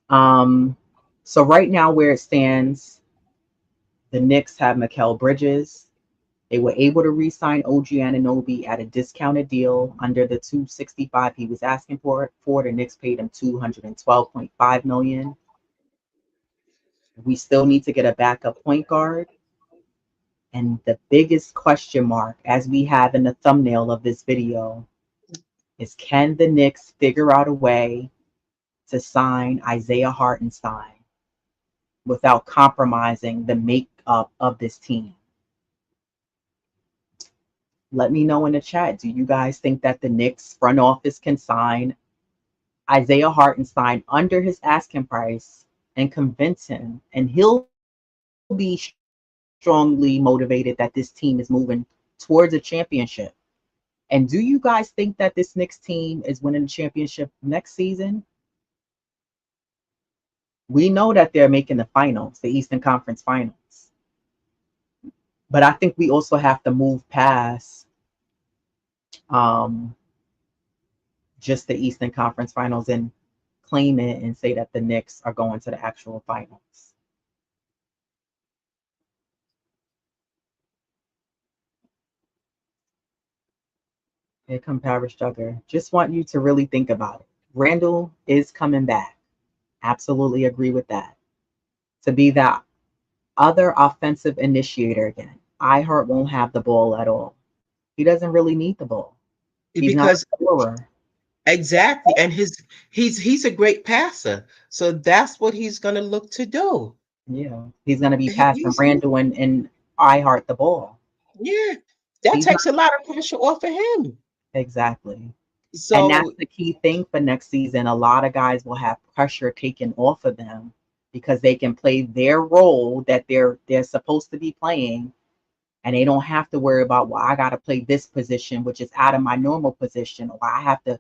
Um, so right now where it stands, the Knicks have Mikal Bridges. They were able to re-sign OG Anunoby at a discounted deal under the 265 he was asking for. The Knicks paid him 212.5 million. We still need to get a backup point guard. And the biggest question mark, as we have in the thumbnail of this video, is can the Knicks figure out a way to sign Isaiah Hartenstein without compromising the makeup of this team? Let me know in the chat. Do you guys think that the Knicks front office can sign Isaiah Hartenstein under his asking price and convince him, and he'll be strongly motivated that this team is moving towards a championship? And do you guys think that this Knicks team is winning the championship next season? We know that they're making the finals, the Eastern Conference Finals. But I think we also have to move past um, just the Eastern Conference Finals and claim it and say that the Knicks are going to the actual finals. Here come Paris Jugger. Just want you to really think about it. Randle is coming back. Absolutely agree with that. To be that other offensive initiator again. Ihart won't have the ball at all. He doesn't really need the ball. He's not a Because scorer. exactly, and he's a great passer, so that's what he's gonna look to do. Yeah, he's going to be He- passing He's Randle and Ihart the ball. yeah, that He's not takes a lot of pressure off of him. exactly. And that's So the key thing for next season. A lot of guys will have pressure taken off of them because they can play their role that they're supposed to be playing, and they don't have to worry about, well, I got to play this position, which is out of my normal position, or I have to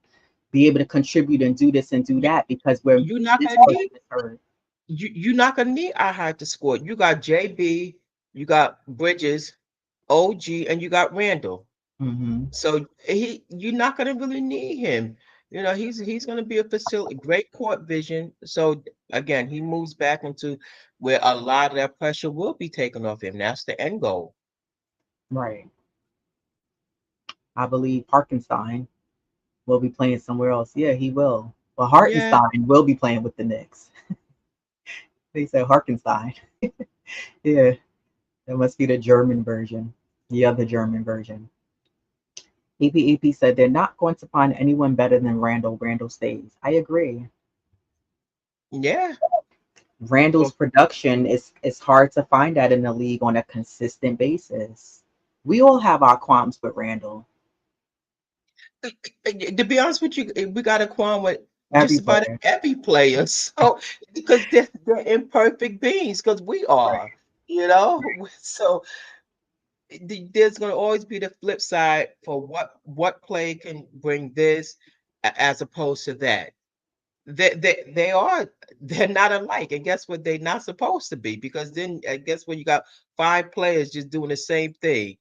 be able to contribute and do this and do you, that because we're you're not this gonna person need is hurt. you're not gonna need I had to score. You got JB, you got Bridges, OG, and you got Randall. Hmm. So you're not gonna really need him. You know, he's gonna be a facility, great court vision. So again, he moves back into where a lot of that pressure will be taken off him. That's the end goal. Right. I believe Hartenstein will be playing somewhere else. Yeah, he will. But Yeah, Hartenstein will be playing with the Knicks. They said Hartenstein. Yeah, that must be the German version. The other German version. EP said they're not going to find anyone better than Randle. Randle stays. I agree. yeah. Randle's Well, production is hard to find that in the league on a consistent basis. We all have our qualms with Randle. to be honest with you, we got a qualm with Every just about player. every player. So because they're imperfect beings, because we Right. are, you know. So there's going to always be the flip side for what play can bring this as opposed to that. They are they're not alike, and guess what? They're not supposed to be, because then I guess when you got five players just doing the same thing,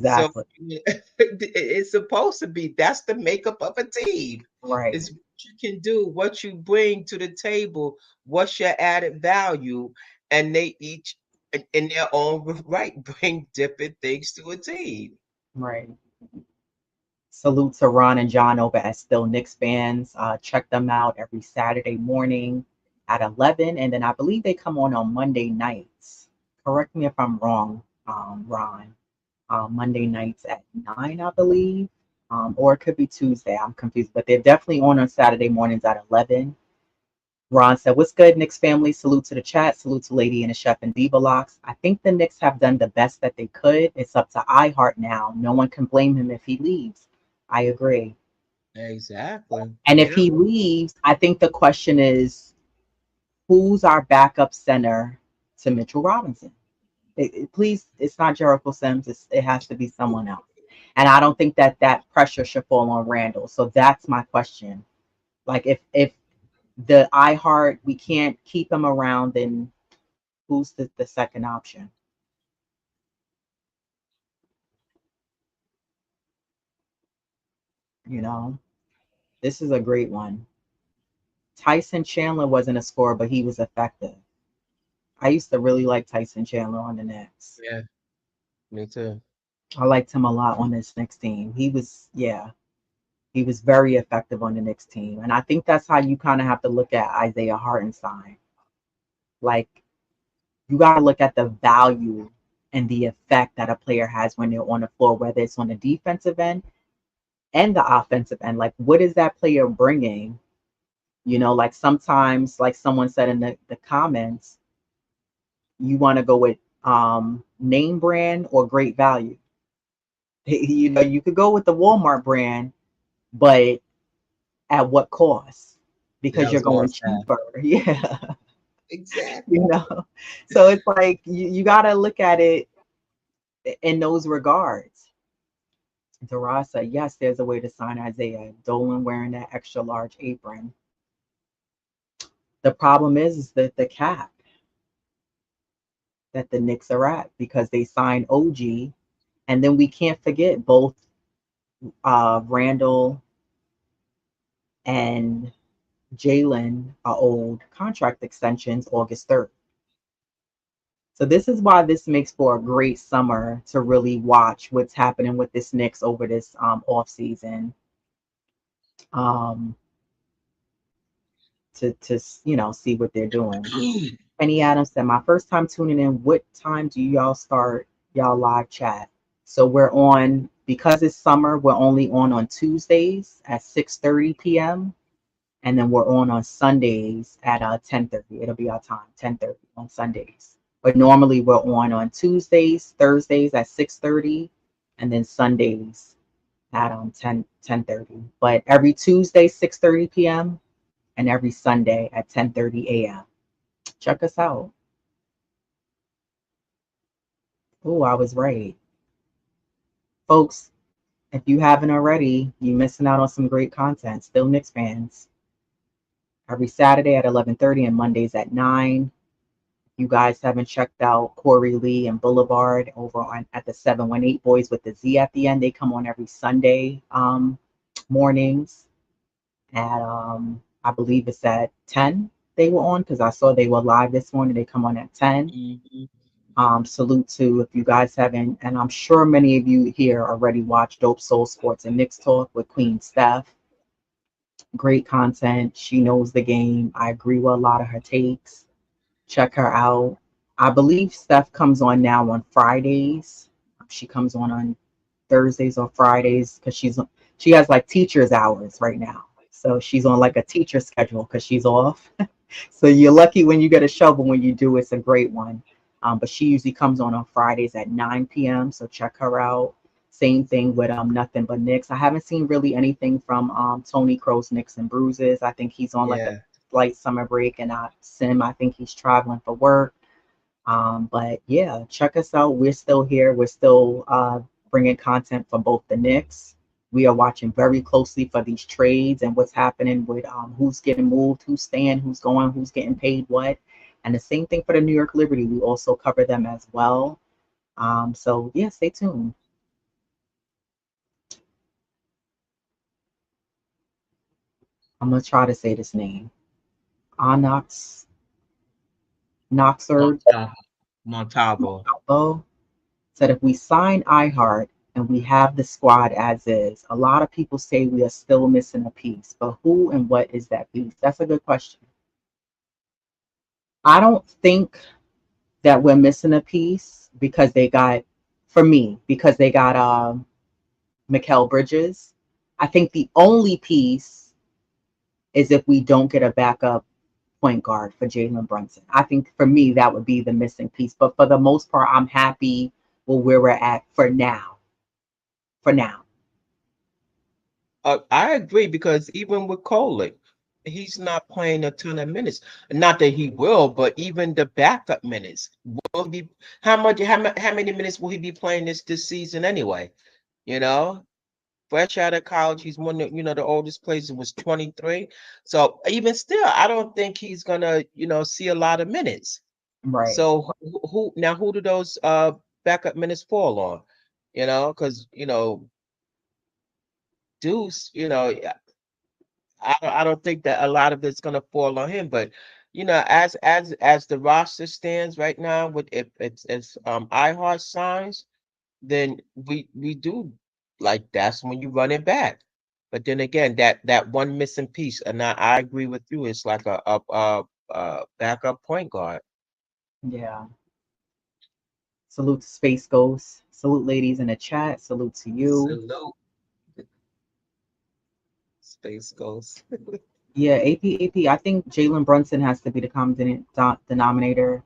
so Exactly. it's supposed to be that's the makeup of a team. Right. Is what you can do, what you bring to the table, what's your added value, and they each in their own right bring different things to a team. Right. Salute to Ron and John over at Still Knicks fans. Check them out every Saturday morning at 11. And then I believe they come on Monday nights. Correct me if I'm wrong, Ron. Monday nights at 9, I believe. Or it could be Tuesday. I'm confused. But they're definitely on Saturday mornings at 11. Ron said, "What's good, Knicks family? Salute to the chat. Salute to Lady and the Chef and Diva Locks. I think the Knicks have done the best that they could. It's up to iHeart now. No one can blame him if he leaves." I agree. Exactly. And if Yeah. he leaves, I think the question is, who's our backup center to Mitchell Robinson? Please, it's not Jericho Sims. It has to be someone else. And I don't think that that pressure should fall on Randle. So that's my question. Like, if the iHeart, we can't keep him around, then who's the second option? You know, this is a great one. Tyson Chandler wasn't a scorer, but he was effective. I used to really like Tyson Chandler on the Knicks. Yeah, me too. I liked him a lot on this Knicks team. He was very effective on the Knicks team. And I think that's how you kind of have to look at Isaiah Hartenstein. Like, you got to look at the value and the effect that a player has when they're on the floor, whether it's on the defensive end and the offensive end. Like, what is that player bringing You know, like sometimes, like someone said in the comments, you want to go with name brand or great value. You know, you could go with the Walmart brand, but at what cost? Yeah, Because I you're was gonna going say. cheaper. Yeah. Exactly. You know, so it's like you got to look at it in those regards. Dara said, yes, there's a way to sign Isaiah. Dolan wearing that extra large apron. The problem is that the cap that the Knicks are at because they signed OG. And then we can't forget both Randle and Jalen are old contract extensions August 3rd. So this is why this makes for a great summer to really watch what's happening with this Knicks over this off season. Um, to see what they're doing. Penny Adams said, my first time tuning in. What time do y'all start y'all live chat? So we're on, because it's summer, we're only on Tuesdays at 6:30 p.m. And then we're on Sundays at 10:30. It'll be our time, 10:30 on Sundays. But normally we're on Tuesdays, Thursdays at 6:30, and then Sundays at 10:30. But every Tuesday, 6:30 p.m., and every Sunday at 10:30 a.m. Check us out. Oh, I was right. Folks, if you haven't already, you're missing out on some great content. Still Knicks fans. Every Saturday at 11:30 and Mondays at 9. You guys haven't checked out Corey Lee and Boulevard over on at the 718 Boys with the Z at the end. They come on every Sunday mornings at I believe it's at 10 they were on because I saw they were live this morning. They come on at 10. Mhm. Salute to if you guys haven't, and I'm sure many of you here already watched Dope Soul Sports and Knicks Talk with Queen Steph. Great content. She knows the game. I agree with a lot of her takes. Check her out. I believe Steph comes on now on Fridays. She comes on Thursdays or Fridays because she has like teacher's hours right now. So she's on like a teacher schedule because she's off. So you're lucky when you get a show, but when you do, it's a great one. But she usually comes on Fridays at 9 p.m. So check her out. Same thing with Nothing But Knicks. I haven't seen really anything from Tony Crow's Knicks and Bruises. I think he's on like a Yeah. light summer break, and Sim, I think he's traveling for work. But yeah, check us out. We're still here. We're still bringing content for both the Knicks. We are watching very closely for these trades and what's happening with who's getting moved, who's staying, who's going, who's getting paid what. And the same thing for the New York Liberty. We also cover them as well. So yeah, stay tuned. I'm gonna try to say this name. Onyx Noxer Montalvo. Montalvo. Montalvo said if we sign iHeart and we have the squad as is, a lot of people say we are still missing a piece. But who and what is that piece? That's a good question. I don't think that we're missing a piece because they got, for me, because they got Mikal Bridges. I think the only piece is if we don't get a backup point guard for Jalen Brunson. I think for me that would be the missing piece. But for the most part, I'm happy with where we're at for now. For now. I agree because even with Kolek, he's not playing a ton of minutes. Not that he will, but even the backup minutes will be how many minutes will he be playing this season anyway? You know, fresh out of college, he's one of the oldest players was 23. So even still, I don't think he's gonna see a lot of minutes. Right. So who do those backup minutes fall on? Because Deuce, I don't think that a lot of it's gonna fall on him, but as the roster stands right now, with if it's iHeart signs, then we do like that's when you run it back. But then again, that one missing piece, and I agree with you, it's like a backup point guard. Yeah. Salute to Space Ghost. Salute ladies in the chat. Salute to you. Salute, Space Ghost. Yeah, AP. I think Jalen Brunson has to be the common denominator.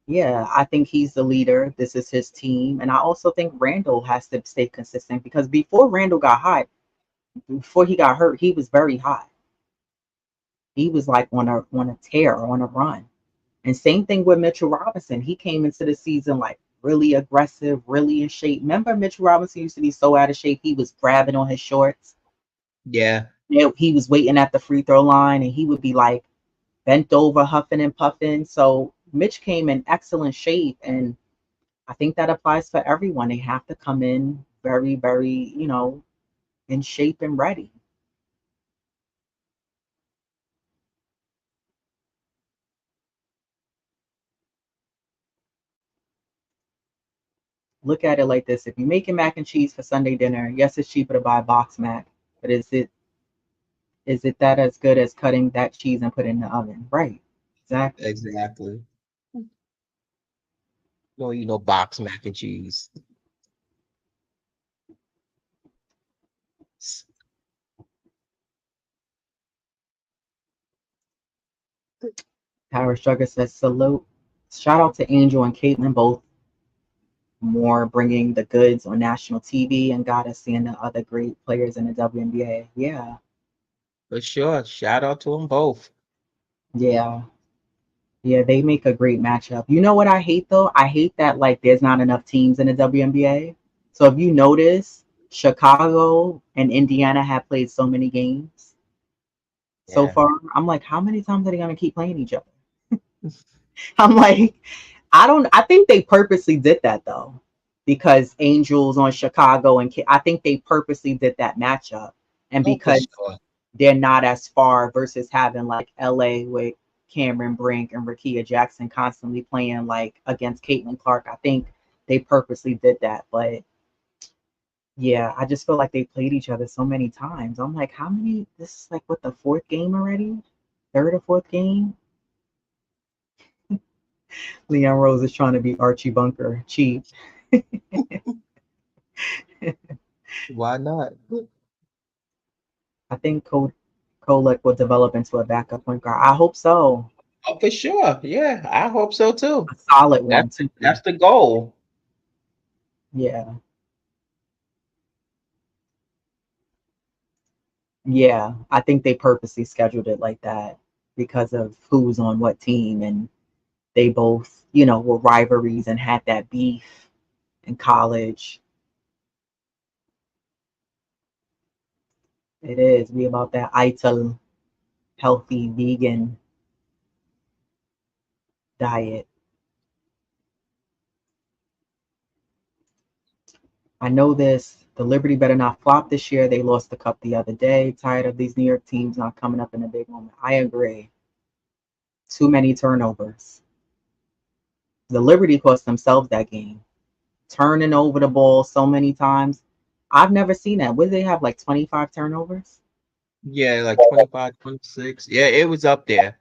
Yeah, I think he's the leader. This is his team. And I also think Randle has to stay consistent because before Randle got hot, before he got hurt, he was very hot. He was like on a tear, on a run. And same thing with Mitchell Robinson. He came into the season like really aggressive, really in shape. Remember Mitchell Robinson used to be so out of shape, he was grabbing on his shorts. Yeah. He was waiting at the free throw line and he would be like bent over, huffing and puffing. So Mitch came in excellent shape. And I think that applies for everyone. They have to come in very, very, in shape and ready. Look at it like this. If you're making mac and cheese for Sunday dinner, yes, it's cheaper to buy a box mac, but is it that as good as cutting that cheese and put it in the oven? Right. Exactly. Exactly. No, you know, box mac and cheese. Power Struggle says salute. Shout out to Angel and Caitlin, both more bringing the goods on national TV and got us seeing the other great players in the WNBA. Yeah. For sure. Shout out to them both. Yeah. Yeah, they make a great matchup. You know what I hate though? I hate that like there's not enough teams in the WNBA. So if you notice, Chicago and Indiana have played so many games so Yeah. far. I'm like, how many times are they gonna keep playing each other? I'm like, I think they purposely did that though, because Angels on Chicago and I think they purposely did that matchup, and Oh, for because sure. they're not as far versus having like LA with Cameron Brink and Rakia Jackson constantly playing like against Caitlin Clark. I think they purposely did that, but yeah, I just feel like they played each other so many times. I'm like, how many? This is like what, the fourth game already? Third or fourth game? Leon Rose is trying to be Archie Bunker cheap. Why not? I think Kolek will develop into a backup point guard. I hope so. Oh, for sure. Yeah, I hope so too. A solid That's one too. that's the goal. Yeah. Yeah. I think they purposely scheduled it like that because of who's on what team, and they both, were rivalries and had that beef in college. It is. We about that ITIL healthy vegan diet. I know this. The Liberty better not flop this year. They lost the cup the other day. Tired of these New York teams not coming up in a big moment. I agree. Too many turnovers. The Liberty cost themselves that game, turning over the ball so many times. I've never seen that. What did they have, like 25 turnovers? Yeah, like 25, 26. Yeah, it was up there.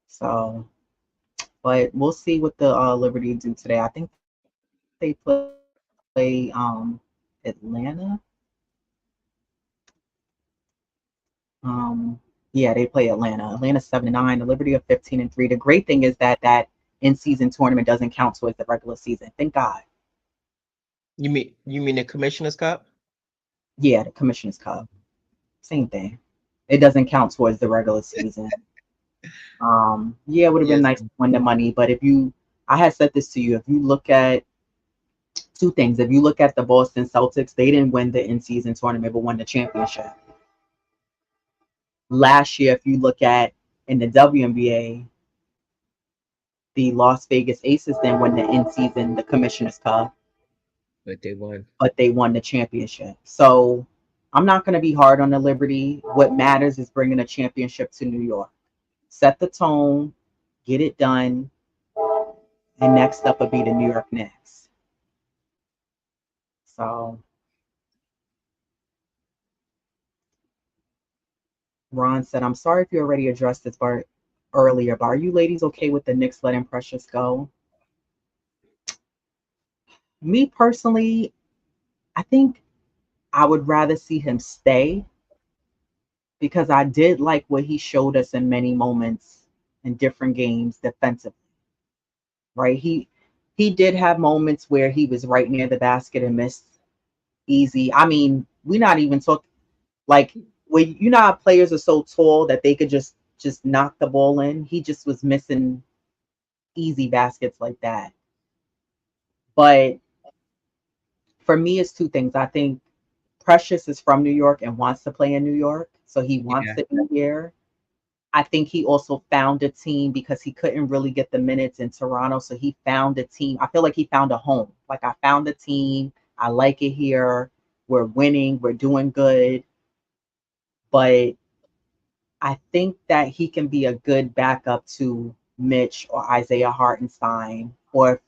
So, but we'll see what the Liberty do today. I think they play Atlanta. Yeah, they play Atlanta. Atlanta's 7-9. The Liberty are 15-3. The great thing is that in-season tournament doesn't count towards the regular season. Thank God. You mean the Commissioner's Cup? Yeah, the Commissioner's Cup, same thing. It doesn't count towards the regular season. Yeah, it would have been Yes. nice to win the money, but I had said this to you, if you look at two things, if you look at the Boston Celtics, they didn't win the in-season tournament, but won the championship. Last year, if you look at in the WNBA, the Las Vegas Aces didn't win the in-season, the Commissioner's Cup, But they won. but they won the championship. So I'm not going to be hard on the Liberty. What matters is bringing a championship to New York. Set the tone, get it done, and next up will be the New York Knicks. So Ron said, I'm sorry if you already addressed this part earlier, but are you ladies okay with the Knicks letting Precious go? Me personally, I think I would rather see him stay because I did like what he showed us in many moments in different games defensively. Right? He did have moments where he was right near the basket and missed easy. I mean, we're not even talking like when you know how players are so tall that they could just knock the ball in. He just was missing easy baskets like that. But for me, it's two things. I think Precious is from New York and wants to play in New York, so he wants Yeah. to be here. I think he also found a team because he couldn't really get the minutes in Toronto. So he found a team. I feel like he found a home. Like I found a team. I like it here. We're winning. We're doing good. But I think that he can be a good backup to Mitch or Isaiah Hartenstein, or if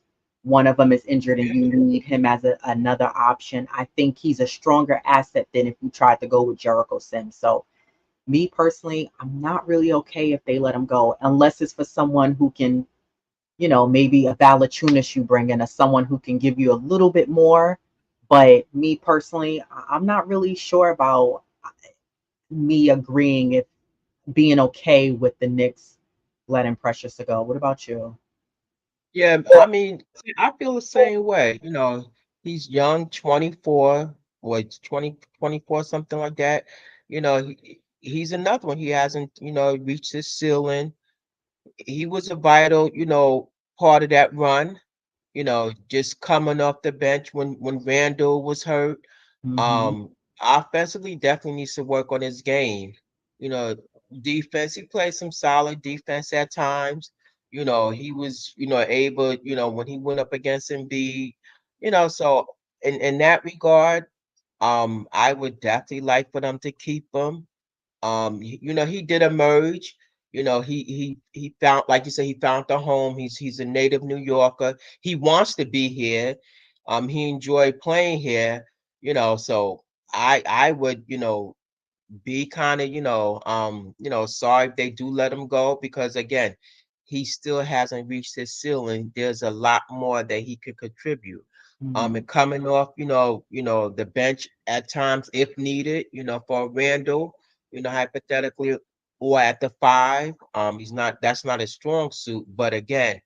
one of them is injured and you need him as another option. I think he's a stronger asset than if you tried to go with Jericho Sims. So me personally, I'm not really okay if they let him go, unless it's for someone who can, maybe a Valachunas you bring in, or someone who can give you a little bit more. But me personally, I'm not really sure about me agreeing if being okay with the Knicks letting Precious to go. What about you? Yeah, I mean, see, I feel the same way. He's young, 24, or 20, 24, something like that. He's another one. He hasn't, reached his ceiling. He was a vital, part of that run, just coming off the bench when Randle was hurt. Mm-hmm. Offensively, definitely needs to work on his game. You know, defense, he played some solid defense at times. He was, able, when he went up against Embiid, so in that regard, I would definitely like for them to keep him. He did emerge. He found, like you said, he found the home. He's a native New Yorker. He wants to be here. He enjoyed playing here. So I would, be kind of, sorry if they do let him go, because again, he still hasn't reached his ceiling. There's a lot more that he could contribute. Mm-hmm. And coming off, the bench at times if needed, for Randall, hypothetically, or at the five. That's not a strong suit, but again,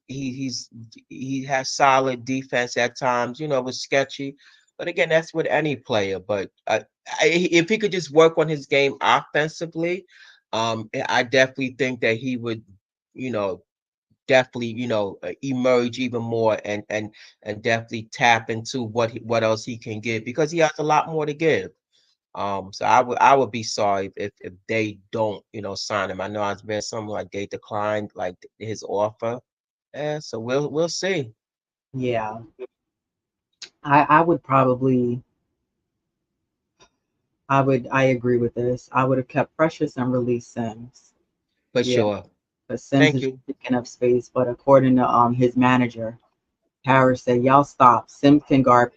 he has solid defense at times, it was sketchy. But again, that's with any player. But if he could just work on his game offensively, I definitely think that he would, you know, definitely, emerge even more and definitely tap into what else he can give, because he has a lot more to give. So I would be sorry if they don't, sign him. I know it's been something like they declined like his offer. Yeah, so we'll see. Yeah, I would probably, I agree with this. I would have kept Precious and released Sims. For Yeah, sure. but Sims Thank is you. taking up space. But according to his manager, Harris said, "Y'all stop. Sims can guard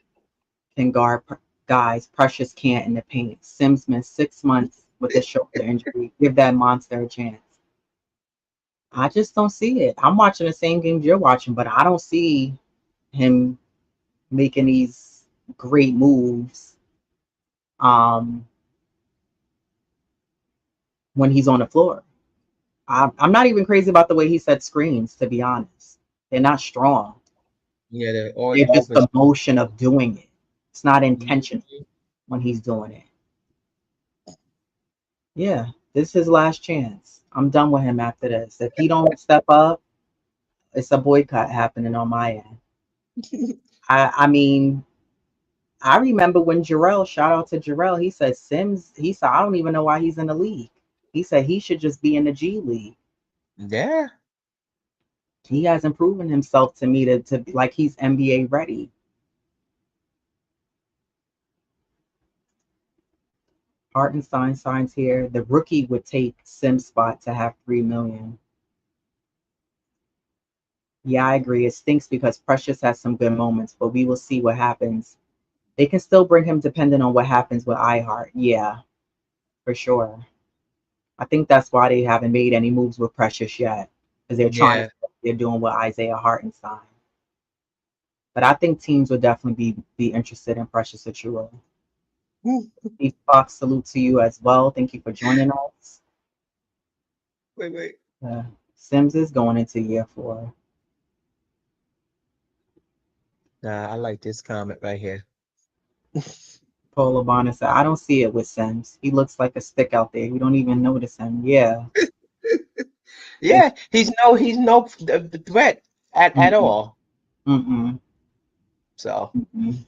guys. Precious can't in the paint. Sims missed 6 months with a shoulder injury. Give that monster a chance." I just don't see it. I'm watching the same games you're watching, but I don't see him making these great moves um, when he's on the floor. I'm not even crazy about the way he set screens, to be honest. They're not strong. Yeah, they're always They're just moving. the motion of doing it. It's not intentional Mhm. when he's doing it. Yeah, this is his last chance. I'm done with him after this. If he don't step up, it's a boycott happening on my end. I mean, I remember when Jarrell, shout out to Jarrell, he said Sims, he said, I don't even know why he's in the league. He said he should just be in the G League. Yeah. He hasn't proven himself to me to like he's NBA ready. Hartenstein signs here. The rookie would take Sims' spot to have 3 million. Yeah, I agree. It stinks because Precious has some good moments, but we will see what happens. They can still bring him depending on what happens with iHeart. Yeah, for sure. I think that's why they haven't made any moves with Precious yet, because they're trying to Yeah. see what they're doing with Isaiah Hartenstein. But I think teams would definitely be interested in Precious Achua. Wait, Steve Fox, salute to you as well. Thank you for joining us. wait. Sims is going into year 4. Nah, I like this comment right here. Paul Obama said, I don't see it with Sims. He looks like a stick out there. You don't even notice him. Yeah. Yeah, he's no threat at Mm-mm, all. mm-mm, So mm-mm.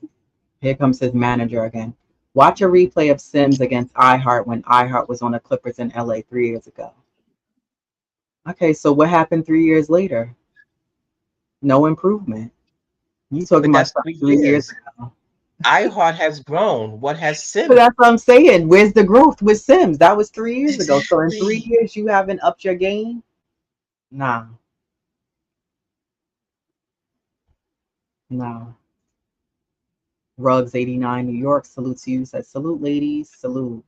Here comes his manager again. Watch a replay of Sims against iHeart when iHeart was on the Clippers in LA 3 years ago. Okay, so what happened 3 years later? No improvement. You talking but about that's stuff 3 years years. ago. iHeart has grown. What has So Sim? that's what I'm saying. Where's the growth with Sims? That was 3 years ago. So in three Exactly. years, you haven't upped your game? Nah, nah. Ruggs 89 New York, salute to you. Said, salute, ladies, salute.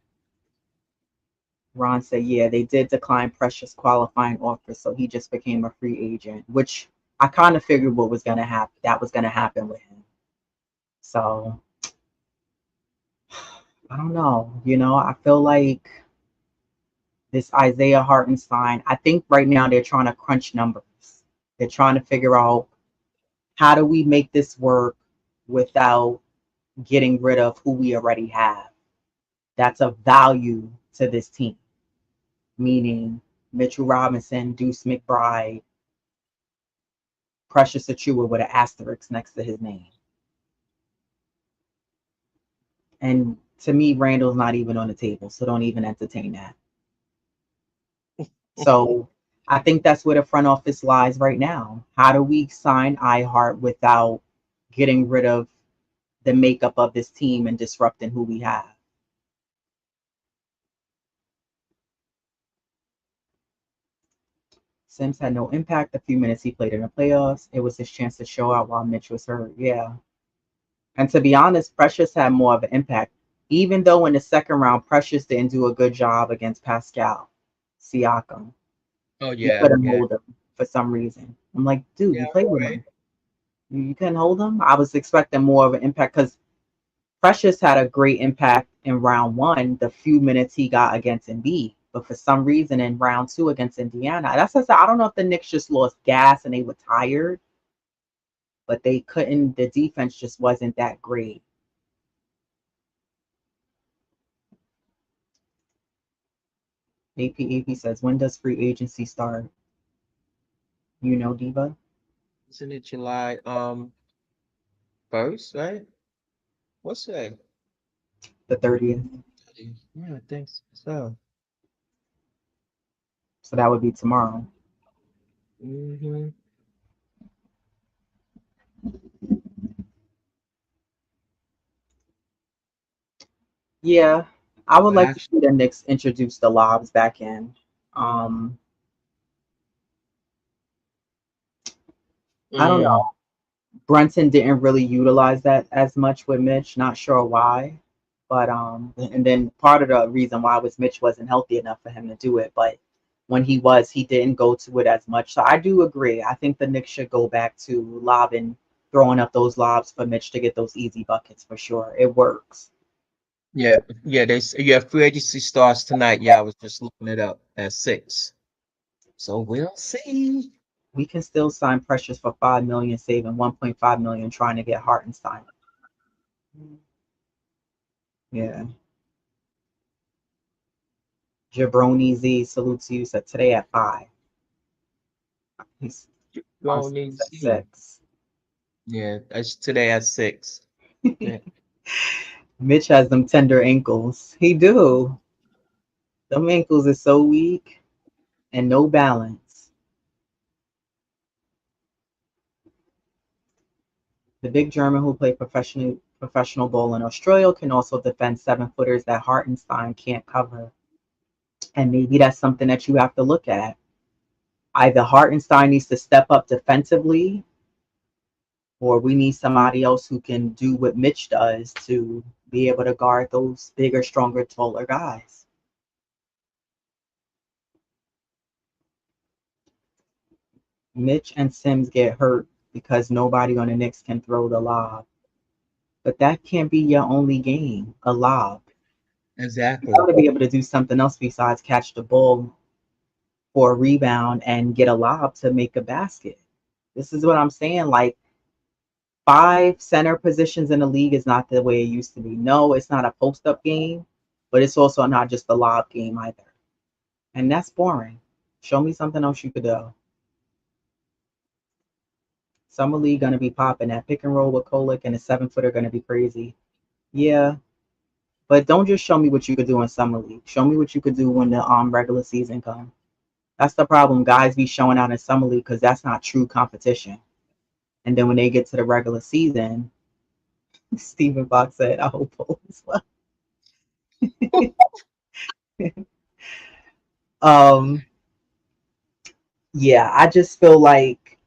Ron said, yeah, they did decline Precious qualifying offer, so he just became a free agent, which I kind of figured what was going to happen. That was going to happen with him. So I don't know. I feel like this Isaiah Hartenstein, I think right now they're trying to crunch numbers. They're trying to figure out how do we make this work without getting rid of who we already have. That's of value to this team, meaning Mitchell Robinson, Deuce McBride, Precious Achua with an asterisk next to his name. And to me, Randle's not even on the table, so don't even entertain that. So I think that's where the front office lies right now. How do we sign iHeart without getting rid of the makeup of this team and disrupting who we have? Sims had no impact the few minutes he played in the playoffs. It was his chance to show out while Mitch was hurt. Yeah. And to be honest, Precious had more of an impact. Even though in the second round, Precious didn't do a good job against Pascal Siakam. Oh You yeah, couldn't yeah, hold him for some reason. I'm like, dude, yeah. you played with Right. him. You couldn't hold him. I was expecting more of an impact because Precious had a great impact in round 1, the few minutes he got against Embiid. But for some reason in round 2 against Indiana, that's what I said. I don't know if the Knicks just lost gas and they were tired, but they couldn't, the defense just wasn't that great. AP says, when does free agency start? Diva? Isn't it July 1st, right? What's that? The 30th. Yeah, I think so. So that would be tomorrow. Mm-hmm. Yeah, I would Well, like to actually, see the Knicks introduce the lobs back in. Um, I don't know. mm, Brunson didn't really utilize that as much with Mitch. Not sure why, but and then part of the reason why was Mitch wasn't healthy enough for him to do it. But when he was, he didn't go to it as much. So I do agree. I think the Knicks should go back to lobbing, throwing up those lobs for Mitch to get those easy buckets for sure. It works. yeah. Free agency starts tonight. Yeah, I was just looking it up at 6. So we'll see. We can still sign Precious for 5 million, saving 1.5 million trying to get Hartenstein. Yeah. Jabroni Z salutes you. Said today at 5. He's on Go need at see. 6. Yeah, that's today at 6. Yeah. Mitch has them tender ankles. He do. Them ankles is so weak and no balance. The big German who played professional ball in Australia can also defend 7-footers that Hartenstein can't cover. And maybe that's something that you have to look at. Either Hartenstein needs to step up defensively, or we need somebody else who can do what Mitch does to be able to guard those bigger, stronger, taller guys. Mitch and Sims get hurt because nobody on the Knicks can throw the lob. But that can't be your only game, a lob. Exactly. You got to be able to do something else besides catch the ball for a rebound and get a lob to make a basket. This is what I'm saying. Like, 5 center positions in the league is not the way it used to be. No, it's not a post up game, but it's also not just a lob game either. And that's boring. Show me something else you could do. Summer League gonna be popping. That pick and roll with Kolek and a 7-footer gonna be crazy. Yeah, but don't just show me what you could do in Summer League. Show me what you could do when the regular season comes. That's the problem. Guys be showing out in Summer League because that's not true competition. And then when they get to the regular season, Stephen Fox said, I hope Paul as well. Yeah, I just feel like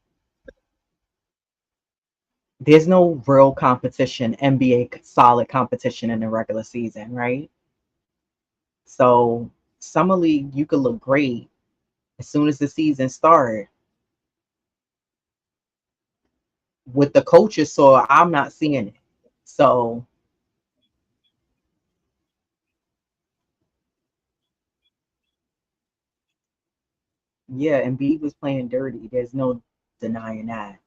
there's no real competition, NBA solid competition in the regular season, right? So Summer League, you could look great as soon as the season started. With the coaches, so I'm not seeing it. So yeah, Embiid was playing dirty. There's no denying that.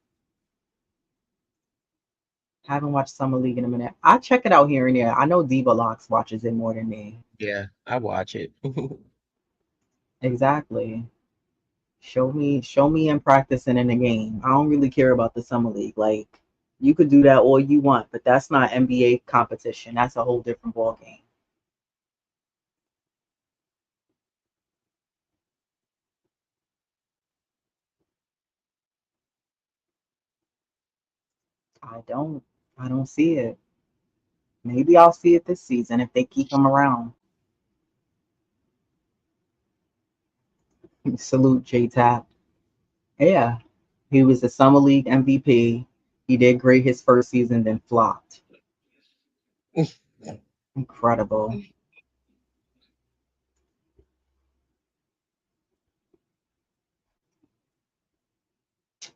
Haven't watched Summer League in a minute. I check it out here and there. I know Diva Locks watches it more than me. Yeah, I watch it. Exactly. Show me in practice and in the game. I don't really care about the Summer League. Like, you could do that all you want, but that's not NBA competition. That's a whole different ball game. I don't I don't see it. Maybe I'll see it this season if they keep him around. Salute J Tap. Yeah. He was the Summer League MVP. He did great his first season, then flopped. Incredible.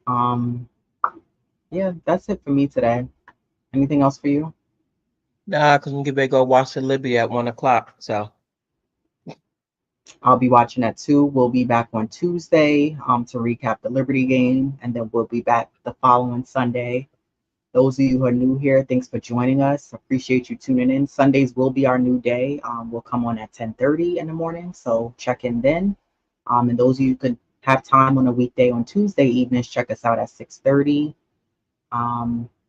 Um, yeah, that's it for me today. Anything else for you? Nah, because we get ready to go watch the Libby at 1 o'clock. So I'll be watching that too. We'll be back on Tuesday to recap the Liberty game, and then we'll be back the following Sunday. Those of you who are new here, thanks for joining us. Appreciate you tuning in. Sundays will be our new day. We'll come on at 10:30 in the morning, so check in then. And those of you who could have time on a weekday on Tuesday evenings, check us out at 6:30.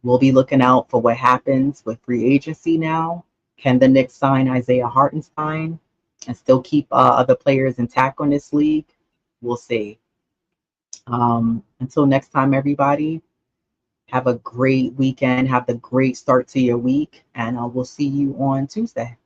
We'll be looking out for what happens with free agency now. Can the Knicks sign Isaiah Hartenstein and still keep other players intact on this league? We'll see. Until next time, everybody, have a great weekend. Have the great start to your week, and we'll see you on Tuesday.